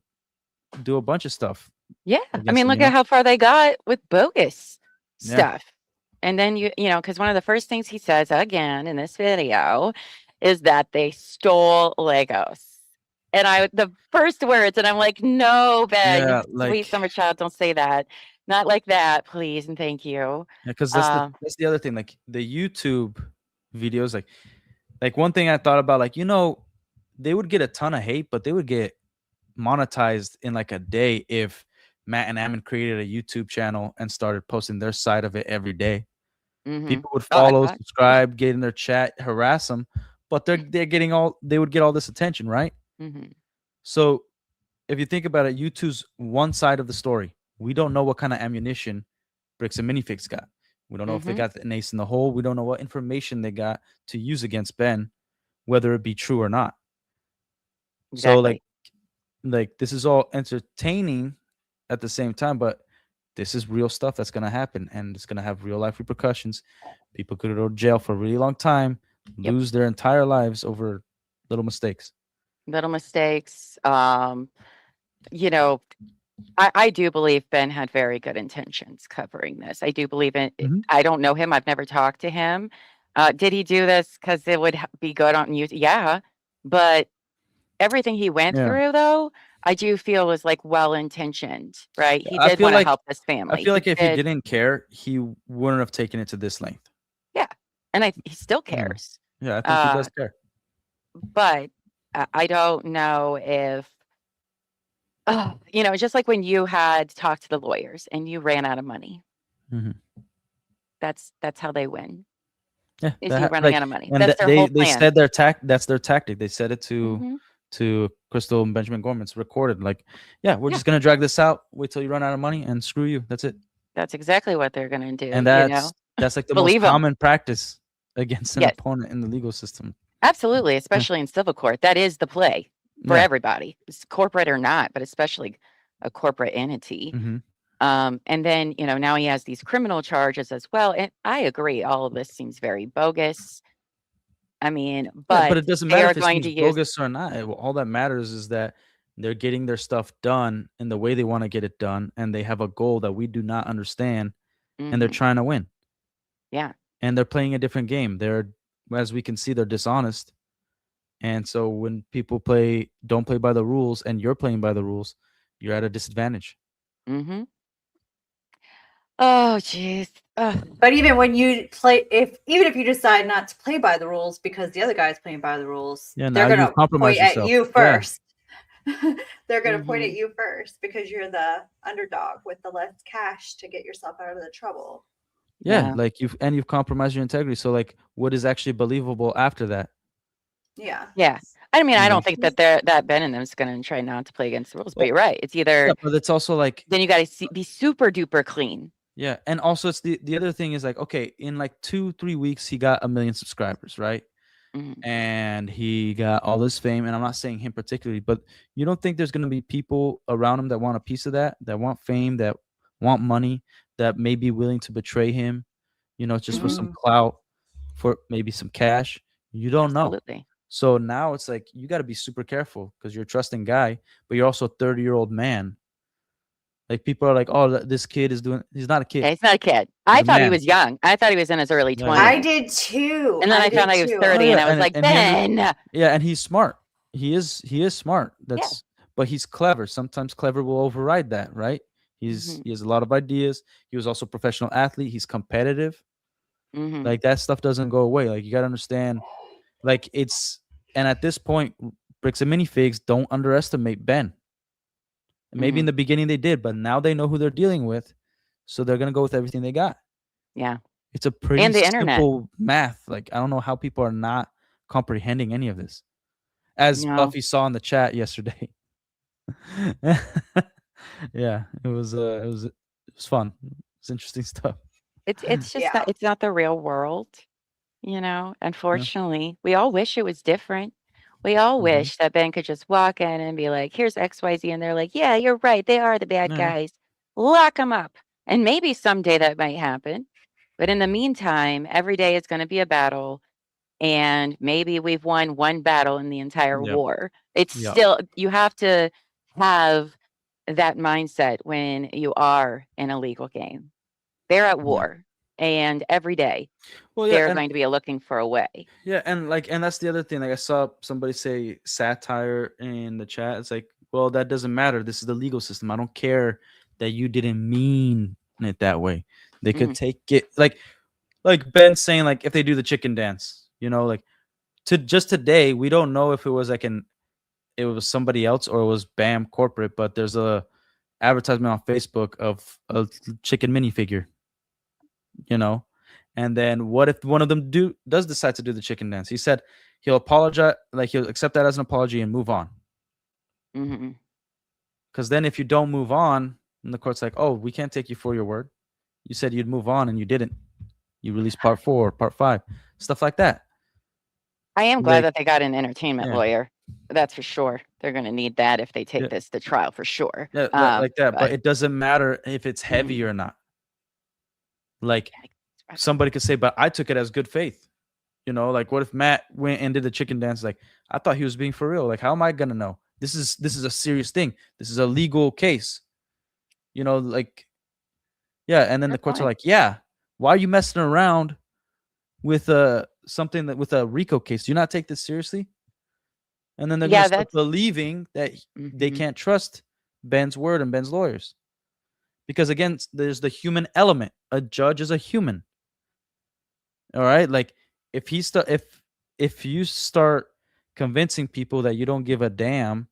do a bunch of stuff Yeah, I against mean, them, look at how far they got with bogus Yeah. stuff. And then because one of the first things he says again in this video is that they stole Legos. And the first words, and I'm like, no, Ben, you Yeah, sweet like summer child, don't say that. Not like that, please, and thank you. because Um, that's the other thing. Like the YouTube videos, like one thing I thought about, like, they would get a ton of hate, but they would get monetized in like a day if Matt and Ammon created a YouTube channel and started posting their side of it every day. Mhm. People would Oh, I follow, thought. subscribe, get in their chat, harass them, but they would get all this attention, right? Mhm. So if you think about it, YouTube's one side of the story. We don't know what kind of ammunition Bricks and Minifigs got. We don't know if they Mhm. got an ace in the hole. We don't know what information they got to use against Ben, whether it be true or not. So Exactly. like this is all entertaining at the same time, but this is real stuff that's gonna happen, and it's gonna have real life repercussions. People could go to jail for a really long time, Yep. lose their entire lives over little mistakes. Little mistakes. You know, I do believe Ben had very good intentions covering this. I do believe in. Mhm. I don't know him. I've never talked to him. Did he do this because it would be good on YouTube? Yeah, but everything he went Yeah. through, though, I do feel was like well intentioned, right? He I did feel want to like help this I family. feel He like if he did, didn't care, he wouldn't have taken it to this length. yeah, and he still Yeah. cares. Yeah, I think he does care. But I don't know if, you know, just like when you had talked to the lawyers and you ran out of money. Mhm. That's how they win. Yeah, Is you running like, out of money. and That's their whole they plan. said that's their tactic. They said it Mhm. to Crystal and Benjamin Gorman. It's recorded. Like, yeah, we're Yeah. just gonna drag this out. Wait till you run out of money, and screw you. That's it. That's exactly what they're gonna do. And You know, that's like the believe most 'em. common practice against an Yes, opponent in the legal system. absolutely, especially in civil court. That is the play for Yeah. everybody, it's corporate or not, but especially a corporate entity. Mhm. And then, you know, now he has these criminal charges as well. And I agree, all of this seems very bogus. I mean, Yeah, but but it doesn't they matter are if it going seems to use. bogus or not. All that matters is that they're getting their stuff done in the way they want to get it done, and they have a goal that we do not understand, and they're Mhm. trying to win. Yeah. And they're playing a different game. They're, as we can see, they're dishonest. And so when people don't play by the rules, and you're playing by the rules, you're at a disadvantage. Mm-hmm. Oh, jeez. But even when you play, even if you decide not to play by the rules because the other guy's playing by the rules, Yeah, they're now gonna you've compromised point at yourself. you Yeah. first. They're gonna point at Mhm. you first because you're the underdog with the less cash to get yourself out of the trouble. Yeah, Yeah. like you've compromised your integrity. So like, what is actually believable after that? Yeah. Yeah. I mean, You I know? don't think that Ben and them is going to try not to play against the rules, but Well, you're right. It's either yeah, but it's also like, then you got to be super duper clean. yeah, and also it's the other thing is like, okay, in like 2-3 weeks he got 1 million subscribers, right? Mhm. And he got all this fame, and I'm not saying him particularly, but you don't think there's going to be people around him that want a piece of that want fame, that want money, that may be willing to betray him, you know, just for some Mhm. clout, for maybe some cash? You don't know. Absolutely. So now it's like you got to be super careful because you're a trusting guy, but you're also a 30-year-old man. Like people are like, oh, this kid is doing. He's not a kid. Yeah, he's not a kid. He's I a thought he man. was young. I thought he was in his early Yeah, 20s. yeah. I did too. And then I did found out he was too. 30 Oh, and yeah, I was like, and Ben. Yeah, and he's smart. He is smart. But he's clever. Sometimes clever will override that, right? He has a lot of ideas. He was also a professional athlete. He's competitive. Mhm. Like that stuff doesn't go away. Like you got to understand, like and at this point, Bricks and Minifigs don't underestimate Ben. Maybe in the beginning they did, but now they know who they're dealing with, so they're gonna go with everything they got. Yeah. It's a pretty And the internet. simple math. Like I don't know how people are not comprehending any of this. As No. Buffy saw in the chat yesterday. Yeah, it was fun. It's interesting stuff. It's just Yeah. not, it's not the real world, you know. Unfortunately, we all wish it was different. We all Mhm. wish that Ben could just walk in and be like, here's XYZ. And they're like, yeah, you're right. They are the bad Yeah. guys. Lock them up. And maybe someday that might happen. But in the meantime, every day is going to be a battle. And maybe we've won one battle in the entire Yep. war. It's Yep. still, you have to have that mindset when you are in a legal game. They're at war. And every day Well, yeah, they're and going to be looking for a way. yeah, and that's the other thing. Like I saw somebody say satire in the chat. It's like, well, that doesn't matter. This is the legal system. I don't care that you didn't mean it that way. They could take it like Ben saying, like, if they do the chicken dance, you know, like just today, we don't know if it was like it was somebody else or it was BAM corporate, but there's a advertisement on Facebook of a chicken minifigure, you know. And then what if one of them does decide to do the chicken dance? He said he'll apologize, like he'll accept that as an apology and move on. Mm-hmm. Because then if you don't move on, and the court's like, oh, we can't take you for your word. You said you'd move on and you didn't. You released part 4, part 5, stuff like that. I am glad Like, that they got an entertainment yeah. lawyer. That's for sure. They're going to need that if they take Yeah. this to trial for sure. Yeah, like that. But it doesn't matter if it's heavy or not. Like somebody could say, but I took it as good faith. You know, like what if Matt went and did the chicken dance? Like, I thought he was being for real. Like, how am I gonna know? This is a serious thing. This is a legal case. You know, like, yeah. And then the courts are like, yeah, why are you messing around with something that with a RICO case? Do you not take this seriously? And then they're gonna start believing that they can't trust Ben's word and Ben's lawyers. Because again, there's the human element. A judge is a human. All right? Like if you start convincing people that you don't give a damn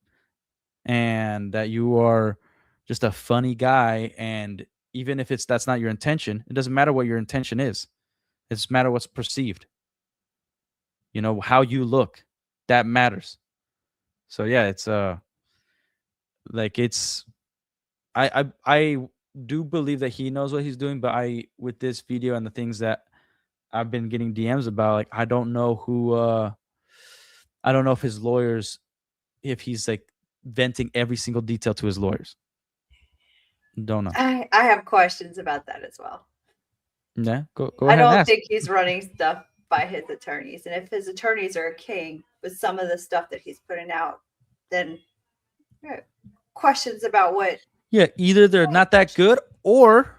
and that you are just a funny guy, and even if that's not your intention, it doesn't matter what your intention is. It just matter what's perceived. You know, how you look. That matters. So yeah, it's like it's I do believe that he knows what he's doing, but with this video and the things that I've been getting DMs about, like I don't know if his lawyers, if he's like venting every single detail to his lawyers. Don't know. I have questions about that as well. Yeah, go I ahead. don't think he's running stuff by his attorneys, and if his attorneys are king with some of the stuff that he's putting out, then questions about what. Yeah, either they're not that good or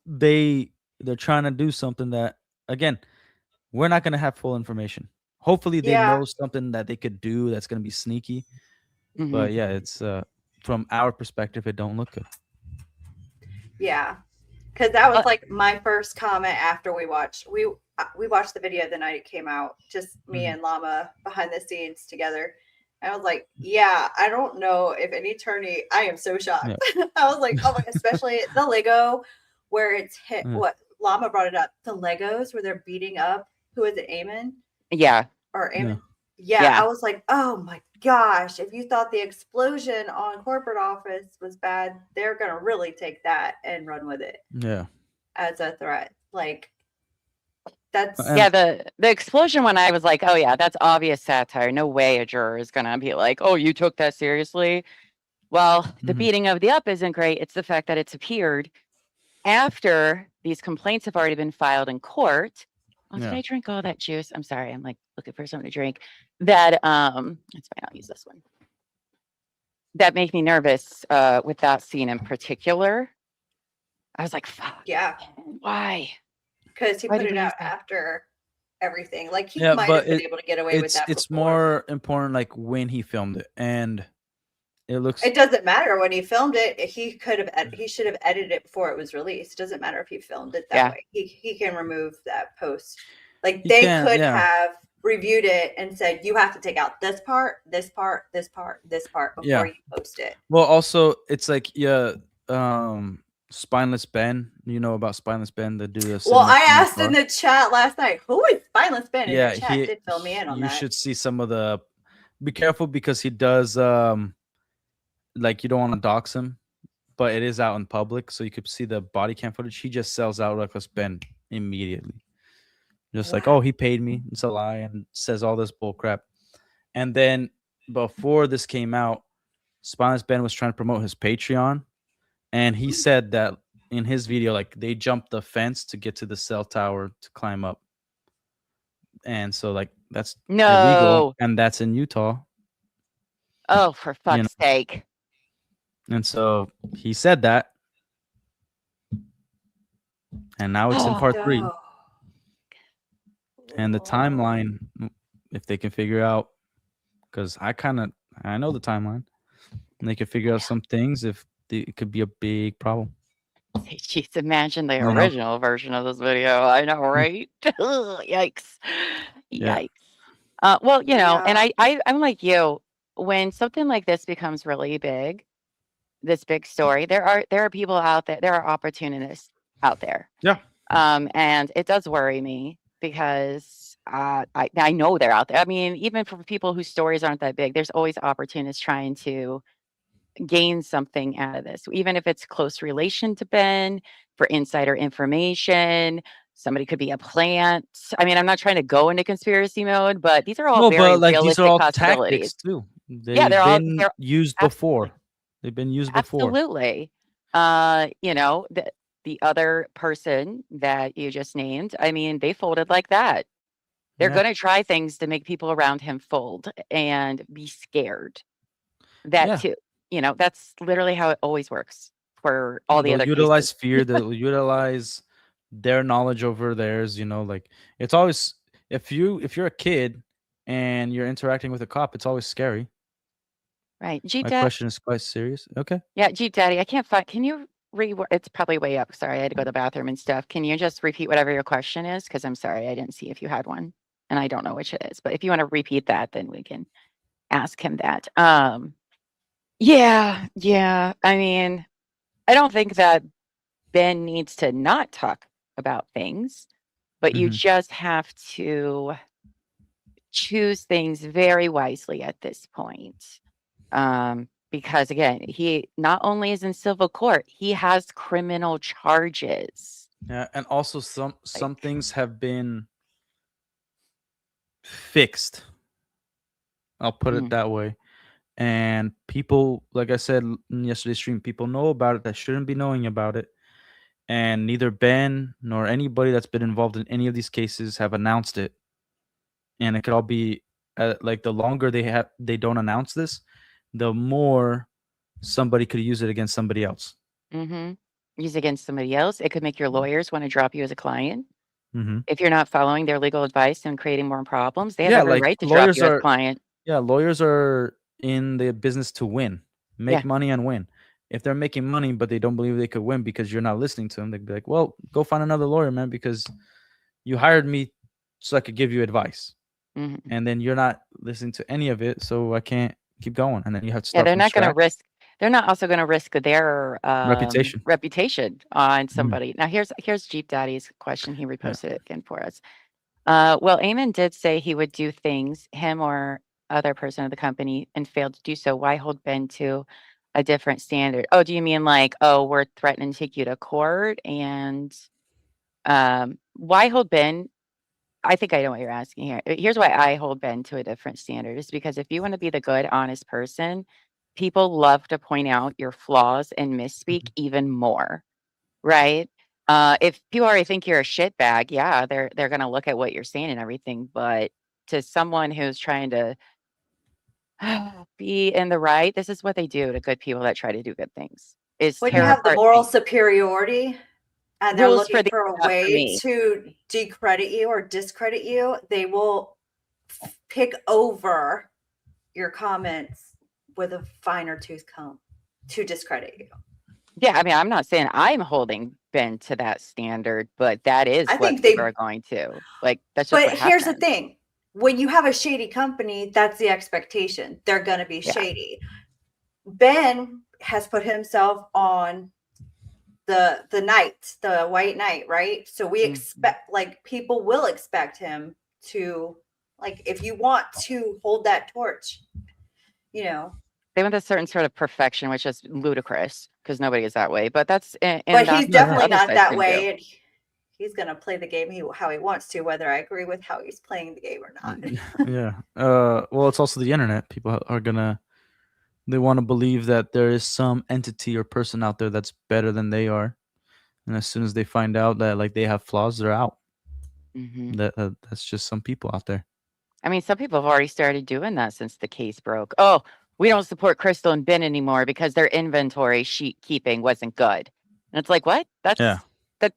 they're trying to do something that, again, we're not going to have full information. Hopefully they know something that they could do that's going to be sneaky. Mm-hmm. But yeah, it's from our perspective, it don't look good. Yeah, because that was like my first comment after we watched the video the night it came out, just me and Llama behind the scenes together. And I was like, yeah, I don't know if any attorney, I am so shocked. Yeah. I was like, oh my, especially the Lego where it's hit, what Llama brought it up, the Legos where they're beating up, who is it, Eamon? Yeah. Or Eamon? Yeah, I was like, oh my gosh, if you thought the explosion on corporate office was bad, they're going to really take that and run with it. Yeah. As a threat. Like, that's the explosion one, I was like, oh yeah, that's obvious satire. No way a juror is gonna be like, oh, you took that seriously. Well, the beating of the up isn't great. It's the fact that it's appeared after these complaints have already been filed in court. Oh, did I drink all that juice? I'm sorry, I'm like looking for something to drink. That it's fine, I'll use this one. That made me nervous with that scene in particular. I was like, fuck. Yeah. Why? Because he put it out after everything. Like he might have been able to get away with that. It's more important like when he filmed it, and it doesn't matter when he filmed it. He should have edited it before it was released. It doesn't matter if he filmed it that way. He can remove that post. Like they could have reviewed it and said, you have to take out this part, this part, this part, this part before you post it. Well, also it's like Spineless Ben, you know about Spineless Ben, the dude. Well, I asked in the chat last night, who is Spineless Ben? And the chat did fill me in on that. You should see some of the. Be careful because he does like you don't want to dox him, but it is out in public, so you could see the body cam footage. He just sells out Reckless Ben immediately, just like, oh, he paid me. It's a lie, and says all this bull crap. And then before this came out, Spineless Ben was trying to promote his Patreon. And he said that in his video, like they jumped the fence to get to the cell tower to climb up. And so like that's illegal, and that's in Utah. Oh, for fuck's sake. And so he said that. And now it's in part 3. And the timeline, if they can figure out, because I know the timeline. And they can figure out some things it could be a big problem. Jeez, imagine the original version of this video. I know, right? Yikes. Yikes. Well, you know, and Yeah. I'm like you. When something like this becomes really big, this big story, there are people out there. There are opportunists out there, Yeah. and it does worry me because I know they're out there. I mean, even for people whose stories aren't that big, there's always opportunists trying to gain something out of this, even if it's close relation to Ben for insider information. Somebody could be a plant. I mean, I'm not trying to go into conspiracy mode, but these are all No, very but like these are realistic all possibilities. tactics too. Yeah, They've been they're used absolutely, before. They've been used before. absolutely. You know, the other person that you just named, I mean, they folded like that. They're Yeah. going to try things to make people around him fold and be scared. That Yeah. too. You know, that's literally how it always works for No, all the they'll other cases. utilize fear. They'll utilize their knowledge over theirs. Like it's always if you're a kid and you're interacting with a cop, it's always scary. Right. Jeep My Dad. question is quite serious. Okay. Yeah, Jeep Daddy. I can't find. Can you it's probably way up. Sorry, I had to go to the bathroom and stuff. Can you just repeat whatever your question is? Because I'm sorry, I didn't see if you had one, and I don't know which it is. But if you want to repeat that, then we can ask him that. Yeah, yeah. I mean, I don't think that Ben needs to not talk about things, but you Hmm. just have to choose things very wisely at this point. Because again, he not only is in civil court, he has criminal charges. Yeah, and also some Like, things have been fixed. I'll put it mm, that way. And people, like I said in yesterday's stream, people know about it that shouldn't be knowing about it. And neither Ben nor anybody that's been involved in any of these cases have announced it. And it could all be like the longer they don't announce this, the more somebody could use it against somebody else. mm-hmm. Use against somebody else. It could make your lawyers want to drop you as a client. Hmm. If you're not following their legal advice and creating more problems, they have Yeah, every like right to drop you as a client. lawyers are in the business to win, Yeah. make money and win. If they're making money but they don't believe they could win because you're not listening to them, they'd be like, "Well, go find another lawyer, man, because you hired me so I could give you advice, Hmm. and then you're not listening to any of it, so I can't keep going." And then you have to Yeah, start from scratch. they're not also gonna risk their Reputation. reputation on Mhm. somebody. Now here's Jeep Daddy's question. He Yeah. reposted it again for us. Well, Eamon did say he would do things, him or other person of the company, and failed to do so. Why hold Ben to a different standard? Oh, do you mean like, oh, we're threatening to take you to court? And why hold Ben? I think I know what you're asking here. Here's why I hold Ben to a different standard is because if you want to be the good, honest person, people love to point out your flaws and misspeak Mhm. even more, right? If people already think you're a shitbag, yeah, they're gonna look at what you're saying and everything. But to someone who's trying to be in the right, this is what they do to good people that try to do good things: is When you tear have the apart moral things. superiority and they're Rules for looking the for a not for way me. to decredit you or discredit you, they will pick over your comments with a finer tooth comb to discredit you. Yeah, I mean, I'm not saying I'm holding Ben to that standard, but that is I what think people are they, going to. Like, that's just but what here's the happens. thing. When you have a shady company, that's the expectation. They're going to be Yeah. shady. Ben has put himself on the knight, the white knight, right? So we Mhm. expect, like, people will expect him to, like, if you want to hold that torch, you know. They want a certain sort of perfection, which is ludicrous because nobody is that way. But that's But and he's that's what the definitely other not side's that gonna do. way, and he's going to play the game how he wants to, whether I agree with how he's playing the game or not. Yeah. Well, it's also the internet. People are gonna they want to believe that there is some entity or person out there that's better than they are, and as soon as they find out that like they have flaws, they're out. Mhm. That's just some people out there. I mean, some people have already started doing that since the case broke. Oh, we don't support Crystal and Ben anymore because their inventory sheet keeping wasn't good. And it's like, what? Yeah. That.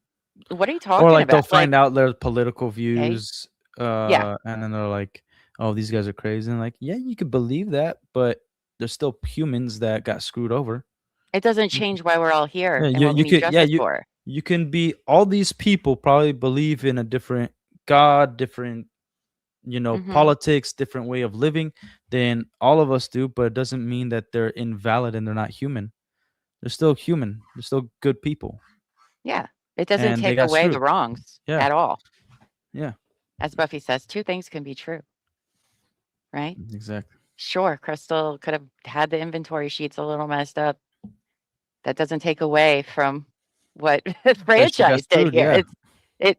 What are you Or talking like they'll about? Like, find out their political okay, views, yeah, and then they're like, "Oh, these guys are crazy." And like, yeah, you could believe that, but there's still humans that got screwed over. it doesn't You can- change why we're all Yeah, here and you what we you need could yeah justice for. you can be all these people probably believe in a different God, different Mhm. politics, different way of living than all of us do, but it doesn't mean that they're invalid and they're not human. They're still human. They're still good people. Yeah. It doesn't And they take got away the screwed. wrongs Yeah. at all. Yeah. As Buffy says, two things can be true, right? Exactly. Sure, Crystal could have had the inventory sheets a little messed up. That doesn't take away from what the That she got franchise did screwed, here. yeah.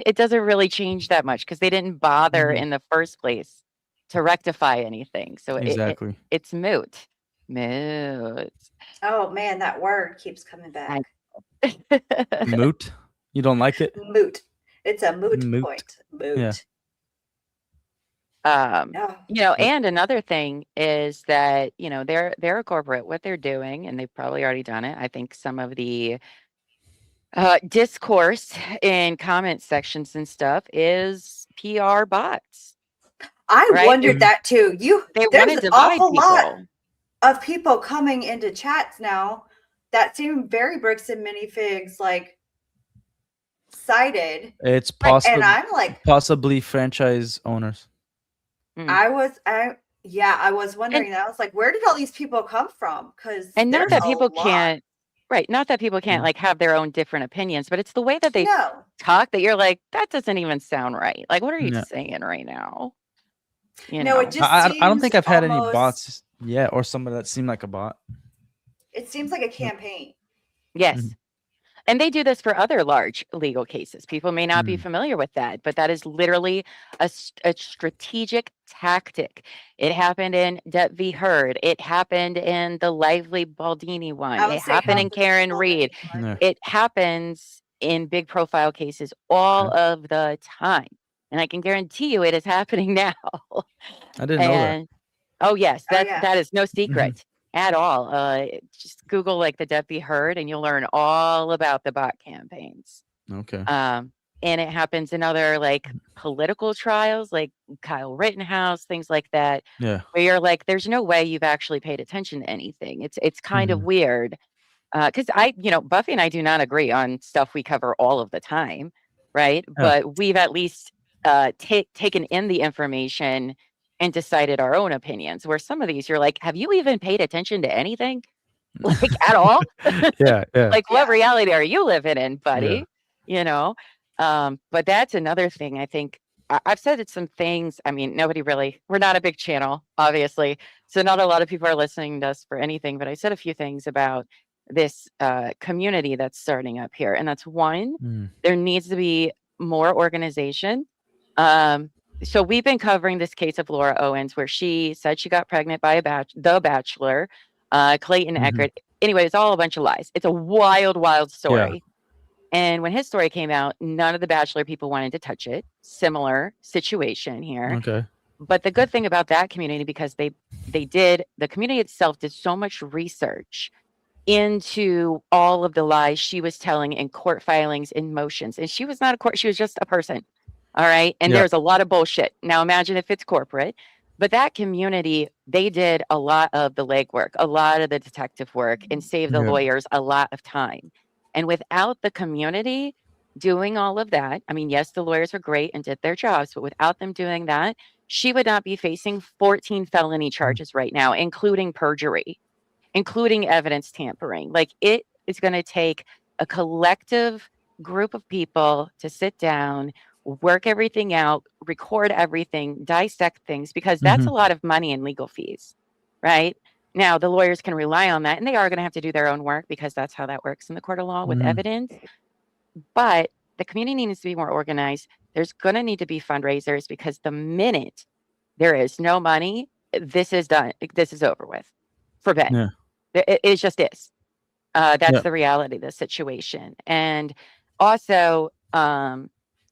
It doesn't really change that much because they didn't bother Mhm. in the first place to rectify anything. So Exactly. it's moot. Moot. Oh man, that word keeps coming back. Moot. You don't like it? Moot. It's a moot Moot. point. Moot. Yeah. Oh. And another thing is that, they're a corporate. What they're doing, and they've probably already done it. I think some of the discourse in comment sections and stuff is PR bots. I Right? wondered that too. They There's want to an divide awful lot people. of people coming into chats now that seem very Bricks and Minifigs like sided. It's And I'm like, possibly franchise owners. I was wondering that. I was like, where did all these people come from? Because And not there's that a people lot. can't, right? Not that people can't like have their own different opinions, but it's the way that they No. talk that you're like, that doesn't even sound right. Like, what are you Yeah. saying right now? No, it just I don't think seems I've had any almost- bots yet, or somebody that seemed like a bot. It seems like a campaign. Yes. Mhm. And they do this for other large legal cases. People may not be familiar with that, but that is literally a strategic tactic. It happened in Det v. Heard. It happened in the Lively Baldini one. I would It say happened in half of Karen people Reed. that you like. Yeah. It happens in big profile cases all of the time. And I can guarantee you it is happening now. I didn't know that. And oh yes, Oh, yeah. that is no secret at all. Just Google like the Det v. Heard and you'll learn all about the bot campaigns. Okay. And it happens in other like political trials, like Kyle Rittenhouse, things like that, Yeah. where you're like, there's no way you've actually paid attention to anything. It's kind of weird. Because Buffy and I do not agree on stuff we cover all of the time, right? Yeah. But we've at least taken in the information and decided our own opinions. Where some of these, you're like, have you even paid attention to anything, like at all? Yeah. Yeah. Like, what reality are you living in, buddy? But that's another thing. I think I've said some things. I mean, we're not a big channel, obviously, so not a lot of people are listening to us for anything. But I said a few things about this community that's starting up here, and that's one. There needs to be more organization. So we've been covering this case of Laura Owens, where she said she got pregnant by the Bachelor, Clayton Eckert. Anyway, it's all a bunch of lies. It's a wild, wild story. And when his story came out, none of the Bachelor people wanted to touch it. Similar situation here. Okay. But the good thing about that community, because the community itself did so much research into all of the lies she was telling in court filings and motions. And she was not a court, she was just a person. All right. And there's a lot of bullshit. Now imagine if it's corporate. But that community, they did a lot of the legwork, a lot of the detective work, and saved the lawyers a lot of time. And without the community doing all of that, I mean, yes, the lawyers are great and did their jobs, but without them doing that, she would not be facing 14 felony charges right now, including perjury, including evidence tampering. Like, it is going to take a collective group of people to sit down, work everything out, record everything, dissect things, because that's a lot of money in legal fees, right? Now, the lawyers can rely on that, and they are going to have to do their own work because that's how that works in the court of law with evidence. But the community needs to be more organized. There's going to need to be fundraisers, because the minute there is no money, this is done. This is over with for Ben. Yeah. It just is. That's the reality of the situation. And also,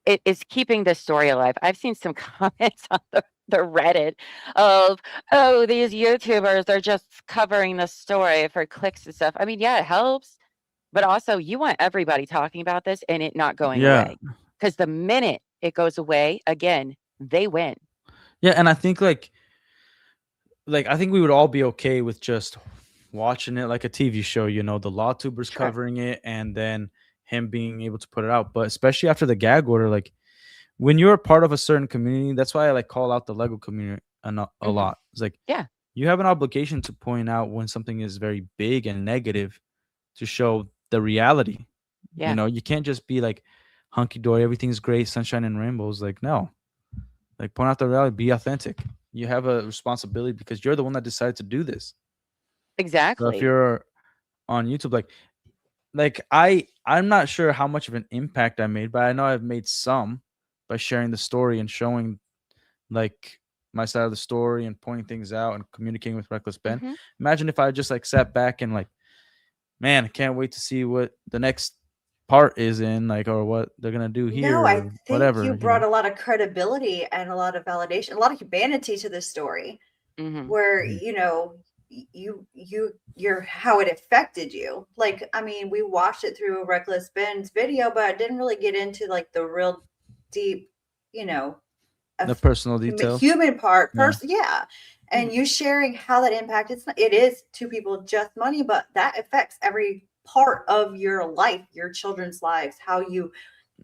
it is keeping the story alive. I've seen some comments on the Reddit of, oh, these YouTubers are just covering the story for clicks and stuff. I mean, yeah, it helps, but also you want everybody talking about this and it not going away. Because the minute it goes away, again, they win. Yeah, and I think like I think we would all be okay with just watching it like a TV show, the law tubers covering it and then him being able to put it out. But especially after the gag order, like, when you're a part of a certain community, that's why I like call out the Lego community a Mhm. lot. It's like, Yeah. you have an obligation to point out when something is very big and negative to show the reality. Yeah. You know, you can't just be like hunky dory, everything's great, sunshine and rainbows. Like, no, like point out the reality, be authentic. You have a responsibility because you're the one that decided to do this. So if Exactly. you're on YouTube, like I'm not sure how much of an impact I made, but I know I've made some by sharing the story and showing like my side of the story and pointing things out and communicating with Reckless Ben. Mhm. Imagine if I just like sat back and like, man, I can't wait to see what the next part is in, like, or what they're gonna do here No, I or think whatever, you you brought know. a lot of credibility and a lot of validation, a lot of humanity to this story, Mhm. where Mhm. you're how it affected you. Like, I mean, we watched it through Reckless Ben's video, but I didn't really get into like the real deep, you know, The of personal details. human part, Yeah. yeah. And Mhm. you sharing how that impacted, it is to people just money, but that affects every part of your life, your children's lives, how you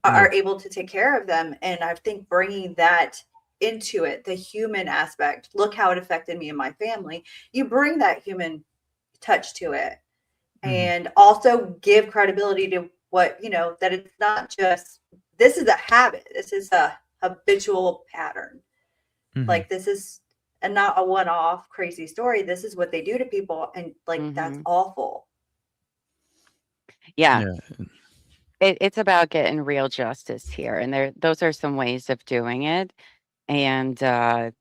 Yeah. are able to take care of them. And I think bringing that into it, the human aspect, look how it affected me and my family. You bring that human touch to it, Mhm. and also give credibility to what, that it's not just, this is a habit. This is a habitual pattern. Mhm. Like, this is not a one-off crazy story. This is what they do to people. And like, that's Mhm. awful. Yeah. Yeah. It's about getting real justice here, and those are some ways of doing it. And I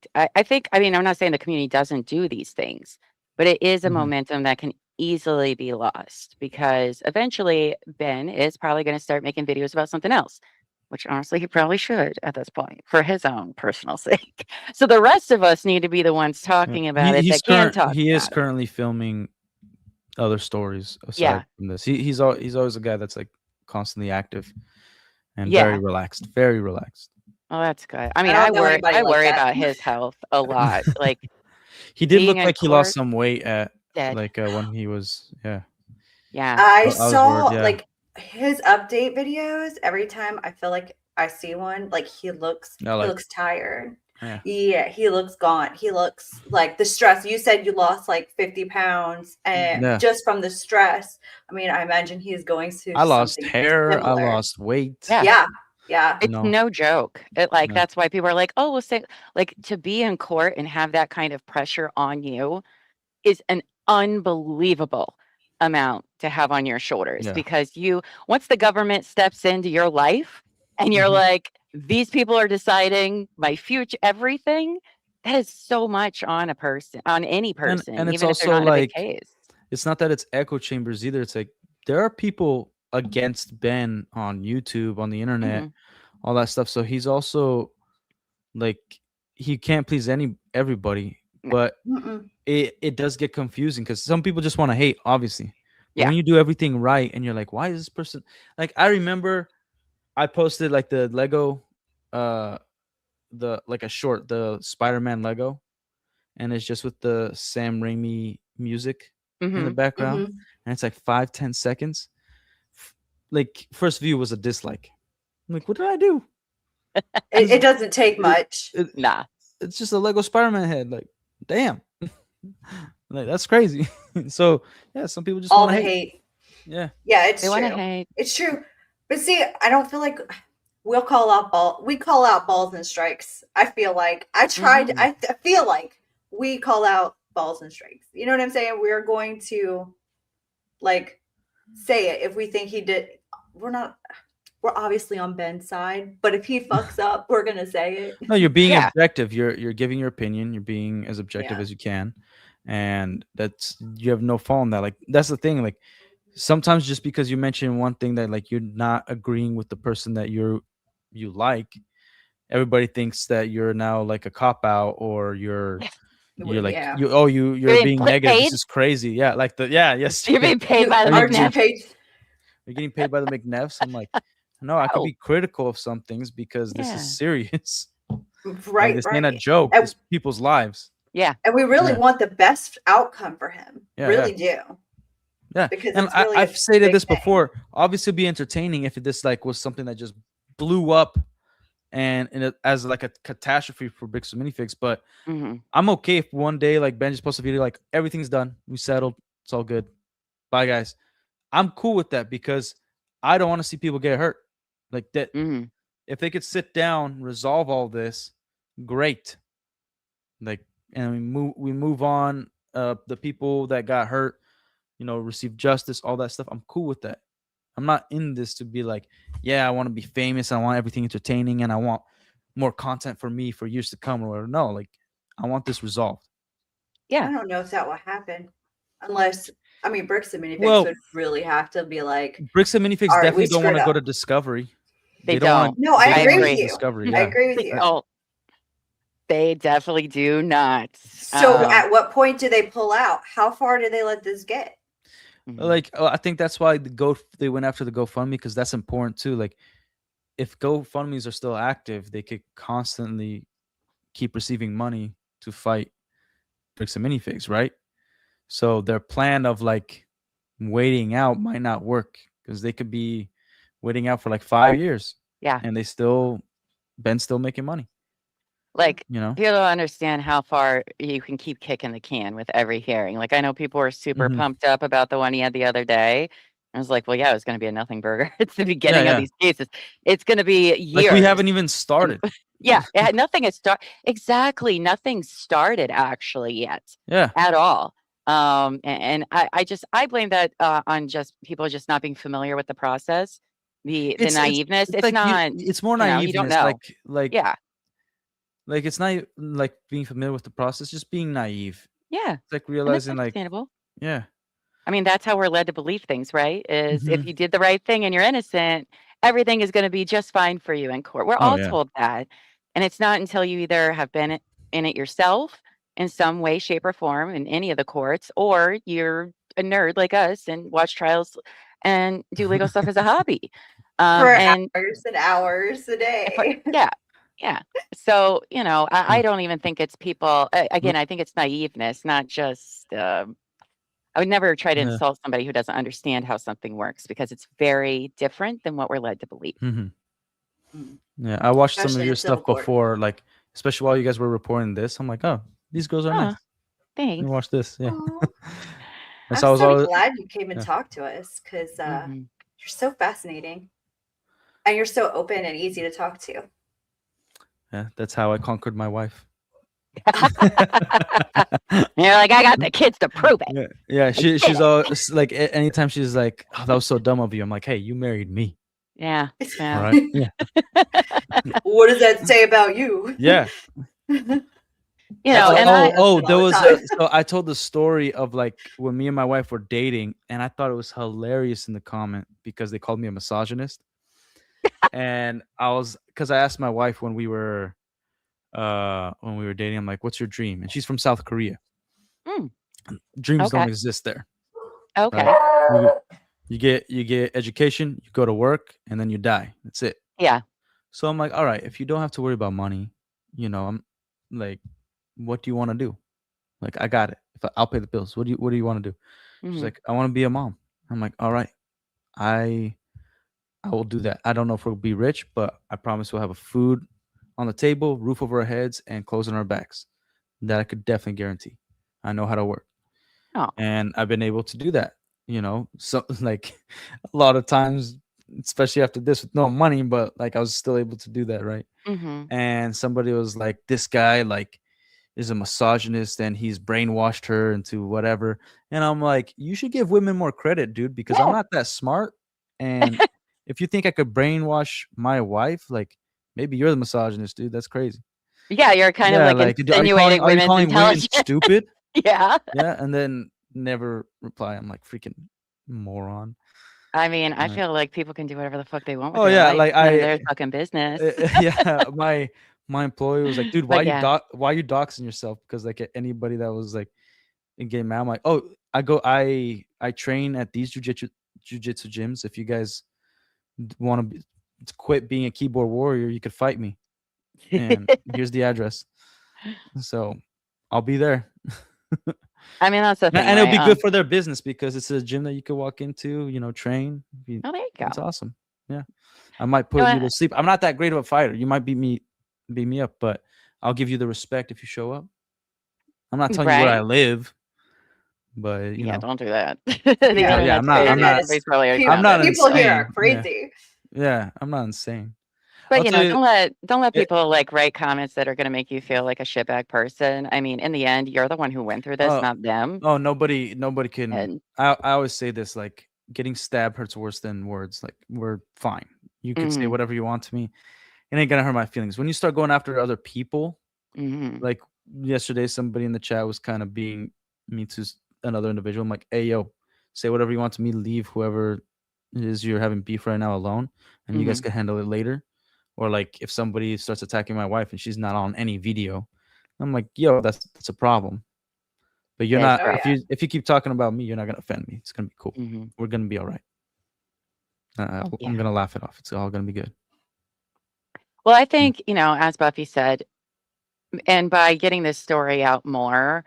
think, I mean, I'm not saying the community doesn't do these things, but it is a Mhm. momentum that can easily be lost because eventually Ben is probably going to start making videos about something else, which honestly he probably should at this point for his own personal sake. So the rest of us need to be the ones Yeah. talking about it that can talk He is about it. currently filming other stories aside Yeah. from this. He's always a guy that's like constantly active and very Yeah. relaxed. Very relaxed. Oh, that's good. I I mean, don't know anybody I like worry that. about his health a lot. Like He did being look in like he lost court, some weight at dead. like when he was Yeah. I I was worried, saw yeah. like his update videos. Every time I feel like I see one, like he looks tired. Yeah. Yeah, he looks gaunt. He looks like the stress. You said you lost like 50 pounds and Yeah. just from the stress. I mean, I imagine he's going through I lost something hair, I similar. lost weight. Yeah. Yeah. Yeah. It's no joke. Yeah. That's why people are like, "Oh, we'll say," like, to be in court and have that kind of pressure on you is an unbelievable amount to have on your shoulders Yeah. because once the government steps into your life and you're Mhm. like, "These people are deciding my future, everything," that is so much on any person, And it's even if they're also not in a big like, case. it's not that it's echo chambers either. It's like there are people against Ben on YouTube, on the internet, Mhm. all that stuff. So he's also like, he can't please everybody, No. but Mm-mm. it does get confusing because some people just want to hate, obviously. But Yeah. when you do everything right and you're like, why is this person, like, I remember I posted like the Lego, like a short, the Spider-Man Lego, and it's just with the Sam Raimi music in the Mhm. background, Mhm. and it's like 5-10 seconds. Like, first view was a dislike. I'm like, what did I do? It doesn't take It, much. it, Nah. it's just a Lego Spider-Man head. Like, damn. Like, that's crazy. So yeah, some people just All want to the hate. hate. Yeah. Yeah, it's They wanna true. hate. It's true. But see, I don't feel like we call out balls and strikes. I feel like Mhm. I feel like we call out balls and strikes. You know what I'm saying? We're going to like say it if we think he did. We're obviously on Ben's side, but if he fucks up, we're gonna say it. No, you're being Yeah. objective. You're giving your opinion. You're being as objective Yeah. as you can, and you have no fault in that. Like, that's the thing. Like, sometimes just because you mention one thing that like you're not agreeing with the person that you like, everybody thinks that you're now like a cop out, or you're like Yeah. you're Being being negative. paid? This is crazy. Yeah, like yes. You're being paid by the Are you Aren't you McNabb. paid? You're getting paid by the McNevs. I'm like, no, I could Oh. be critical of some things because this Yeah. is serious. Like, Right, this ain't a right. joke. And, It's people's lives. Yeah. and we really Yeah. want the best outcome for him. Yeah, Really do. Yeah, Because and it's really a I've stated big this thing. before. Obviously, it'd be entertaining if this like was something that just blew up and as like a catastrophe for Bricks and Minifigs. But hmm I'm okay if one day like Benji's posts a video like everything's done, we settled, it's all good, bye guys. I'm cool with that because I don't want to see people get hurt. Like that, hmm if they could sit down, resolve all this, great. Like, and we move on. The people that got hurt, receive justice, all that stuff. I'm cool with that. I'm not in this to be like, yeah, I want to be famous. I want everything entertaining, and I want more content for me for years to come or whatever. No, like, I want this resolved. Yeah. I don't know if that will happen unless, I mean, Bricks and Minifigs Well, would really have to be like, Bricks and Minifigs all right, definitely we don't want to screwed go up. to Discovery. They don't want don't. No, I I agree agree. with you. Discovery. I Yeah. agree with They you. don't. They definitely do not. So at what point do they pull out? How far do they let this get? Mhm. Like, I think that's why they went after the GoFundMe, because that's important too. Like, if GoFundMes are still active, they could constantly keep receiving money to fight Bricks and Minifigs, right? So their plan of like waiting out might not work because they could be waiting out for like 5 years. Yeah. And Ben's still making money, Like, you know? people don't understand how far you can keep kicking the can with every hearing. Like, I know people were super Mhm. pumped up about the one he had the other day. I was like, well, yeah, it was going to be a nothing burger. It's the beginning Yeah, of yeah. these cases. It's going to be years. Like, we haven't even started. Yeah, nothing has started. Exactly. Nothing started actually yet Yeah. at all. And I blame that on just people just not being familiar with the process, the naiveness. It's like not, it's more you naiveness. don't know. Like Yeah. Like, it's not like being familiar with the process, just being naive. Yeah. It's like And that's realizing like, understandable. yeah. I mean, that's how we're led to believe things, right? Is if Mhm. you did the right thing and you're innocent, everything is going to be just fine for you in court. We're Oh, all yeah. told that. And it's not until you either have been in it yourself in some way, shape, or form in any of the courts, or you're a nerd like us and watch trials and do legal stuff as a hobby. For And hours and hours a day. yeah. Yeah. So, I don't even think it's people. Again, Well, I think it's naiveness, not just. I would never try to yeah. insult somebody who doesn't understand how something works because it's very different than what we're led to believe. Mhm. Mm. Yeah, I watched some of Especially your in civil stuff court. before, like, especially while you guys were reporting this. I'm like, oh, these girls are Huh, nice. Let me thanks. watch this. Yeah. Aw. And I'm so I was so always, glad you came and yeah. talked to us because Mhm. you're so fascinating. And you're so open and easy to talk to. Yeah, that's how I conquered my wife. You're like, I got the kids to prove it. Yeah, did she's it. always like, anytime she's like, oh, that was so dumb of you. I'm like, hey, you married me. Yeah. All Yeah. right. Yeah. What does that say about you? Yeah. You know, and There all was the time. so I told the story of like when me and my wife were dating, and I thought it was hilarious in the comment because they called me a misogynist. And because I asked my wife when we were dating, I'm like, what's your dream? And she's from South Korea. Mm. Dreams don't Okay. exist there. Okay. Right? You get education, you go to work, and then you die. That's it. Yeah. So I'm like, all right, if you don't have to worry about money, I'm like, what do you want to do? Like, I got it. I'll pay the bills. What do you want to do? She's Mhm. like, I want to be a mom. I'm like, all right, I will do that. I don't know if we'll be rich, but I promise we'll have a food on the table, roof over our heads, and clothes on our backs. That I could definitely guarantee. I know how to work. Oh. And I've been able to do that. So like a lot of times, especially after this with no money, but like I was still able to do that, right? Mhm. And somebody was like, this guy like is a misogynist and he's brainwashed her into whatever. And I'm like, you should give women more credit, dude, because I'm Yeah. not that smart. And if you think I could brainwash my wife, like maybe you're the misogynist, dude. That's crazy. Yeah, you're kind of Yeah, like like, insinuating are you women's calling women intelligence. stupid? Yeah. Yeah, and then never reply. I'm like, freaking moron. I mean, I Right. feel like people can do whatever the fuck they want with Oh their yeah, life. like It's none of their fucking business. yeah, my employee was like, dude, But yeah. why you doxing yourself? Because like anybody that was like getting mad, I'm like, oh, I train at these jujitsu gyms. If you guys want to quit being a keyboard warrior, you could fight me. And here's the address. So I'll be there. I mean, that's the thing, And it'll be right? good for their business because it's a gym that you could walk into, train. Oh, there you go. It's awesome. Yeah, I might put you to sleep. I'm not that great of a fighter. You might beat me up, but I'll give you the respect if you show up. I'm not telling you where I Right? live, but Yeah, know. don't do that. The Yeah, internet's I'm crazy. not. Everybody's probably already I'm found not it. People here are insane. crazy. Yeah, I'm not insane. But I'll tell you. don't let Yeah, people like write comments that are going to make you feel like a shitbag person. I mean, in the end, you're the one who went through this, oh, not them. oh, nobody can. And I always say this, like getting stabbed hurts worse than words. Like we're fine. You could say mhm, whatever you want to me. It ain't gonna hurt my feelings. When you start going after other people, mhm, like yesterday, somebody in the chat was kind of being mean to another individual. I'm like, hey, yo, say whatever you want to me. Leave whoever it is you're having beef right now alone, and you guys mhm. can handle it later. Or like if somebody starts attacking my wife and she's not on any video, I'm like, yo, that's a problem. But you're It's not. Oh rough. yeah. If you keep talking about me, you're not gonna offend me. It's gonna be cool. Mhm. We're gonna be all right. I'm Yeah. gonna laugh it off. It's all gonna be good. Well, I think, as Buffy said, and by getting this story out more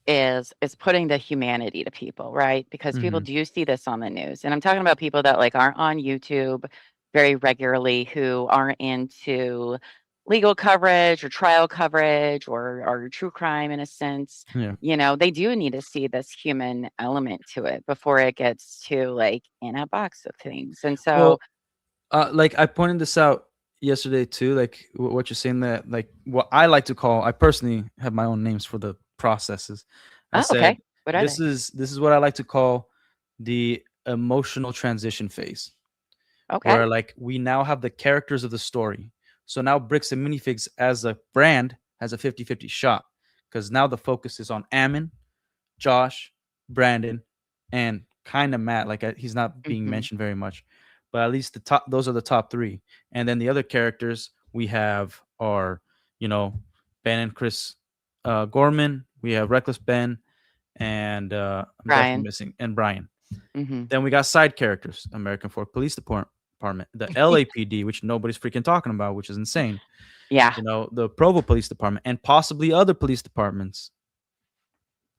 is putting the humanity to people, right? Because people Mm-hmm. do see this on the news. And I'm talking about people that like aren't on YouTube very regularly, who aren't into legal coverage or trial coverage or true crime in a sense. Yeah. They do need to see this human element to it before it gets to like in a box of things. And so, Well, like I pointed this out yesterday too. Like what you're saying, that like what I like to call. I personally have my own names for the processes. I oh, said okay. What are they? this is what I like to call the emotional transition phase, Okay. where like we now have the characters of the story. So now Bricks and Minifigs as a brand has a 50-50 shot, because now the focus is on Ammon, Josh, Brandon, and kind of Matt. Like he's not being Hmm. mentioned very much, but at least the top. Those are the top three, and then the other characters we have are, Ben and Chris Gorman. We have Reckless Ben, and I'm definitely Brian. missing, and Brian. Hmm. Then we got side characters: American Fork Police Department, the LAPD, which nobody's freaking talking about, which is insane. Yeah. The Provo Police Department, and possibly other police departments,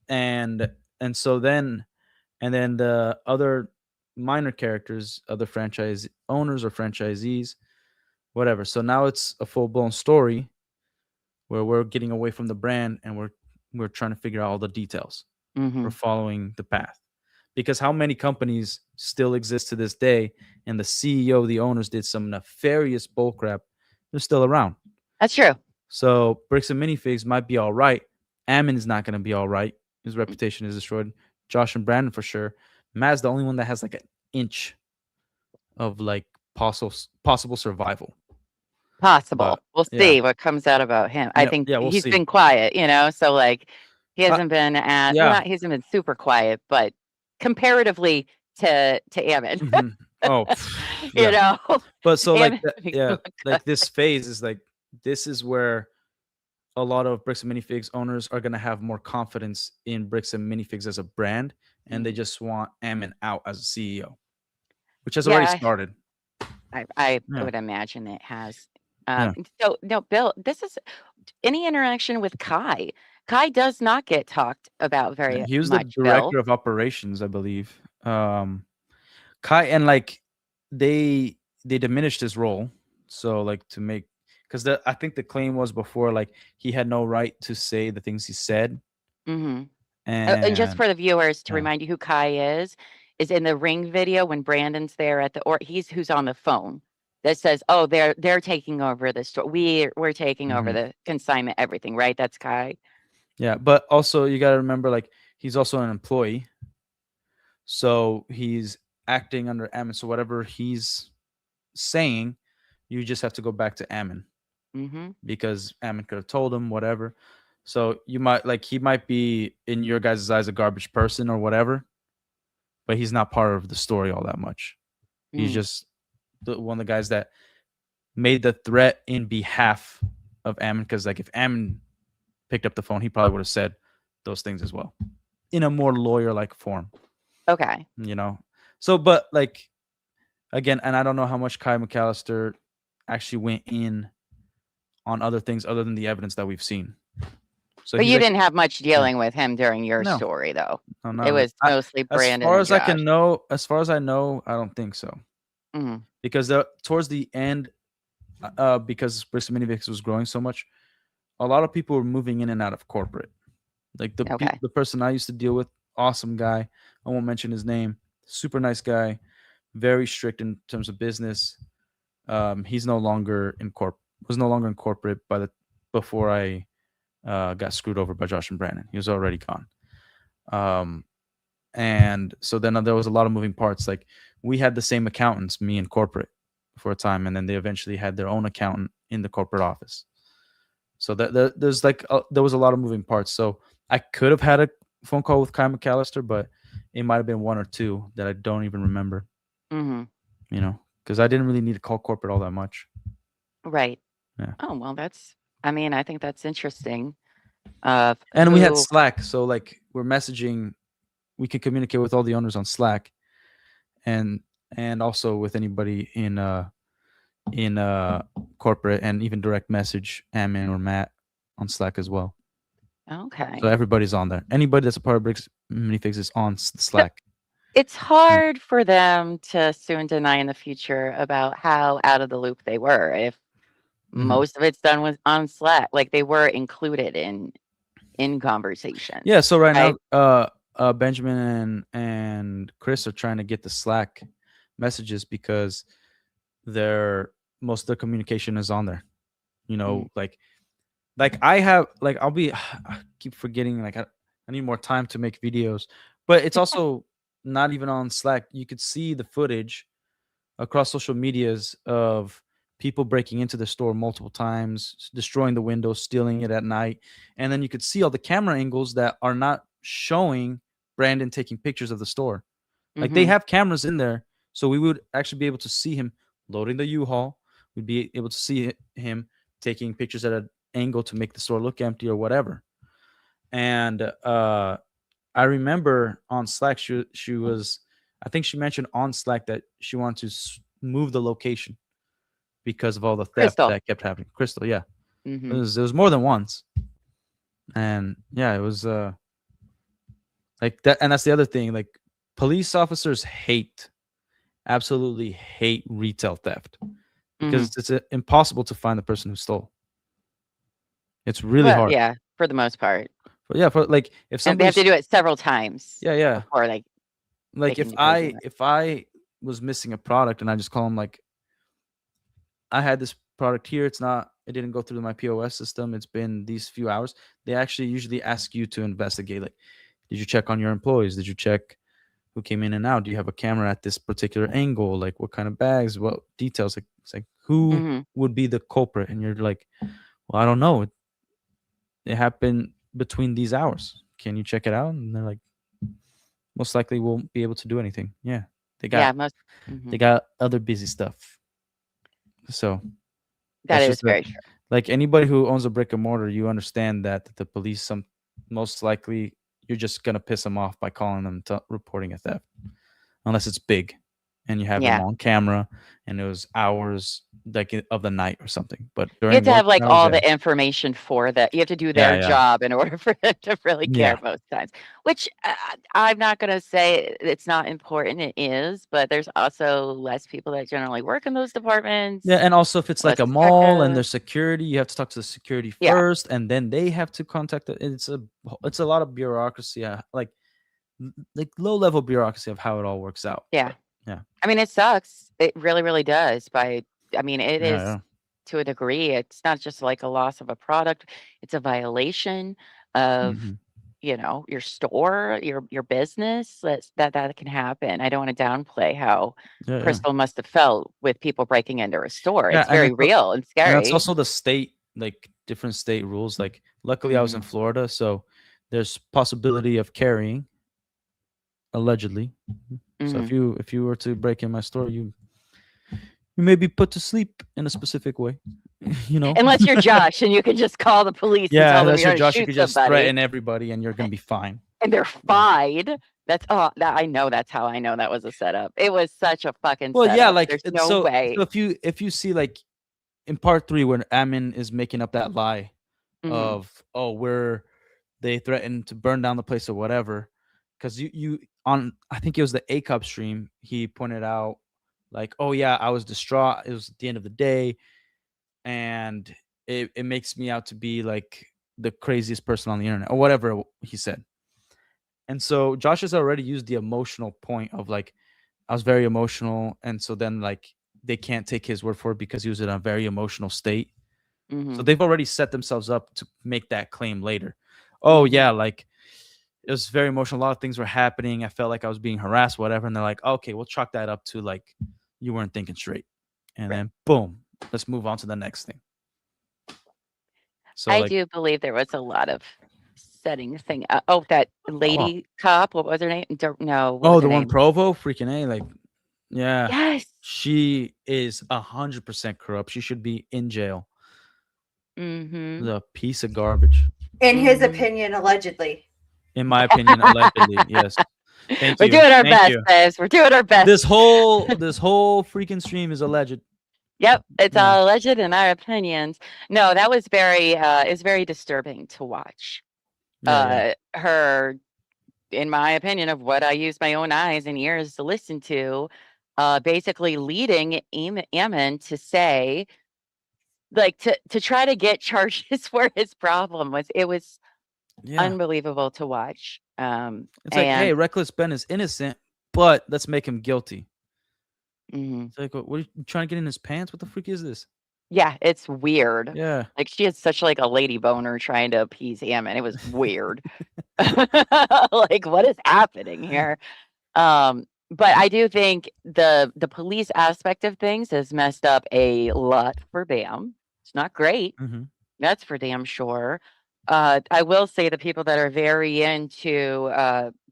and so then the other minor characters, other franchise owners or franchisees, whatever. So now it's a full-blown story where we're getting away from the brand, and we're trying to figure out all the details. Hmm. We're following the path, because how many companies still exist to this day, and the CEO, the owners, did some nefarious bullcrap? They're still around. That's true. So Bricks and Minifigs might be all right. Ammon is not going to be all right. His reputation is destroyed. Josh and Brandon for sure. Matt's the only one that has like an inch of like possible survival. Possible. But We'll yeah, see what comes out about him. I think yeah, we'll he's see. been quiet, so like he hasn't been Yeah. he hasn't been super quiet, but comparatively to Ammon, Mhm. Oh, you yeah. know, But so like Ammon makes him yeah, look like good. this phase is like, this is where a lot of Bricks and Minifigs owners are gonna have more confidence in Bricks and Minifigs as a brand, and they just want Ammon out as a CEO, which has already Yeah, started. I Yeah, would imagine it has. yeah. So no, Bill, this is any interaction with Kai. Kai does not get talked about very He was the much, Bill. director of operations, I believe. Kai, and like they diminished his role, so like to make, because I think the claim was before, like he had no right to say the things he said, Hmm. And just and for the viewers to yeah, remind you who Kai is in the ring video when Brandon's there or he's who's on the phone that says, "Oh, they're taking over the store. We're taking over mhm. the consignment, everything." Right? That's Kai. Yeah. But also you got to remember, like he's also an employee, so he's acting under Ammon. So whatever he's saying, you just have to go back to Ammon, Hmm. because Ammon could have told him whatever. So you might, like, he might be in your guys' eyes a garbage person or whatever, but he's not part of the story all that much. He's just one of the guys that made the threat in behalf of Ammon, because like if Ammon picked up the phone, he probably would have said those things as well in a more lawyer-like form, Okay. So, but like again, and I don't know how much Kai McAllister actually went in on other things other than the evidence that we've seen. So But he's you like, didn't have much dealing with him during your no, story, though. no, It not really. was mostly As Brandon far and as I Josh. can know, as far as I know, I don't think so. Mhm. because towards the end, because Bricks and Minifigs was growing so much, a lot of people were moving in and out of corporate. Like Okay. the person I used to deal with, awesome guy. I won't mention his name. Super nice guy, very strict in terms of business. He's no longer in was no longer in corporate before I got screwed over by Josh and Brandon. He was already gone. And so then there was a lot of moving parts. Like we had the same accountants, me and corporate, for a time, and then they eventually had their own accountant in the corporate office. So there's like there was a lot of moving parts. So I could have had a phone call with Kai McAllister, but it might have been one or two that I don't even remember. Mhm. You know, because I didn't really need to call corporate all that much. Right. Yeah. Oh, well, I think that's interesting. And we had Who Slack, so like we're messaging, we could communicate with all the owners on Slack, and also with anybody in corporate, and even direct message Amin or Matt on Slack as well. So Okay. everybody's on there. Anybody that's a part of Bricks Minifigs is on Slack. It's hard for them to soon deny in the future about how out of the loop they were if Mhm. most of it's done with on Slack. Like they were included in conversations. Yeah. So right right? now, Benjamin and Chris are trying to get the Slack messages because most of their communication is on there. You know, like I have, like, I keep forgetting, like I need more time to make videos, but it's also not even on Slack. You could see the footage across social medias of people breaking into the store multiple times, destroying the windows, stealing it at night. And then you could see all the camera angles that are not showing Brandon taking pictures of the store. Like they Mhm. have cameras in there, so we would actually be able to see him loading the U-Haul. We'd be able to see him taking pictures at an angle to make the store look empty or whatever. And I remember on Slack, she was, I think she mentioned on Slack that she wanted to move the location because of all the theft Crystal. that kept happening. Crystal, yeah, Mhm. it was more than once, and yeah, it was like that. And that's the other thing. Like police officers absolutely hate retail theft because Mhm. it's impossible to find the person who stole. It's really Well, hard. yeah, for the most part. But yeah, for like if And they have to somebody's do it several times yeah, before they like can usually do it. if I was missing a product and I just call them, like, I had this product here, it didn't go through my POS system, it's been these few hours, they actually usually ask you to investigate, like, did you check on your employees, did you check who came in and out, do you have a camera at this particular angle, like what kind of bags, what details, like it's like who Mhm. would be the culprit, and you're like, well, I don't know, it happened between these hours, can you check it out? And they're like, most likely won't be able to do anything. Yeah, they Yeah, got most mhm. other busy stuff. So That that's is just very true. like anybody who owns a brick and mortar, you understand that the police, most likely you're just gonna piss them off by calling them reporting a theft, unless it's big, and you have them Yeah. on camera, and it was hours like of the night or something. But You have during to have, working like, hours, all yeah, the information for that. You have to do yeah, their yeah, job in order for them to really care yeah, most times, which, I'm not gonna say it's not important, it is, but there's also less people that generally work in those yeah. departments, And also, if it's less like a mall and detectives. there's security, you have to talk to the security Yeah, first, and then they have to contact the. It's a lot of bureaucracy, like low level bureaucracy of how it all works out. yeah. But yeah, I mean, it sucks. It really, really does I mean, it yeah, is yeah. to a degree. It's not just like a loss of a product, it's a violation of, Mhm. your store, your business. That can happen. I don't want to downplay how Yeah, yeah. Crystal must have felt with people breaking into her store. Yeah, It's very real and and that's scary. also the state, like different state rules. Like luckily I was in Mhm, Florida, so there's possibility of carrying, allegedly. So mhm. if you were to break in my store, you may be put to sleep in a specific way, you know? Unless you're Josh and you can just call the police and Yeah, tell them that's you're your gonna Josh. You shoot could just somebody. threaten everybody and you're gonna be fine. And they're Yeah. fine. That I know that's how I know that was a setup. It was such a fucking Well, yeah, setup. like There's no way. so if you see, like, in part 3 when Amin is making up that lie Mhm. of, oh, where they threatened to burn down the place or whatever, because you on, I think it was the ACOP stream, he pointed out like, oh yeah, I was distraught. It was at the end of the day, and it makes me out to be like the craziest person on the internet or whatever he said. And so Josh has already used the emotional point of like, I was very emotional, and so then like they can't take his word for it because he was in a very emotional state. So they've already set themselves up to make that claim later. Oh yeah, like it was very emotional. A lot of things were happening. I felt like I was being harassed, whatever. And they're like, okay, we'll chalk that up to like you weren't thinking straight. And then boom, let's move on to the next thing. So I like, do believe there was a lot of setting thing. Oh, that lady cop. What was her name? Don't know. What oh, was the her one name? Provo, freaking A, like, yeah, Yes. she is 100% corrupt. She should be in jail. Mm-hmm. The piece of garbage. In his opinion, allegedly. In my opinion, allegedly, yes. Thank We're you. doing our Thank best, you. guys. We're doing our best. This whole freaking stream is alleged. Yep, it's Yeah. all alleged in our opinions. No, that was very is very disturbing to watch. Yeah, Her, in my opinion, of what I use my own eyes and ears to listen to, basically leading Ammon to say, like, to try to get charges where his problem was. It was yeah. unbelievable to watch. It's like, hey, And Reckless Ben is innocent, but let's make him guilty. mhm. It's like, what are you trying to get in his pants? What the freak is this? Yeah, it's weird. Yeah. Like, she had such, like, a lady boner trying to appease Ammon. It was weird. Like, what is happening here? But I do think the police aspect of things has messed up a lot for Bam. It's not great. Mhm. That's for damn sure. I will say the people that are very into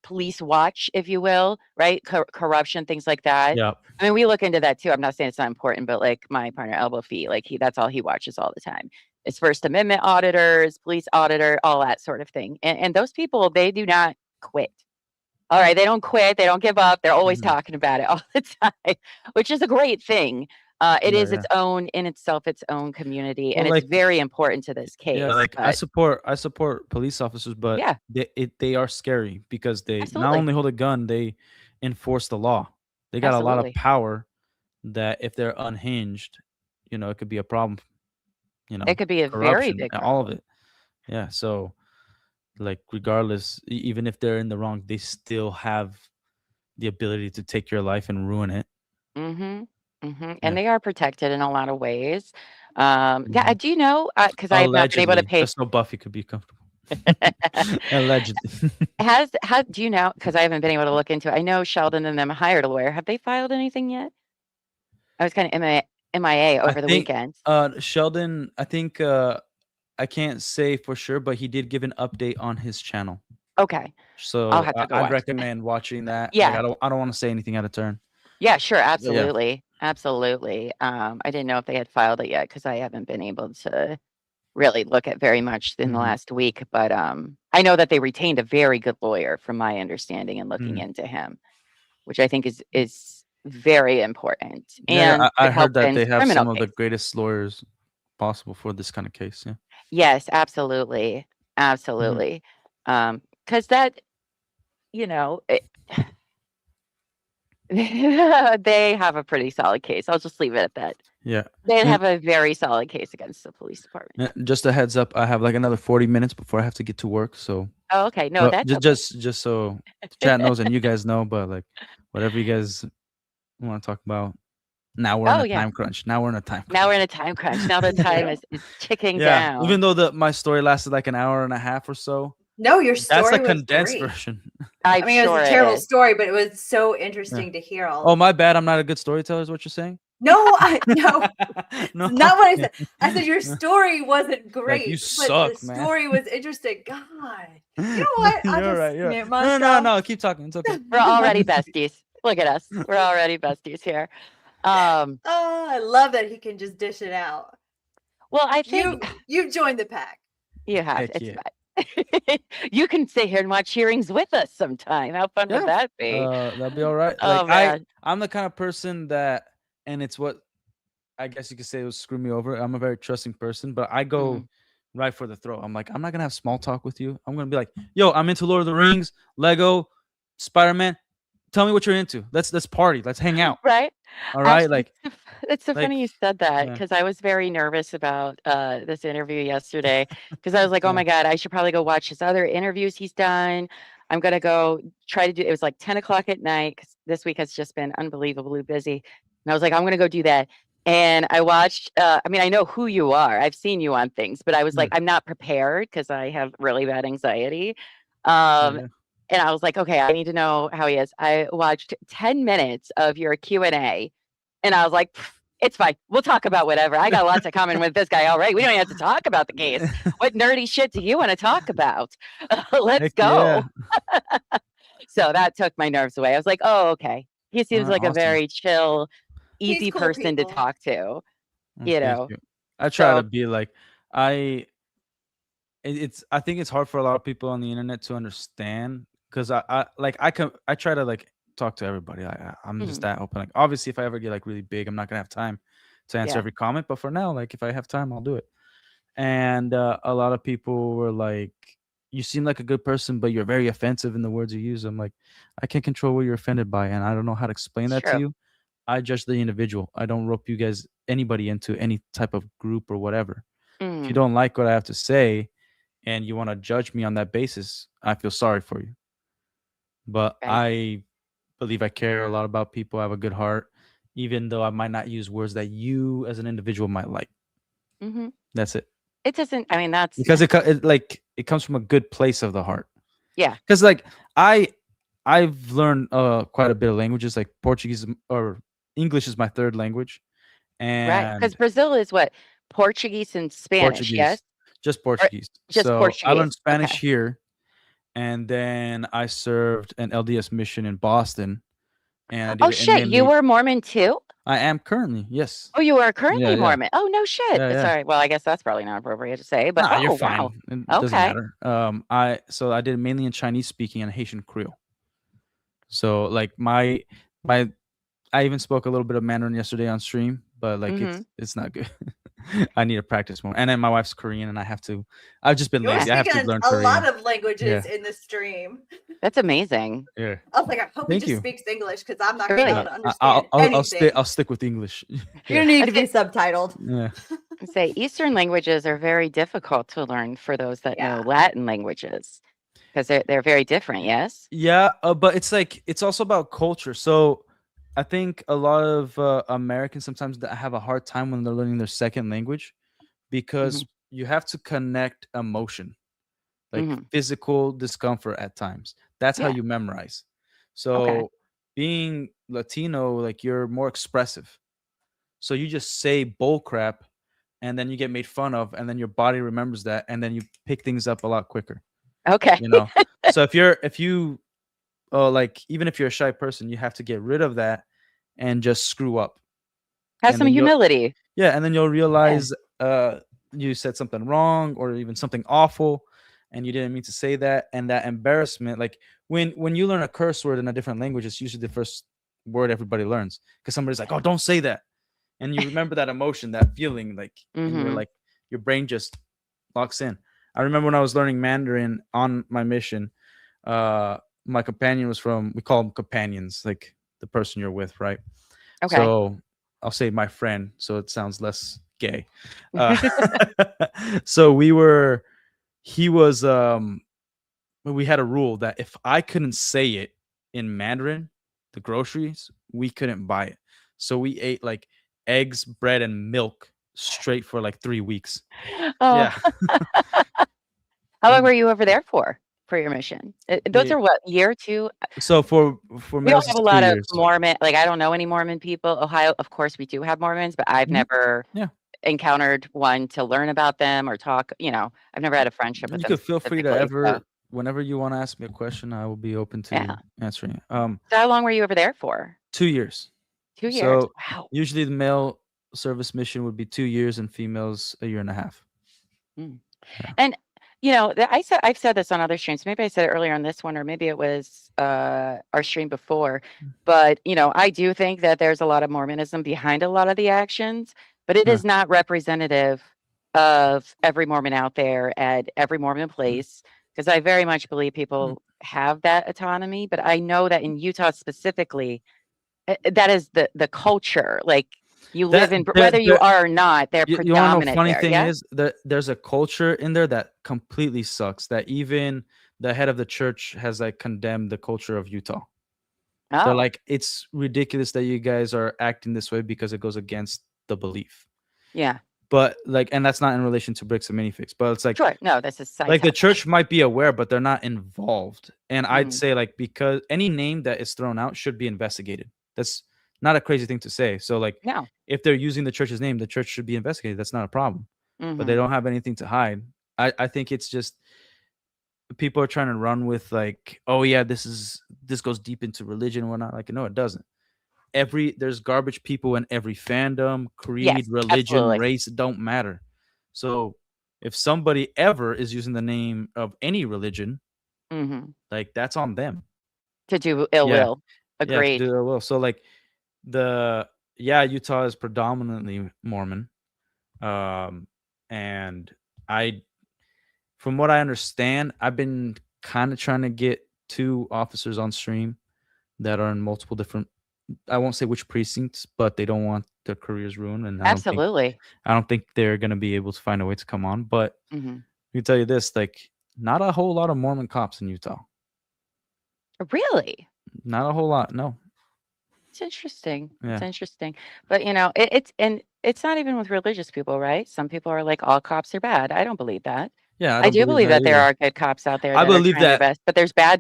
police watch, if you will, right? Corruption, things like that. Yeah. I mean, we look into that too. I'm not saying it's not important, but like my partner, Elbow Fee, like that's all he watches all the time. It's First Amendment auditors, police auditor, all that sort of thing. And those people, they do not quit. All right, they don't quit, they don't give up. They're always Mhm. talking about it all the time, which is a great thing. It Yeah, is its own in itself, its own community, Well, and it's like, very important to this case. yeah, like I But support police officers, but yeah, they are scary because they not absolutely, only hold a gun, they enforce the law. They got a lot of absolutely. power that if they're unhinged, it could be a problem. It could be a very Corruption, big all of problem. it. Yeah. So like regardless, even if they're in the wrong, they still have the ability to take your life and ruin it. Mhm, mhm, and Yeah. they are protected in a lot of ways. Yeah, Mhm. do you know, because I have not been able to Allegedly, pay just so Buffy could be comfortable. Allegedly. how do you know? Because I haven't been able to look into it. I know Sheldon and them hired a lawyer. Have they filed anything yet? I was kinda MIA I over the think weekend. Sheldon, I think I can't say for sure, but he did give an update on his channel. Okay, I'll So have to go I'd watch. recommend watching that. Like Yeah. I don't want to say anything out of turn. Yeah, sure, But yeah. absolutely, absolutely. I didn't know if they had filed it yet because I haven't been able to really look at very much in the Mhm. last week, but, I know that they retained a very good lawyer from my understanding and looking Mhm. into him, which I think is very important Yeah, and I could help heard that in they have criminal some of the case. greatest lawyers possible for this kind of case. Yeah. Yes, absolutely, Mhm. absolutely. Because that, you know, they have a pretty solid case. I'll just leave it at that. Yeah. They And have a very solid case against the police department. just a heads up, I have like another 40 minutes before I have to get to work. So, Oh, okay. No, well, that's okay. just so the chat knows and you guys know, but like whatever you guys want to talk about, now we're in Oh, a yeah. time crunch. Now we're in a time Now we're crunch. in a time crunch. Now the time is ticking Yeah. down. Even though my story lasted like an hour and a half or so, No, your that's the story was condensed great. version. I'm I mean, it was sure a it terrible is. story, but it was so Yeah. interesting to hear all. Oh, my bad. I'm not a good storyteller, is what you're saying? No, no, No. not what I said. I said your story wasn't great, Like, you but suck, the man. story was interesting. God, you know what? I'll You're just right. You're mute right. No, myself. no. Keep talking. It's okay. We're already besties. Look at us. We're already besties here. Oh, I love that he can just dish it out. Well, I think You've joined the pack. you have. Heck It's yeah. fine. You can sit here and watch hearings with us sometime. How fun would Yeah. that be? That'd be all right. Oh, Like man. I'm the kind of person that, and it's what I guess you could say it was screw me over. I'm a very trusting person, but I go Mhm. right for the throat. I'm like, I'm not gonna have small talk with you. I'm gonna be like, yo, I'm into Lord of the Rings, Lego, Spider-Man. tell me what you're into. Let's party. Let's hang out. Right? All right, Actually, like it's so like funny you said that yeah, because I was very nervous about this interview yesterday because I was like, oh yeah, my God, I should probably go watch his other interviews he's done. I'm gonna go try to do it was like 10 o'clock at night because this week has just been unbelievably busy. And I was like, I'm gonna go do that. And I watched, I mean, I know who you are. I've seen you on things, but I was like, yeah, I'm not prepared because I have really bad anxiety. Um, yeah. and I was like, okay, I need to know how he is. I watched 10 minutes of your Q&A and I was like, "Pff, it's fine. We'll talk about whatever. I got lots of common with this guy already. We don't even have to talk about the case. What nerdy shit do you want to talk about? Let's Heck yeah. go." So that took my nerves away. I was like, oh, okay. He seems like a Awesome. very chill, He's easy cool person to people. talk to, Oh, you thank know. you. I try to So, be like I. It's I think it's hard for a lot of people on the internet to understand because I try to like talk to everybody. I'm just mhm, that open. Like obviously, if I ever get like really big, I'm not gonna have time to answer yeah, every comment. But for now, like if I have time, I'll do it. And a lot of people were like, "You seem like a good person, but you're very offensive in the words you use." I'm like, I can't control what you're offended by, and I don't know how to explain it's that to true. you. I judge the individual. I don't rope you guys anybody into any type of group or whatever. If you Mm, don't like what I have to say and you want to judge me on that basis, I feel sorry for you. But right. I believe I care a lot about people. I have a good heart, even though I might not use words that you as an individual might like. Hmm. That's it. It doesn't, I mean, that's, Because it comes from a good place of the heart. yeah, Because like I I've learned quite a bit of languages. Like Portuguese or English is my third language, right. Because and Brazil is what? Portuguese and Spanish, yes? Portuguese, just Or Portuguese. just So I Portuguese? learned Spanish Okay. here, and then I served an LDS mission in Boston, and I did Oh, it in shit. You mainly. were Mormon too? I am currently, yes. Oh, you are Yeah, currently yeah, Mormon. Oh, no shit. yeah, yeah. Sorry. Well, I guess that's probably not appropriate to say, but Nah, you're oh, wow. fine. It doesn't Okay. matter. I did it mainly in Chinese speaking and Haitian Creole. So like my I even spoke a little bit of Mandarin yesterday on stream, but like Hmm. it's not good. I need to practice more. And then my wife's Korean, and I've just been You were lazy. Yeah, I have speaking to learn a lot Korean. of languages Yeah, in the stream. that's amazing. yeah. I was like, I hope he Thank just you. speaks English because I'm not gonna be able Really? to understand anything. I'll stick with English. You're Yeah, gonna need I'd to be say, subtitled. yeah, say Eastern languages are very difficult to learn for those that know Yeah. Latin languages because they're very different, yes? yeah. But it's like it's also about culture. So I think a lot of Americans sometimes that have a hard time when they're learning their second language Hmm. because you have to connect emotion, like Hmm. physical discomfort at times. That's how Yeah. you memorize. Okay. So being Latino, like you're more expressive. So you just say bull crap and then you get made fun of and then your body remembers that and then you pick things up a lot quicker, Okay. you know? So if you like even if you're a shy person, you have to get rid of that and just screw up. Have And some then humility. and then you'll Yeah. realize you said something wrong or even something awful and you didn't mean to say that, and that embarrassment, like when you learn a curse word in a different language, it's usually the first word everybody learns because somebody's like, oh, don't say that, and you remember that emotion, that feeling, like, and you're Hmm. like, your brain just locks in. I remember when I was learning Mandarin on my mission, uh my companion was from, we call them companions, like the person you're with, right? Okay. So I'll say my friend, so it sounds less gay. Uh, so he was, we had a rule that if I couldn't say it in Mandarin, the groceries, we couldn't buy it. So we ate like eggs, bread, and milk straight for like 3 weeks. Oh, Yeah. how long were you over there for your mission? Those Yeah. are what, year two? So for We don't males, have it's a two lot of years. Mormon, like I don't know any Mormon people. Ohio, of course, we do have Mormons, but I've Mhm. never Yeah. encountered one to learn about them or talk. I've never had a friendship with You them could feel free to specifically. So whenever you want to ask me a question, I will be open yeah. to answering it. So how long were you over there for? 2 years. 2 years. So Wow. usually the male service mission would be 2 years and females a year and a half. Mm. Yeah. And I've said this on other streams. Maybe I said it earlier on this one, or maybe it was our stream before. But I do think that there's a lot of Mormonism behind a lot of the actions, but it Yeah. is not representative of every Mormon out there at every Mormon place. Because I very much believe people have that autonomy, but I know that in Utah specifically, that is the culture. Like you live in, whether you are or not, they're you want to know predominant funny there. thing Yeah. is that there's a culture in there that completely sucks, that even the head of the church has like condemned the culture of Utah. They're Oh, like, it's ridiculous that you guys are acting this way because it goes against the belief. yeah. But like, and that's not in relation to Bricks and Minifigs, but it's like, Sure. No, this is side like the topic. church might be aware, but they're not involved. And I'd Mhm. say like, because any name that is thrown out should be investigated. That's not a crazy thing to say. So like, No. if they're using the church's name, the church should be investigated. That's not a problem. But they Mhm. don't have anything to hide. I think it's just people are trying to run with like, oh yeah, this goes deep into religion and whatnot. Like, no, it doesn't. There's garbage people in every fandom, creed, Yes, religion, absolutely. race, it don't matter. So if somebody ever is using the name of any religion, Mhm. like that's on them. To do ill Yeah. will. Yeah, to Agreed. do their will. So like Utah is predominantly Mormon. And I from what I understand, I've been kind of trying to get 2 officers on stream that are in multiple different, I won't say which precincts, but they don't want their careers ruined, and Absolutely. I don't think they're gonna be able to find a way to come on. But Mhm. let me tell you this, like, not a whole lot of Mormon cops in Utah. Really? Not a whole lot. No. It's interesting. It's Yeah. interesting. But it's not even with religious people, right? Some people are like, all cops are bad. I don't believe that. Yeah, I I don't do believe believe that that there either. are good cops out there I that are believe trying their that. best, but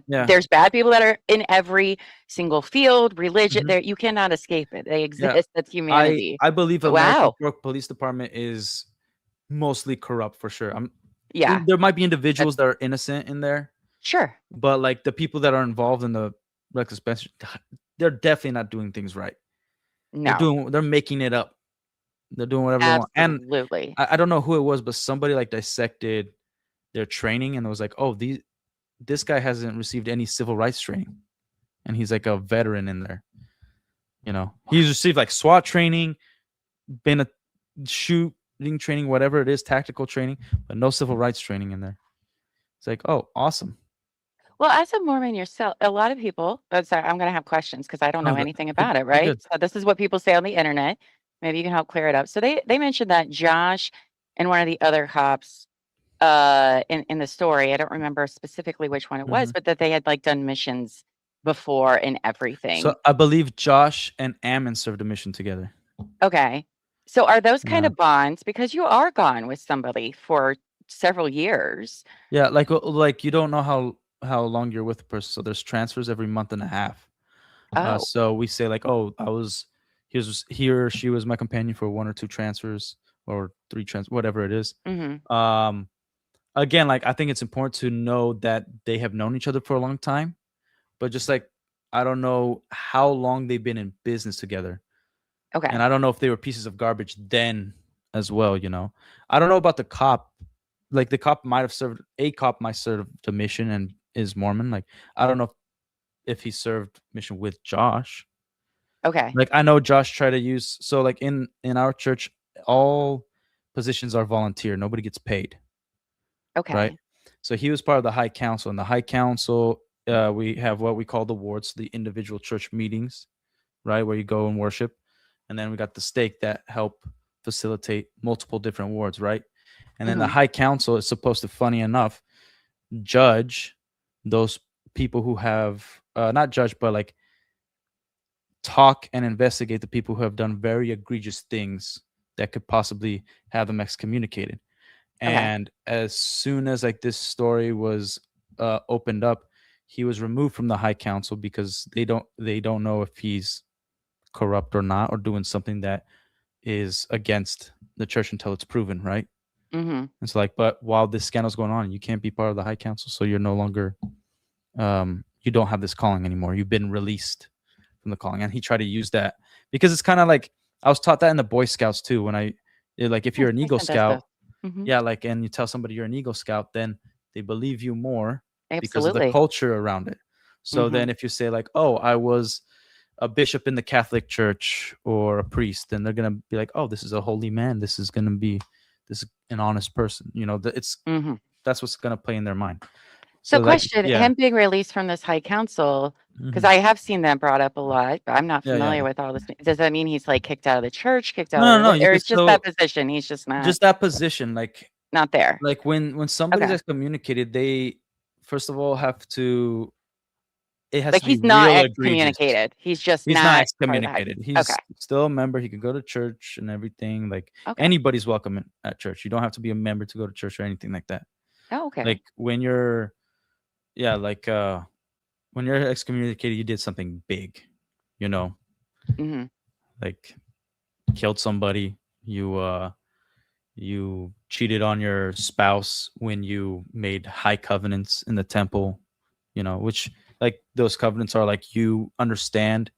Yeah. there's bad people that are in every single field, religion. Mhm. There, you cannot escape it. They Yeah. exist. That's humanity. I believe But American wow. Police Department is mostly corrupt for sure. Yeah. There might be That's individuals that are innocent in there, sure. but like the people that are involved in the reckless suspension, they're definitely not doing things right. No. They're making it up. They're doing whatever they want. And Absolutely. I don't know who it was, but somebody like dissected their training and it was like, oh, this guy hasn't received any civil rights training, and he's like a veteran in there. He's received like SWAT training, been a shooting training, whatever it is, tactical training, but no civil rights training in there. It's like, oh, awesome. Well, as a Mormon yourself, a lot of people, sorry, I'm going to have questions because I don't know Oh, anything about it, you're right? good. So this is what people say on the internet. Maybe you can help clear it up. So they mentioned that Josh and one of the other cops in the story, I don't remember specifically which one it was, Mhm. but that they had like done missions before and everything. So I believe Josh and Ammon served a mission together. Okay. So are those kind Yeah. of bonds because you are gone with somebody for several years? Yeah, like you don't know how long you're with a person. So there's transfers every month and a half. Oh, So we say like, oh, he or she was my companion for 1 or 2 transfers or 3 whatever it is. mm-hmm. Again, like I think it's important to know that they have known each other for a long time, but just like I don't know how long they've been in business together. Okay. And I don't know if they were pieces of garbage then as well, I don't know about the cop. Like the cop might have served a mission and is Mormon. Like I don't know if he served mission with Josh. Okay. Like I know Josh tried to use, so like in our church, all positions are volunteer. Nobody gets paid, right? Okay. So he was part of the high council. And the high council, we have what we call the wards, the individual church meetings, right, where you go and worship. And then we got the stake that help facilitate multiple different wards, right? And then the Mm-hmm. high council is supposed to, funny enough, judge those people who have not judge, but like talk and investigate the people who have done very egregious things that could possibly have them excommunicated. Okay. And as soon as like this story was opened up, he was removed from the high council because they don't know if he's corrupt or not, or doing something that is against the church until it's proven, right? Mm-hmm. It's like, but while this scandal's going on, you can't be part of the high council, so you're no longer you don't have this calling anymore. You've been released from the calling. And he tried to use that because it's kind of like I was taught that in the Boy Scouts too. Like if Yes, you're an my Eagle son does those. Scout, Mm-hmm. yeah, like, and you tell somebody you're an Eagle Scout, then they believe you more because of the Absolutely. culture around it. So Mm-hmm. then if you say like, oh, I was a bishop in the Catholic Church or a priest, then they're gonna be like, oh, this is a holy man. This is an honest person. Mm-hmm. That's what's gonna play in their mind. So So like, question, yeah. him being released from this high council, because Mhm. I have seen that brought up a lot, but I'm not Yeah, yeah, familiar yeah. with all this. Does that mean he's like kicked out of the church, kicked out No, of no, no. the, You or could it's just that still position? He's just just that position, not there. like when somebody's Okay. excommunicated, they first of all have to. It has Like to be he's not real egregious. excommunicated. He's just He's not not part of the high. excommunicated. Okay. He's still a member. He can go to church and everything. Like Okay. anybody's welcome at church. You don't have to be a member to go to church or anything like that. Oh, okay. Like when you're, yeah, like when you're excommunicated, you did something big, you know, hmm like killed somebody. You cheated on your spouse when you made high covenants in the temple, you know, which like those covenants are like you understand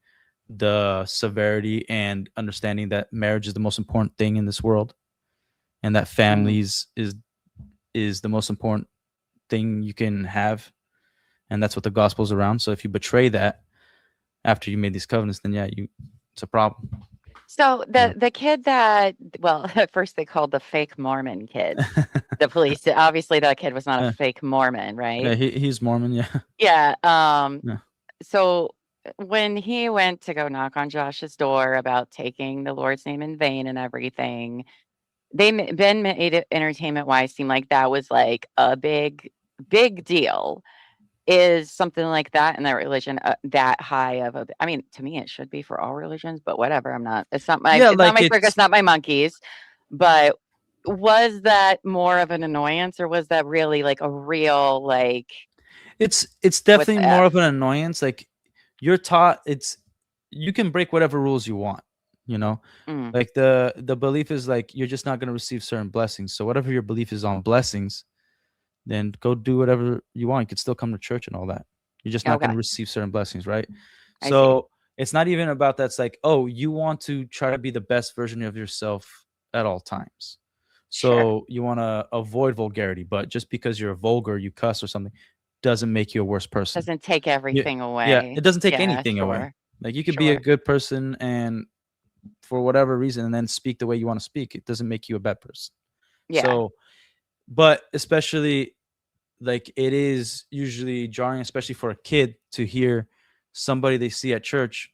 the severity and understanding that marriage is the most important thing in this world and that families is the most important thing you can have, and that's what the gospel's around. So if you betray that after you made these covenants, then yeah, it's a problem. So Yeah. the kid that, well, at first they called the fake Mormon kid. The police, obviously that kid was not a Yeah. fake Mormon, Yeah, right? he's Mormon. Yeah. Yeah. Yeah. So when he went to go knock on Josh's door about taking the Lord's name in vain and everything, Ben made it entertainment wise seem like that was like a big deal. Is something like that in that religion that high of a? I mean, to me, it should be for all religions, but whatever. I'm not. It's not my. Yeah, It's not like my circus. Not my monkeys. But was that more of an annoyance, or was that really like a real like? it's definitely the more F? of an annoyance. Like you're taught you can break whatever rules you want, you know. Mm, Like the belief is like you're just not going to receive certain blessings. So whatever your belief is on blessings, then go do whatever you want. You can still come to church and all that. You're just not going okay, to receive certain blessings, right? I see. So it's not even about that's like, oh, you want to try to be the best version of yourself at all times. Sure. So you want to avoid vulgarity, but just because you're vulgar, you cuss or something, doesn't make you a worse person. Doesn't take everything Yeah, away. it doesn't take Yeah, anything away. sure. Like you could be a Sure. good person and for whatever reason and then speak the way you want to speak. It doesn't make you a bad person. Yeah. So, but especially like it is usually jarring, especially for a kid to hear somebody they see at church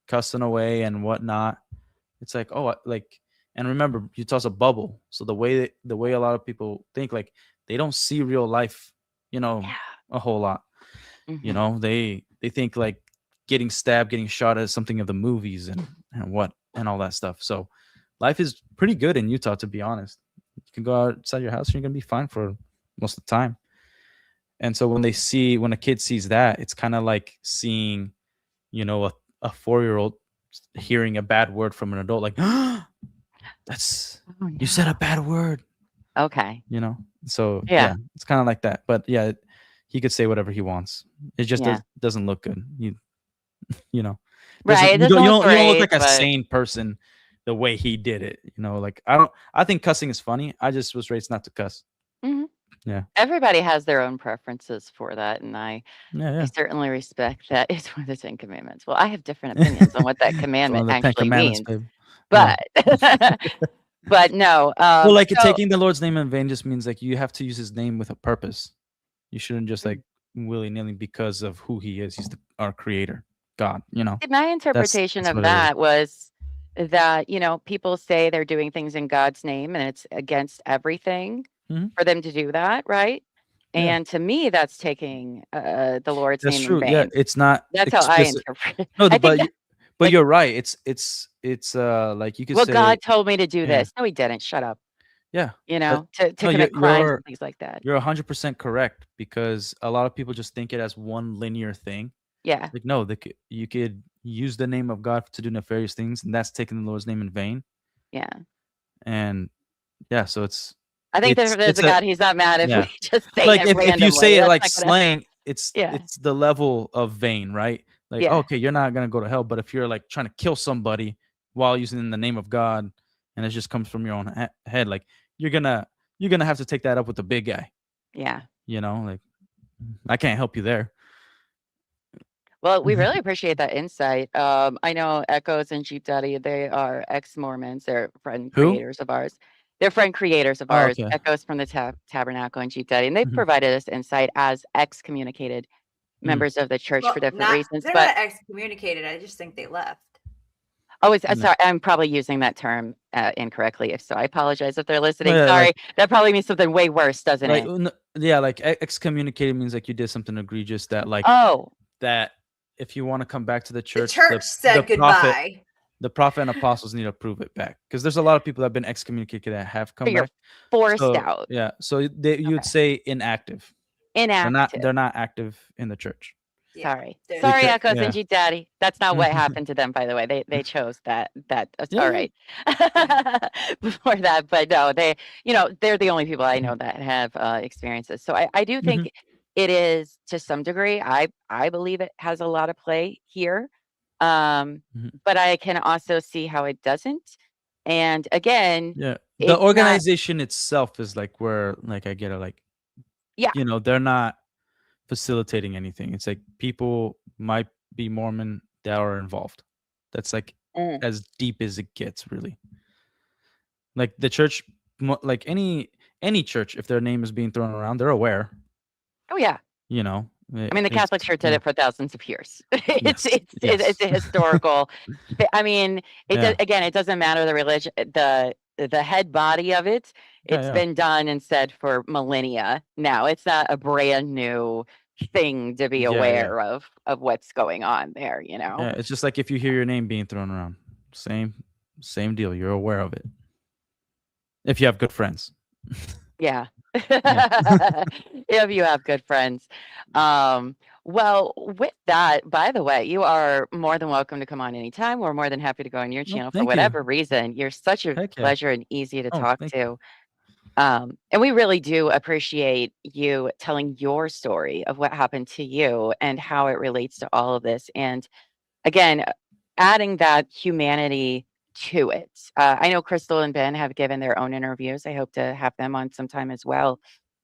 cussing away and whatnot. It's like, oh, like, and remember, Utah's a bubble. So the way a lot of people think, like they don't see real life, you know, Yeah. a whole lot. You Mhm. know, they think like getting stabbed, getting shot as something of the movies and what and all that stuff. So life is pretty good in Utah, to be honest. You can go outside your house and you're gonna be fine for most of the time. And so when a kid sees that, it's kind of like seeing, you know, a 4-year-old hearing a bad word from an adult, like, that's Oh, you said a no. bad word, Okay. you know. So Yeah. yeah, it's kind of like that. But yeah, he could say whatever he wants. It just Yeah. doesn't look good. You know, Right. It you doesn't look don't look great, like a but sane person the way he did it. You know, like I think cussing is funny. I just was raised not to cuss. Mhm. Yeah. Everybody has their own preferences for that, and I Yeah. certainly respect that. It's one of the 10 commandments. Well, I have different opinions on what that It's one commandment of the 10 actually commandments, means, babe. Yeah. but but no. Well, like So taking the Lord's name in vain just means like you have to use his name with a purpose. You shouldn't just like willy-nilly because of who he is. He's our creator, God, you know. my interpretation of what it is. that was that, people say they're doing things in God's name and it's against everything Mhm. for them to do that, right? Yeah. And to me, that's taking the Lord's That's name in true. Yeah, vain. it's not That's how I explicit. interpret it. No, I think that, but like, you're right. It's like you could well, say, God told me to do yeah. this. No, he didn't. Shut up. Yeah. To No, commit crimes and things like that. you're 100% correct because a lot of people just think it as one linear thing. Yeah. Like no, you could use the name of God to do nefarious things, and that's taking the Lord's name in vain. Yeah. And yeah, so I think there's a God. He's not mad if we just say like it if randomly. you say it That's like not gonna, slang, it's yeah. the level of vain, right? Like Yeah. okay, you're not gonna go to hell, but if you're like trying to kill somebody while using the name of God, and it just comes from your own head, like you're gonna have to take that up with the big guy. Yeah. You know, like I can't help you there. Well, we really appreciate that insight. I know Echoes and Jeep Daddy, they are ex-Mormons. They're friend Who? creators of ours. They're friend creators of Oh, ours, okay. Echoes from the Tabernacle in Jeep Daddy, and they've Mhm. provided us insight as excommunicated members of the church for Well, different reasons. they're But not excommunicated. I just think they left. oh, it's, No. sorry, I'm probably using that term incorrectly. If so, I apologize if they're listening. yeah, Sorry, like that probably means something way worse, doesn't like it? yeah, like excommunicated means like you did something egregious that like Oh, that if you want to come back to the The church, church said goodbye. the prophet and apostles need to prove it back because there's a lot of people that have been excommunicated that have come so you're back. forced So out, yeah, so you'd Okay. say inactive. inactive. They're not active in the church. Yeah, Sorry, there's- sorry, Because- Echoes yeah. and Jeep Daddy. That's not what happened to them, by the way. They chose that. Yeah, All yeah. right. Before that, but no, they're the only people I know that have experiences. So I do think it is to some degree. I believe it has a lot of play here, but I can also see how it doesn't. And again, Yeah, it's the not- organization itself is like where like I get it, like Yeah. they're not facilitating anything. It's like people might be Mormon that are involved. That's like as deep as it gets, really. Like the church, like any church, if their name is being thrown around, they're aware. Oh yeah. You know, I mean, the Catholic Church did it for thousands of years. Yes, It's a historical. I mean, Yeah. again, it doesn't matter the religion, the head body of it. Yeah, It's yeah. been done and said for millennia now. It's not a brand new thing to be Yeah, yeah. aware of what's going on there. Yeah, it's just like if you hear your name being thrown around, same deal. You're aware of it. If you have good friends. Yeah. If you have good friends. Well, with that, by the way, you are more than welcome to come on anytime. We're more than happy to go on your channel for thank you. whatever reason. You're such a Heck yeah. pleasure and easy to Oh, talk thank to. And we really do appreciate you telling your story of what happened to you and how it relates to all of this. And again, adding that humanity to it. I know Crystal and Ben have given their own interviews. I hope to have them on sometime as well,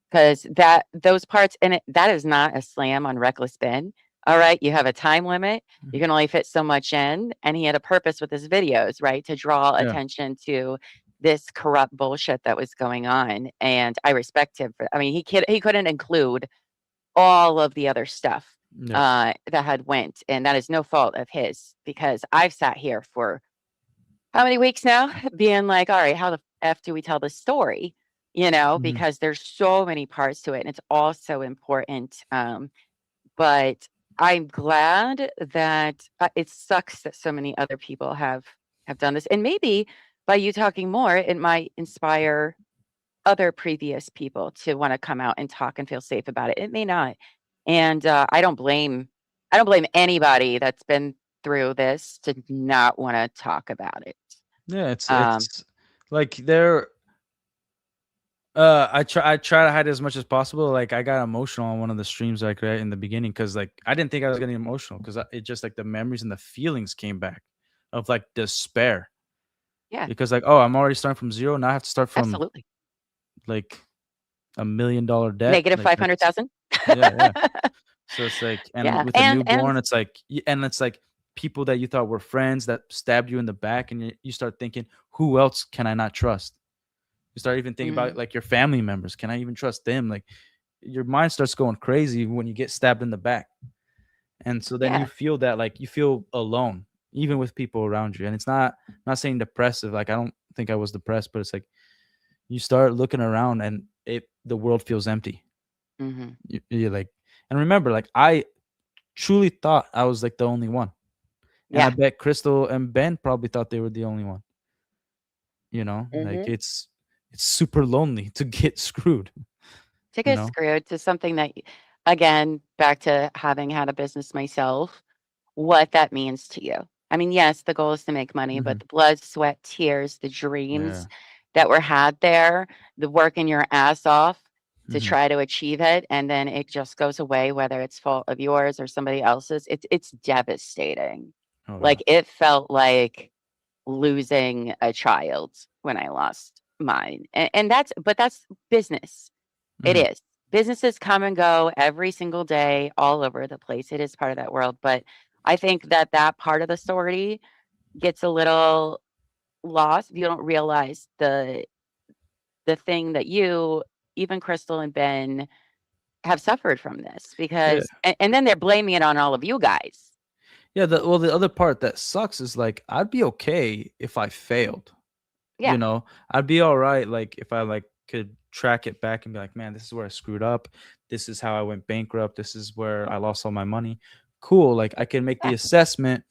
because those parts in it, that is not a slam on Reckless Ben. All right, you have a time limit. You can only fit so much in, and he had a purpose with his videos, right, to draw Yeah. attention to this corrupt bullshit that was going on. And I respect him for. I mean, he couldn't include all of the other stuff Yeah. that had went, and that is no fault of his, because I've sat here for how many weeks now being like, all right, how the F do we tell this story? Because there's so many parts to it and it's all so important. But I'm glad that it sucks that so many other people have done this. And maybe by you talking more, it might inspire other previous people to want to come out and talk and feel safe about it. It may not. And I don't blame anybody that's been through this to not want to talk about it. Yeah, it's like they're I try to hide it as much as possible. Like I got emotional on one of the streams I created in the beginning because like I didn't think I was getting emotional because it just like the memories and the feelings came back of like despair. Yeah. Because like, oh, I'm already starting from zero. Now I have to start from Absolutely. like $1 million debt. Negative Like, 500,000. yeah. So it's like, and Yeah, with a and- newborn, it's like, and it's like people that you thought were friends that stabbed you in the back, and you start thinking, who else can I not trust? You start even thinking about like your family members. Can I even trust them? Like your mind starts going crazy when you get stabbed in the back, and so then Yeah. you feel that like you feel alone, even with people around you. And it's not saying depressive. Like I don't think I was depressed, but it's like you start looking around and the world feels empty. You're like, and remember, like I truly thought I was like the only one. And I bet Crystal and Ben probably thought they were the only one. Like it's super lonely to get screwed. To get screwed to something that, again, back to having had a business myself, what that means to you. I mean, yes, the goal is to make money, but the blood, sweat, tears, the dreams that were had there, the working your ass off to try to achieve it, and then it just goes away, whether it's fault of yours or somebody else's. It's devastating. Oh, Like it felt like losing a child when I lost mine. And that's business. It is. Businesses come and go every single day, all over the place. It is part of that world. But I think that part of the story gets a little lost if you don't realize the the thing that you, even Crystal and Ben, have suffered from this because, and then they're blaming it on all of you guys. Yeah. The other part that sucks is like I'd be okay if I failed. Yeah. You know, I'd be all right. Like if I like could track it back and be like, man, this is where I screwed up. This is how I went bankrupt. This is where I lost all my money. Cool. Like I can make the assessment,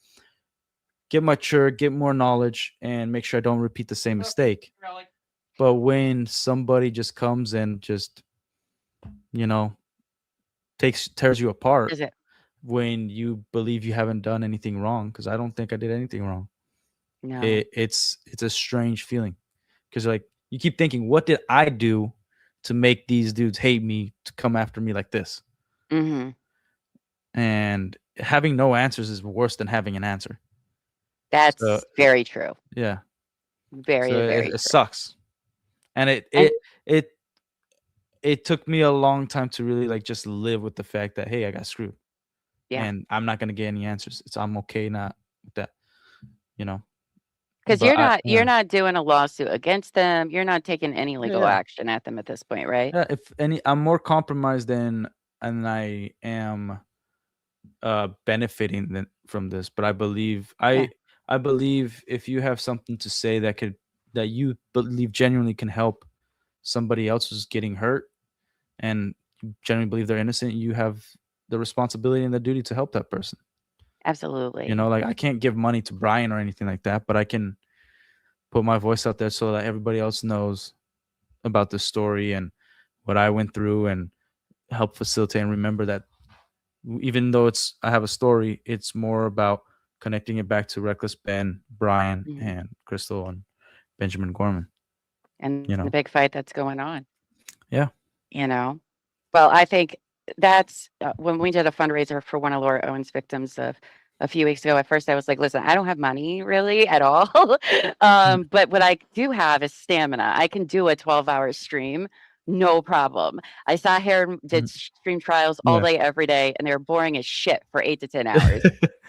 get mature, get more knowledge, and make sure I don't repeat the same mistake. But when somebody just comes and just, you know, tears you apart, Is it? when you believe you haven't done anything wrong, because I don't think I did anything wrong. No. It's a strange feeling because like you keep thinking, what did I do to make these dudes hate me, to come after me like this? Mm-hmm. And having no answers is worse than having an answer. That's So, very true. yeah. Very, So very it true. sucks. And it took me a long time to really like just live with the fact that, hey, I got screwed. Yeah. And I'm not gonna get any answers. I'm okay not with that, you know. Because But you're not doing a lawsuit against them. You're not taking any legal Yeah. action at them at this point, right? Yeah, if any, I'm more compromised than I am benefiting from this. But I believe Yeah. I believe if you have something to say that you believe genuinely can help somebody else who's getting hurt, and you genuinely believe they're innocent, you have the responsibility and the duty to help that person. Absolutely. You know, like I can't give money to Brian or anything like that, but I can put my voice out there so that everybody else knows about the story and what I went through, and help facilitate and remember that even though I have a story, it's more about connecting it back to Reckless Ben, Brian, Mhm. and Crystal and Benjamin Gorman. And You know. the big fight that's going on. Yeah. You know, well, I think that's when we did a fundraiser for one of Laura Owen's victims a few weeks ago. At first, I was like, listen, I don't have money really at all. But what I do have is stamina. I can do a 12-hour stream. No problem. I sat here and did stream trials all Yeah. day, every day, and they were boring as shit for 8 to 10 hours.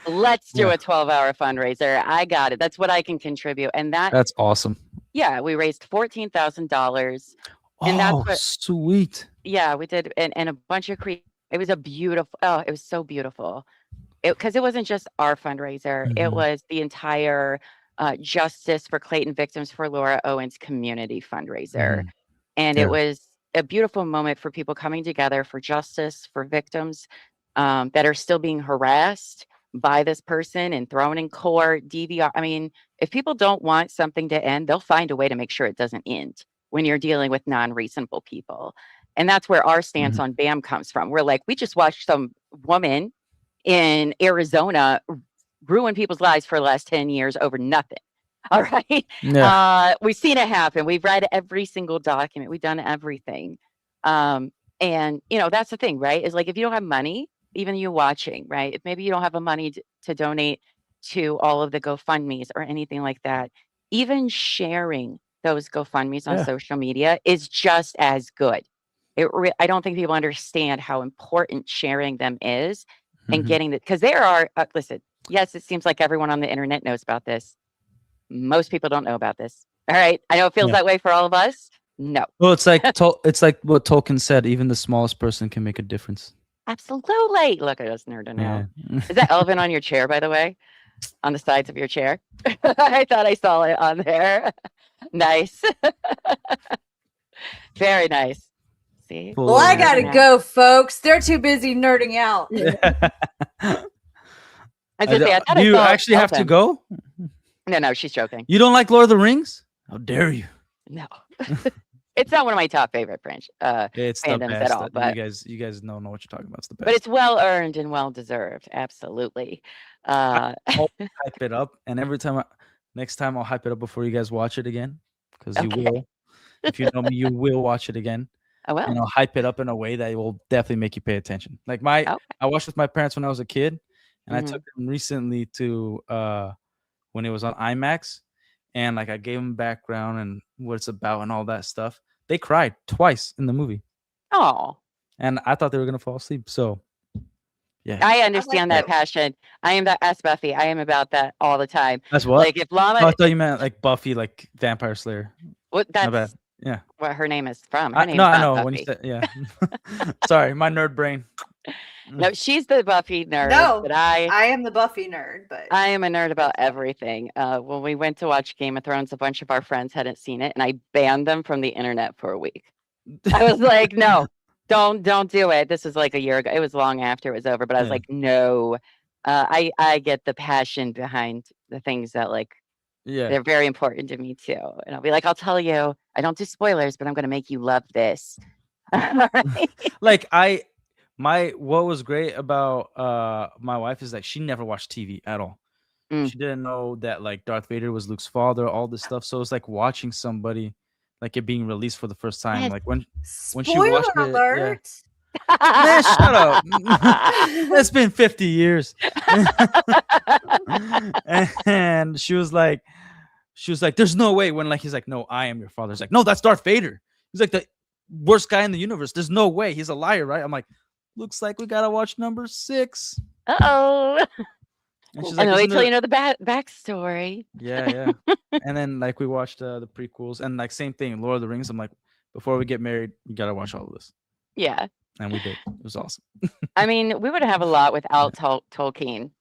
Let's do Yeah. a 12-hour fundraiser. I got it. That's what I can contribute. And That's awesome. yeah, we raised $14,000. And that's Oh, what, sweet. yeah, we did. And a bunch of it was a beautiful, it was so beautiful. Because it wasn't just our fundraiser, it Mhm. was the entire Justice for Clayton Victims for Laura Owens community fundraiser. Mhm. And Yeah. it was a beautiful moment for people coming together for justice for victims that are still being harassed by this person and thrown in court, DVR. I mean, if people don't want something to end, they'll find a way to make sure it doesn't end when you're dealing with non-reasonable people. And that's where our stance Mhm. on BAM comes from. We're like, we just watched some woman in Arizona ruin people's lives for the last 10 years over nothing. All right. Yeah. We've seen it happen. We've read every single document. We've done everything. And that's the thing, right? Is like, if you don't have money, even you watching, right? If maybe you don't have the money to donate to all of the GoFundMe's or anything like that, even sharing those GoFundMe's on Yeah. social media is just as good. I don't think people understand how important sharing them is and Mhm. getting because there are, listen, yes, it seems like everyone on the internet knows about this. Most people don't know about this. All right. I know it feels Yeah. that way for all of us. No. Well, it's like it's like what Tolkien said. Even the smallest person can make a difference. Absolutely. Look at us nerding out. Yeah. Is that elephant on your chair, by the way? On the sides of your chair? I thought I saw it on there. Nice. Very nice. See? Full Well, I of gotta nerding out. go, folks. They're too busy nerding out. I was gonna say, I thought Do I you saw actually have to elephant. go? No, she's joking. You don't like Lord of the Rings? How dare you? No. It's not one of my top favorite It's the fandoms best. at all, but you guys don't know what you're talking about. It's the best. but it's well earned and well deserved. Absolutely. I'll hype it up, and next time I'll hype it up before you guys watch it again, because you Okay. will. If you know me, you will watch it again, Oh well. and I'll hype it up in a way that will definitely make you pay attention. Like Okay. I watched with my parents when I was a kid, and I Mhm. took them recently to when it was on IMAX, and like I gave them background and what it's about and all that stuff. They cried twice in the movie, Oh, and I thought they were gonna fall asleep. So, yeah, I understand that that. passion. I am that as Buffy. I am about that all the time. That's what. Like if Oh, I Llama, thought you meant like Buffy, like Vampire Slayer. what My bad. that's Yeah. what her name is from. Her No, name's I not know when you Buffy. said, yeah. Sorry, my nerd brain. No, she's the Buffy nerd, No, but I am the Buffy nerd, but am a nerd about That's fine. everything. When we went to watch Game of Thrones, a bunch of our friends hadn't seen it, and I banned them from the internet for a week. I was like, no, don't do it. This was like a year ago. It was long after it was over, but I was Yeah. like, no. I get the passion behind the things that like Yeah. they're very important to me too. And I'll be like, I'll tell you, I don't do spoilers, but I'm gonna make you love this. Alright. Like what was great about my wife is that she never watched TV at all. Mm. She didn't know that like Darth Vader was Luke's father, all this stuff. So it's like watching somebody like it being released for the first time. Yes. Like when she Spoiler watched it, yeah. alert. Man, shut up. It's been 50 years. And she was like, there's no way. When like he's like, no, I am your father. He's like, no, that's Darth Vader. He's like the worst guy in the universe. There's no way. He's a liar, right? I'm like, looks like we gotta watch number 6. Uh-oh. And she's I like, know, wait "Isn't till there-" you know the backstory. Yeah. And then like we watched the prequels and like same thing, Lord of the Rings. I'm like, before we get married, you gotta watch all of this. Yeah. And we did. It was awesome. I mean, we would have a lot without Tolkien.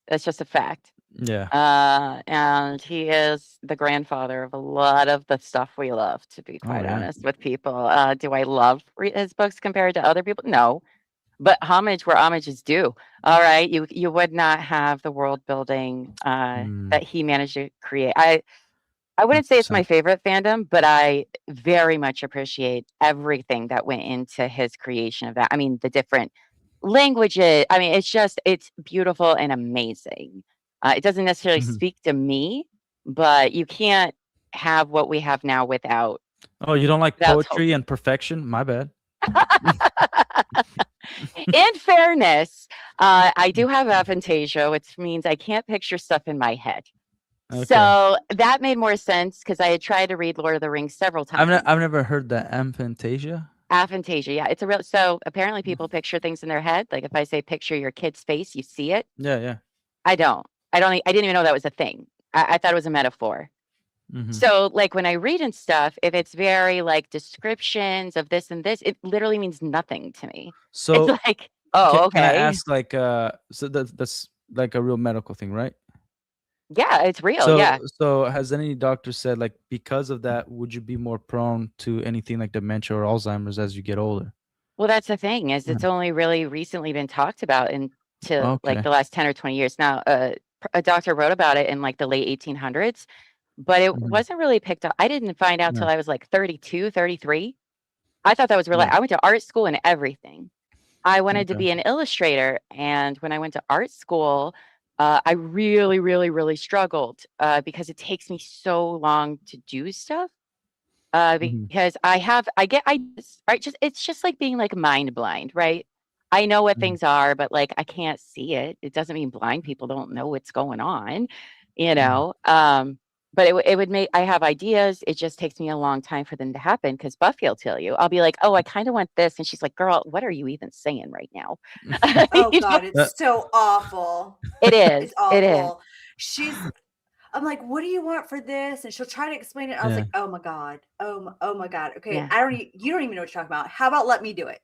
That's just a fact. Yeah. And he is the grandfather of a lot of the stuff we love, to be quite yeah. honest with people. Do I love his books compared to other people? No. But homage where homage is due. All right. You would not have the world building that he managed to create. I wouldn't say it's my 100%. favorite fandom, but I very much appreciate everything that went into his creation of that. I mean, the different languages. I mean, it's beautiful and amazing. It doesn't necessarily Mhm. speak to me, but you can't have what we have now without. Oh, you don't like Without poetry and perfection? My bad. In fairness, I do have aphantasia, which means I can't picture stuff in my head. Okay. So that made more sense because I had tried to read Lord of the Rings several times. I've never heard that. Aphantasia? Aphantasia, yeah, it's a real. So apparently, people picture things in their head. Like if I say picture your kid's face, you see it. Yeah. I don't. I didn't even know that was a thing. I thought it was a metaphor. Mhm. So like when I read and stuff, if it's very like descriptions of this and this, it literally means nothing to me. So It's like, oh, can I okay, ask like so that's like a real medical thing, right? yeah, it's real, So yeah. so has any doctor said like because of that would you be more prone to anything like dementia or Alzheimer's as you get older? Well, that's the thing is it's only really recently been talked about into like Okay. the last 10 or 20 years. Now, a doctor wrote about it in like the late 1800s, but it Mhm. wasn't really picked up. I didn't find out till Yeah. I was like 32, 33. I thought that was really, Yeah. I went to art school and everything. I wanted to Okay. be an illustrator. And when I went to art school, I really, really, really struggled because it takes me so long to do stuff. Mhm. Because I get ideas, right? It's just like being like mind blind, right? I know what Mhm. things are, but like I can't see it. It doesn't mean blind people don't know what's going on, you Mhm. know. But it would make I have ideas. It just takes me a long time for them to happen because Buffy will tell you. I'll be like, oh, I kind of want this, and she's like, girl, what are you even saying right now? Oh You know? God, it's so awful. It is. It's It is. awful. I'm like, what do you want for this? And she'll try to explain it. I was Yeah. like, oh my God. Oh my God. Okay. Yeah. You don't even know what you're talking about. How about let me do it?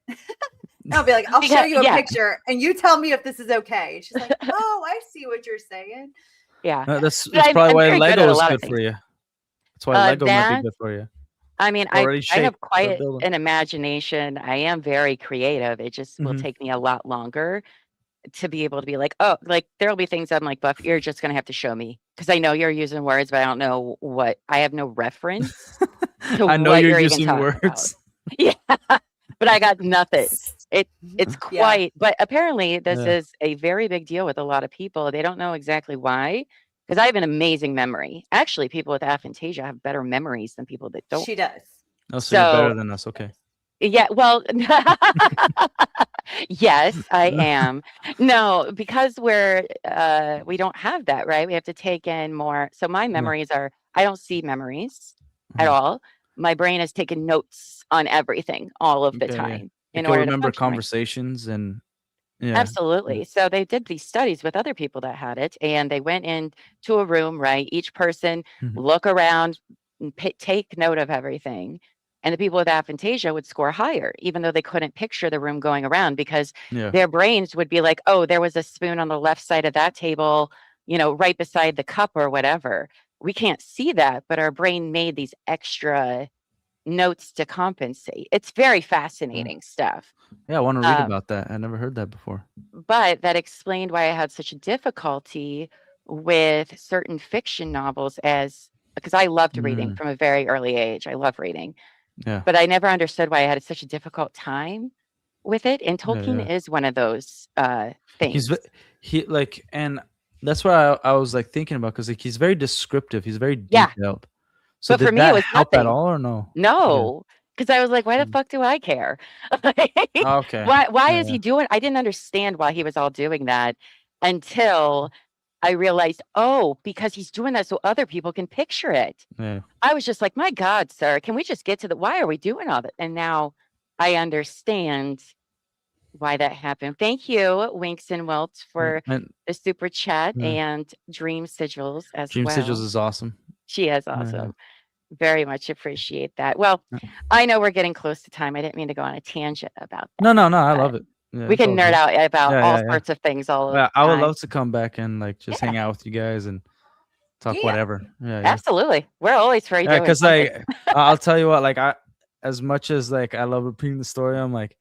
I'll be like, I'll show Because you a yeah, picture and you tell me if this is okay. And she's like, oh, I see what you're saying. yeah. That's But I'm probably why very good at Lego a is lot of good for things. you. That's why Lego might be That good for you. I mean, Already I have shaped the quite building. an imagination. I am very creative. It just will Mhm. take me a lot longer to be able to be like, oh, like there'll be things I'm like, Buff, you're just gonna have to show me because I know you're using words, but I don't know what. I have no reference to I know what you're you're even using talking about. words. Yeah, but I got nothing. It's Yeah. quite. But apparently, this Yeah. is a very big deal with a lot of people. They don't know exactly why. Because I have an amazing memory. Actually, people with aphantasia have better memories than people that don't. She does. Oh, so you're So better than us. Okay. yeah, well, yes, I am. No, because we don't have that, right? We have to take in more. So my Yeah. memories are I don't see memories at Mhm. all. My brain has taken notes on everything all of the Okay. Yeah. time It in can order to remember function right. conversations and yeah. Absolutely. So they did these studies with other people that had it, and they went into a room, right? Each person Mhm. look around, and take note of everything. And the people with aphantasia would score higher, even though they couldn't picture the room going around, because Yeah. their brains would be like, oh, there was a spoon on the left side of that table, right beside the cup or whatever. We can't see that, but our brain made these extra notes to compensate. It's very fascinating stuff. Yeah, I want to read about that. I never heard that before. But that explained why I had such a difficulty with certain fiction novels, because I loved reading from a very early age. I love reading. Yeah. But I never understood why I had such a difficult time with it. And Tolkien is one of those things. And that's what I was like thinking about, because like he's very descriptive. He's very detailed. So but for me, that it was help nothing. at all or no? No, because I was like, why the fuck do I care? Okay. Why is he doing? I didn't understand why he was all doing that until I realized, because he's doing that so other people can picture it. Yeah. I was just like, my God, sir, can we just get to why are we doing all that? And now I understand why that happened. Thank you, Winks and Welts, for the super chat and Dream Sigils as Dream well. Sigils is awesome. She is awesome. Very much appreciate that. Well, I know we're getting close to time. I didn't mean to go on a tangent about that. No, I love it. Yeah, we can nerd out about all sorts of things all the time. I would love to come back and like just hang out with you guys and talk whatever. Yeah, absolutely. We're always free doing because like I'll tell you what, like as much as like I love repeating the story, I'm like,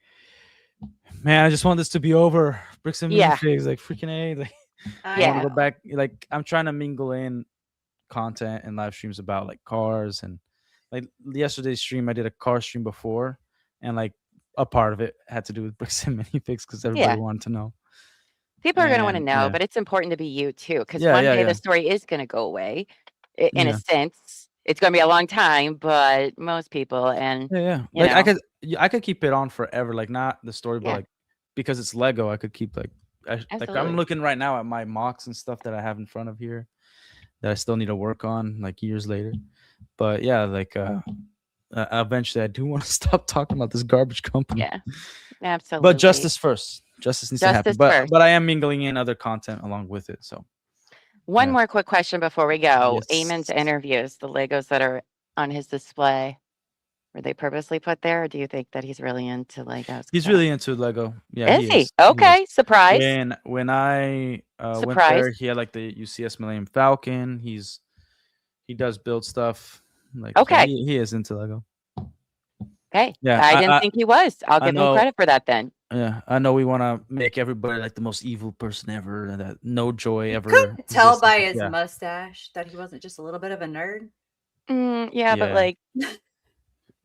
man, I just want this to be over. Bricks and Minifigs, like freaking A. Like I want to go back. Like I'm trying to mingle in content and live streams about like cars, and like yesterday's stream I did a car stream before, and like a part of it had to do with Bricks and Minifigs because everybody wanted to know. People are going to want to know, but it's important to be you too, because one day the story is going to go away. In a sense, it's going to be a long time, but most people and like I could keep it on forever, like not the story, but like because it's Lego, I could keep like I'm looking right now at my mocks and stuff that I have in front of here that I still need to work on like years later. But yeah, like eventually I do want to stop talking about this garbage company. Yeah, absolutely. But justice first. Justice needs to happen. But I am mingling in other content along with it. So one more quick question before we go. Eamon's interviews, the Legos that are on his display, were they purposely put there, or do you think that he's really into Legos? He's really into Lego. Yeah, is he? Okay, surprise. And when I went there, he had like the UCS Millennium Falcon. He does build stuff. Like he is into Lego. Okay. Yeah, I didn't think he was. I'll give him credit for that then. Yeah, I know we want to make everybody like the most evil person ever, and that no joy ever. Could tell by his mustache that he wasn't just a little bit of a nerd. But like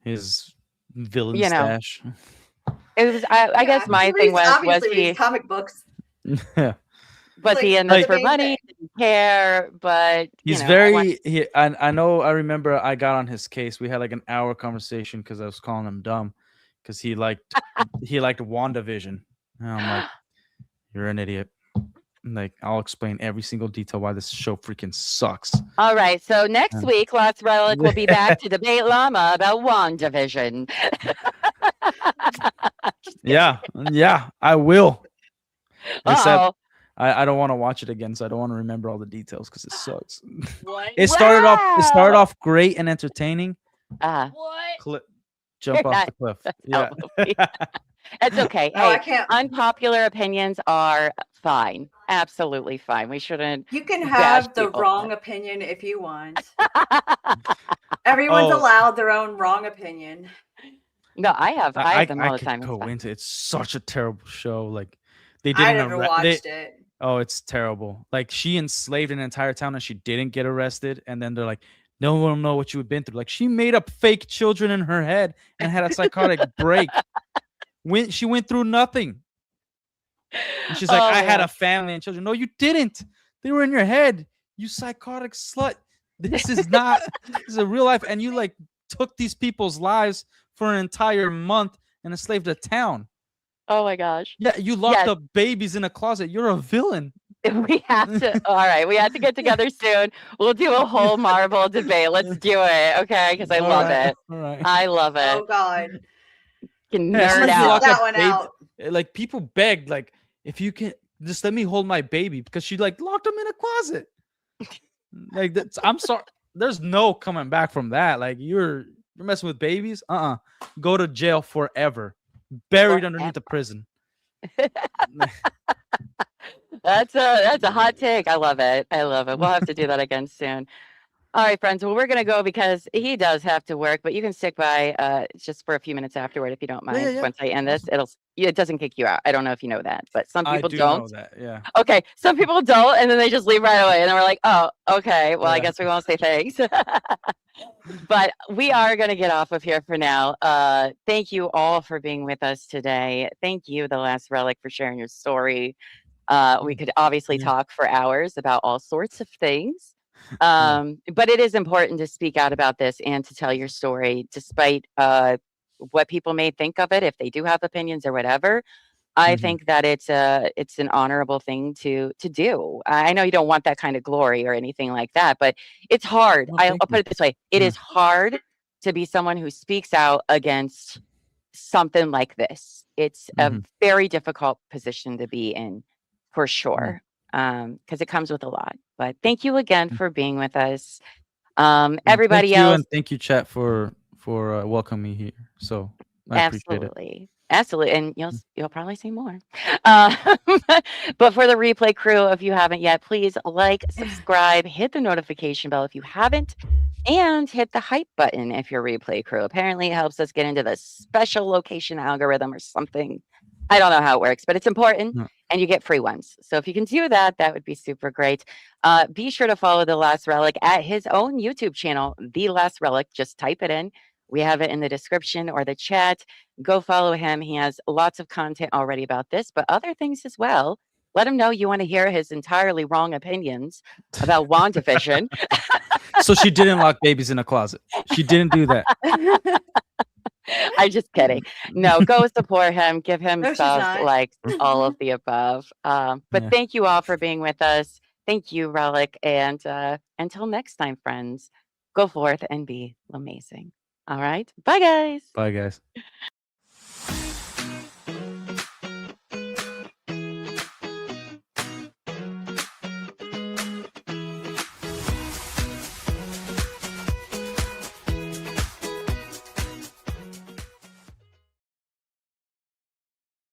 his villain stash. It was. I guess my thing was he comic books. Yeah. Was he in this for money? Didn't care, but he's I know. I remember I got on his case. We had like an hour conversation because I was calling him dumb because he liked WandaVision. And I'm like, you're an idiot. Like I'll explain every single detail why this show freaking sucks. All right, so next week, Last Relic will be back to debate Llama about WandaVision. yeah, I will. Except I don't want to watch it again, so I don't want to remember all the details because it sucks. What? It started off great and entertaining. What? Jump off the cliff. Yeah. It's okay. No, hey, I can't. Unpopular opinions are fine. Absolutely fine. We shouldn't. You can have the wrong opinion if you want. Everyone's allowed their own wrong opinion. No, I have them all the time. Go into it's such a terrible show. Like they I didn't. never watched it. Oh, it's terrible. Like she enslaved an entire town and she didn't get arrested, and then they're like, no one will know what you've been through. Like she made up fake children in her head and had a psychotic break. She went through nothing. And she's like, I had a family and children. No, you didn't. They were in your head. You psychotic slut. This is not. This is a real life. And you like took these people's lives for an entire month and enslaved a town. Oh my gosh. Yeah, you locked up babies in a closet. You're a villain. We have to. All right, we have to get together soon. We'll do a whole Marvel debate. Let's do it, okay? Because I love it. All right. I love it. Oh God. Can nerd out. That one out. Like people begged, like if you can just let me hold my baby because she like locked him in a closet. Like I'm sorry. There's no coming back from that. Like you're You're messing with babies? Go to jail forever. Buried underneath the prison. That's a hot take. I love it. I love it. We'll have to do that again soon. All right, friends. Well, we're gonna go because he does have to work, but you can stick by just for a few minutes afterward if you don't mind. Yeah. Once I end this, it doesn't kick you out. I don't know if you know that, but some I people do don't. know that, yeah. Okay, some people don't, and then they just leave right away, and then we're like, oh, okay. Well, I Yeah. guess we won't say thanks. But we are going to get off of here for now. Thank you all for being with us today. Thank you, The Last Relic, for sharing your story. We could obviously Yeah. talk for hours about all sorts of things. Yeah. But it is important to speak out about this and to tell your story, despite what people may think of it, if they do have opinions or whatever. I think that it's an honorable thing to do. I know you don't want that kind of glory or anything like that, but it's hard. Well, I'll thank put you. it this way: it Yeah. is hard to be someone who speaks out against something like this. It's a very difficult position to be in, for sure, because it comes with a lot. But thank you again for being with us. Everybody Thank you, else, and thank you, chat, for welcoming me here. So I appreciate it. Absolutely, and you'll probably see more. But for the replay crew, if you haven't yet, please like, subscribe, hit the notification bell if you haven't, and hit the hype button if you're replay crew. Apparently, it helps us get into the special location algorithm or something. I don't know how it works, but it's important, and you get free ones. So if you can do that, that would be super great. Be sure to follow The Last Relic at his own YouTube channel, The Last Relic. Just type it in. We have it in the description or the chat. Go follow him. He has lots of content already about this, but other things as well. Let him know you want to hear his entirely wrong opinions about WandaVision. So she didn't lock babies in a closet. She didn't do that. I'm just kidding. No, go support him. Give him No, she's subs, not. likes, all of the above. But Yeah. thank you all for being with us. Thank you, Relic. And until next time, friends, go forth and be amazing. All right. Bye, guys. Bye, guys.